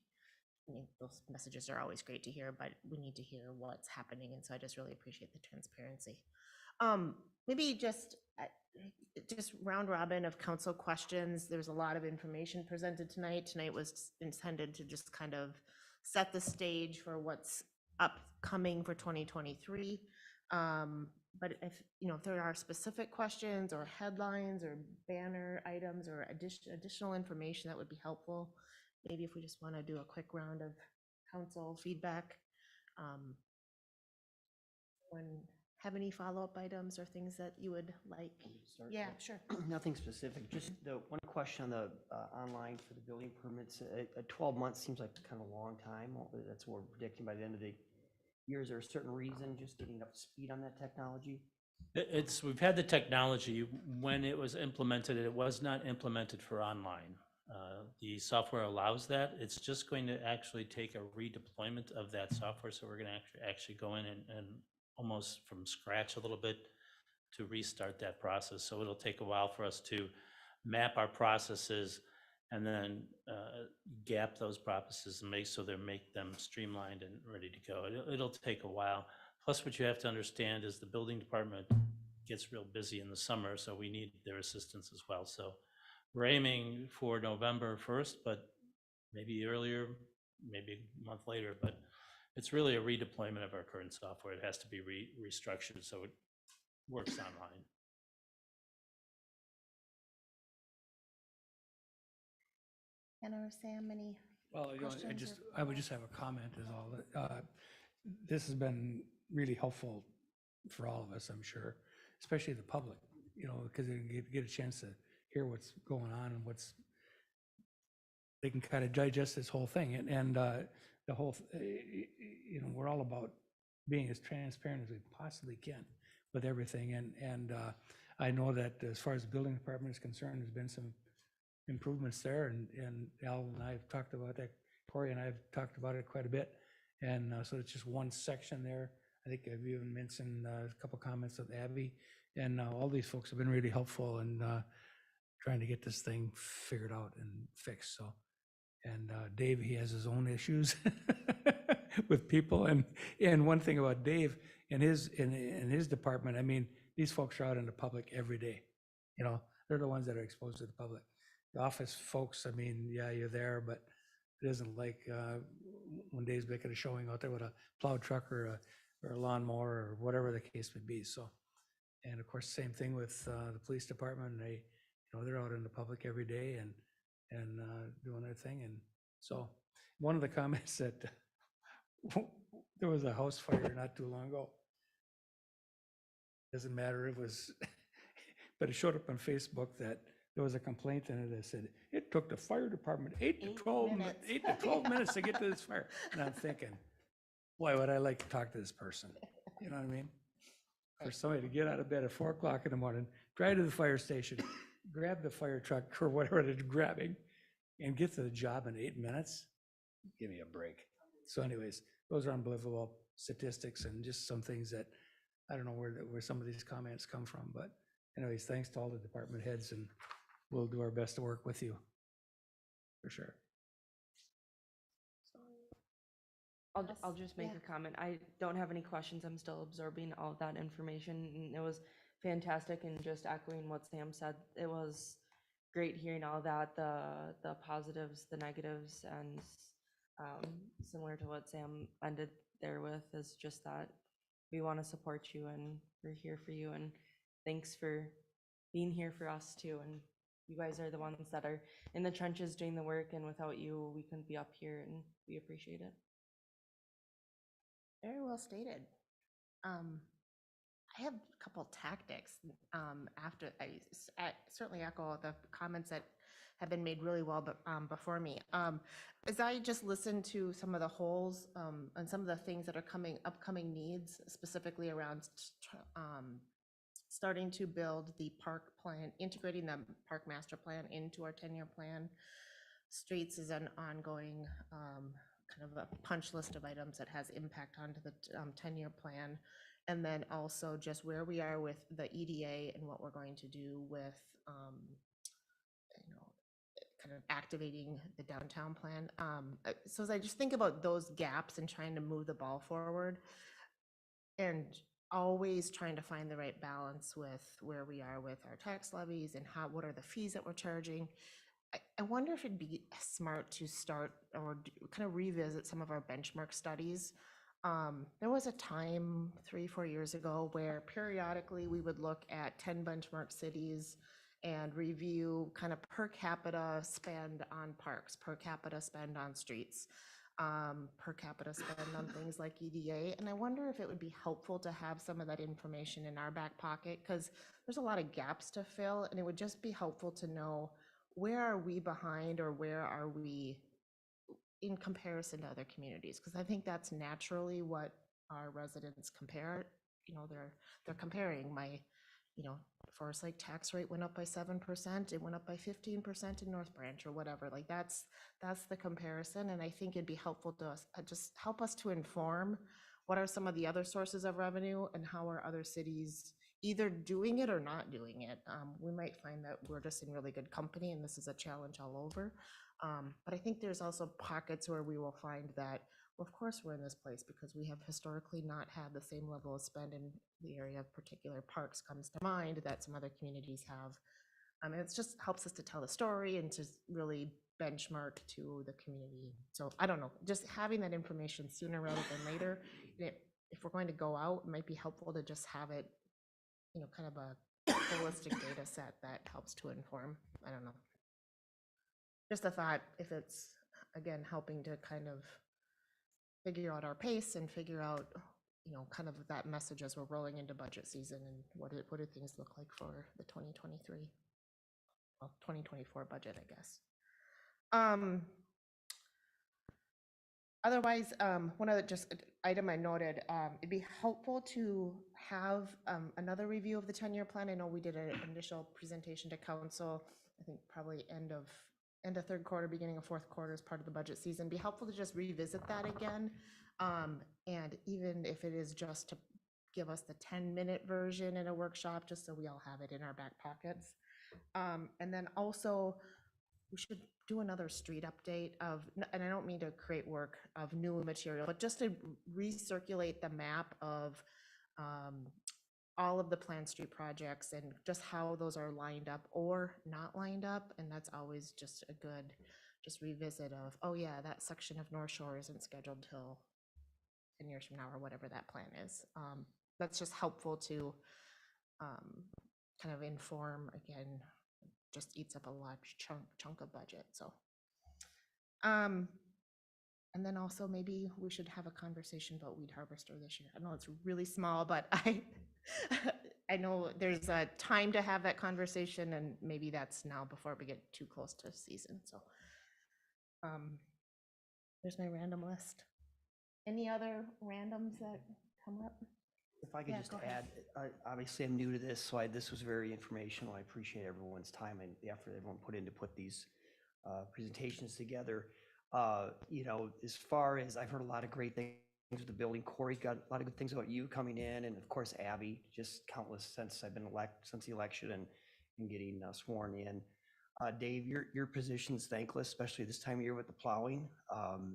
I mean, those messages are always great to hear, but we need to hear what's happening, and so I just really appreciate the transparency. Maybe just round robin of council questions. There's a lot of information presented tonight. Tonight was intended to just kind of set the stage for what's upcoming for 2023. But if there are specific questions or headlines or banner items or additional information that would be helpful, maybe if we just want to do a quick round of council feedback. When have any follow-up items or things that you would like? Yeah, sure. Nothing specific, just the one question on the online for the building permits. 12 months seems like kind of a long time. That's what we're predicting by the end of the year. Is there a certain reason, just getting up to speed on that technology? We've had the technology. When it was implemented, it was not implemented for online. The software allows that. It's just going to actually take a redeployment of that software. So we're going to actually go in and almost from scratch a little bit to restart that process. So it'll take a while for us to map our processes and then gap those processes and make them streamlined and ready to go. It'll take a while. Plus, what you have to understand is the building department gets real busy in the summer, so we need their assistance as well. So we're aiming for November 1st, but maybe earlier, maybe a month later, but it's really a redeployment of our current software. It has to be restructured so it works online. Anna or Sam, any? Well, questions I would just have a comment is all. This has been really helpful for all of us, I'm sure, especially the public, because they get a chance to hear what's going on and they can kind of digest this whole thing. And the whole, we're all about being as transparent as we possibly can with everything. And I know that as far as the building department is concerned, there's been some improvements there, and Al and I have talked about that. Corey and I have talked about it quite a bit. And so it's just one section there. I think I've even mentioned a couple comments of Abby, and all these folks have been really helpful in trying to get this thing figured out and fixed. So, and Dave, he has his own issues with people. And one thing about Dave and his department, I mean, these folks are out in the public every day. They're the ones that are exposed to the public. The office folks, I mean, yeah, you're there, but it isn't like when Dave's making a showing out there with a plow truck or a lawnmower or whatever the case may be. So, and of course, same thing with the police department. They're out in the public every day and doing their thing. And so, one of the comments that there was a house fire not too long ago. Doesn't matter. It was, but it showed up on Facebook that there was a complaint in it that said it took the fire department 8 to 12 minutes to get to this fire. And I'm thinking, boy, would I like to talk to this person. You know what I mean? For somebody to get out of bed at 4 o'clock in the morning, drive to the fire station, grab the fire truck or whatever they're grabbing, and get to the job in 8 minutes. Give me a break. So anyways, those are unbelievable statistics and just some things that I don't know where some of these comments come from. But anyways, thanks to all the department heads, and we'll do our best to work with you, for sure. I'll just make a comment. I don't have any questions. I'm still absorbing all of that information. And it was fantastic, and just echoing what Sam said, it was great hearing all of that, the positives, the negatives, and similar to what Sam ended there with, is just that we want to support you and we're here for you, and thanks for being here for us too. And you guys are the ones that are in the trenches doing the work, and without you, we couldn't be up here, and we appreciate it. Very well stated. I have a couple tactics after I certainly echo the comments that have been made really well before me. As I just listened to some of the holes and some of the things that are upcoming needs, specifically around starting to build the park plan, integrating the park master plan into our 10-year plan. Streets is an ongoing kind of a punch list of items that has impact onto the 10-year plan. And then also just where we are with the EDA and what we're going to do with, kind of activating the downtown plan. So as I just think about those gaps and trying to move the ball forward, and always trying to find the right balance with where we are with our tax levies and what are the fees that we're charging. I wonder if it'd be smart to start or kind of revisit some of our benchmark studies. There was a time 3-4 years ago where periodically we would look at 10 benchmark cities and review kind of per capita spend on parks, per capita spend on streets. per capita spend on things like EDA. And I wonder if it would be helpful to have some of that information in our back pocket, because there's a lot of gaps to fill, and it would just be helpful to know where are we behind or where are we in comparison to other communities, because I think that's naturally what our residents compare. You know, they're comparing my, you know, Forest Lake tax rate went up by 7%, it went up by 15% in North Branch or whatever. Like that's the comparison, and I think it'd be helpful to us, just help us to inform what are some of the other sources of revenue and how are other cities either doing it or not doing it. We might find that we're just in really good company and this is a challenge all over. But I think there's also pockets where we will find that, well, of course, we're in this place because we have historically not had the same level of spend in the area of particular parks comes to mind that some other communities have. And it just helps us to tell the story and to really benchmark to the community. So I don't know, just having that information sooner rather than later. If we're going to go out, it might be helpful to just have it, you know, kind of a holistic data set that helps to inform. I don't know. Just a thought, if it's, again, helping to kind of figure out our pace and figure out, you know, kind of that message as we're rolling into budget season and what do things look like for the 2023, well, 2024 budget, I guess. Otherwise, one other just item I noted, it'd be helpful to have another review of the 10-year plan. I know we did an initial presentation to council, I think probably end of third quarter, beginning of fourth quarter as part of the budget season. Be helpful to just revisit that again. And even if it is just to give us the 10-minute version in a workshop, just so we all have it in our back pockets. And then also, we should do another street update of, and I don't mean to create work of new material, but just to recirculate the map of all of the planned street projects and just how those are lined up or not lined up. And that's always just a good, just revisit of, oh yeah, that section of North Shore isn't scheduled till 10 years from now or whatever that plan is. That's just helpful to kind of inform, again, just eats up a large chunk of budget. So, and then also maybe we should have a conversation about weed harvester this year. I know it's really small, but I know there's a time to have that conversation, and maybe that's now before we get too close to season. So, there's my random list. Any other randoms that come up? If I could Yeah, just go ahead. add, obviously I'm new to this, so this was very informational. I appreciate everyone's time and the effort everyone put in to put these presentations together. You know, as far as I've heard a lot of great things with the building. Corey got a lot of good things about you coming in, and of course Abby, just countless since I've been since the election and getting sworn in. Dave, your position's thankless, especially this time of year with the plowing.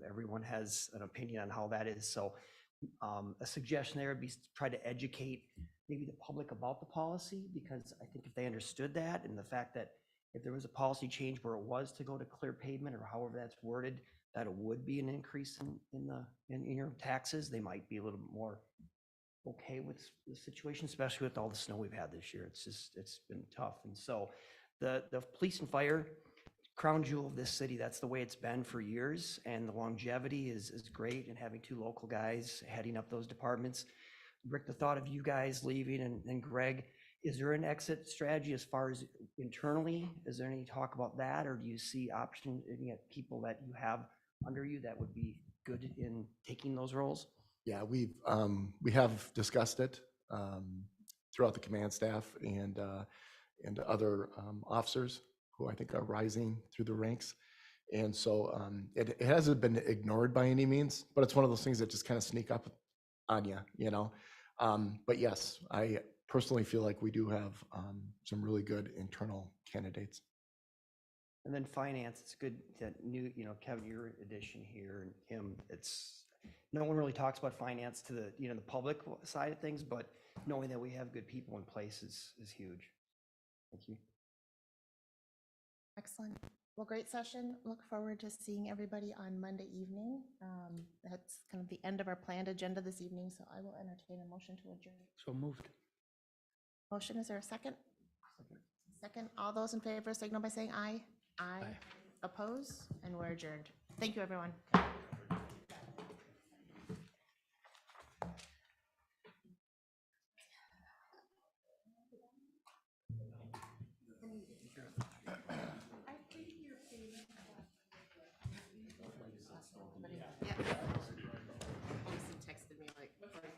Everyone has an opinion on how that is, so a suggestion there would be try to educate maybe the public about the policy, because I think if they understood that and the fact that if there was a policy change where it was to go to clear pavement or however that's worded, that it would be an increase in your taxes, they might be a little bit more okay with the situation, especially with all the snow we've had this year. It's been tough. And so the police and fire, crown jewel of this city, that's the way it's been for years, and the longevity is great, and having two local guys heading up those departments. Rick, the thought of you guys leaving and Greg, is there an exit strategy as far as internally? Is there any talk about that, or do you see options, any people that you have under you that would be good in taking those roles? Yeah, we have discussed it throughout the command staff and other officers who I think are rising through the ranks. And so it hasn't been ignored by any means, but it's one of those things that just kind of sneak up on you, you know? But yes, I personally feel like we do have some really good internal candidates. And then finance, it's good that new, you know, Kevin, your addition here, and Kim, it's, no one really talks about finance to the, you know, the public side of things, but knowing that we have good people in place is huge. Thank you. Excellent. Well, great session. Look forward to seeing everybody on Monday evening. That's kind of the end of our planned agenda this evening, so I will entertain a motion to adjourn. So moved. Motion, is there a second? Second. All those in favor signal by saying aye. Aye. Aye. Oppose, and we're adjourned. Thank you, everyone.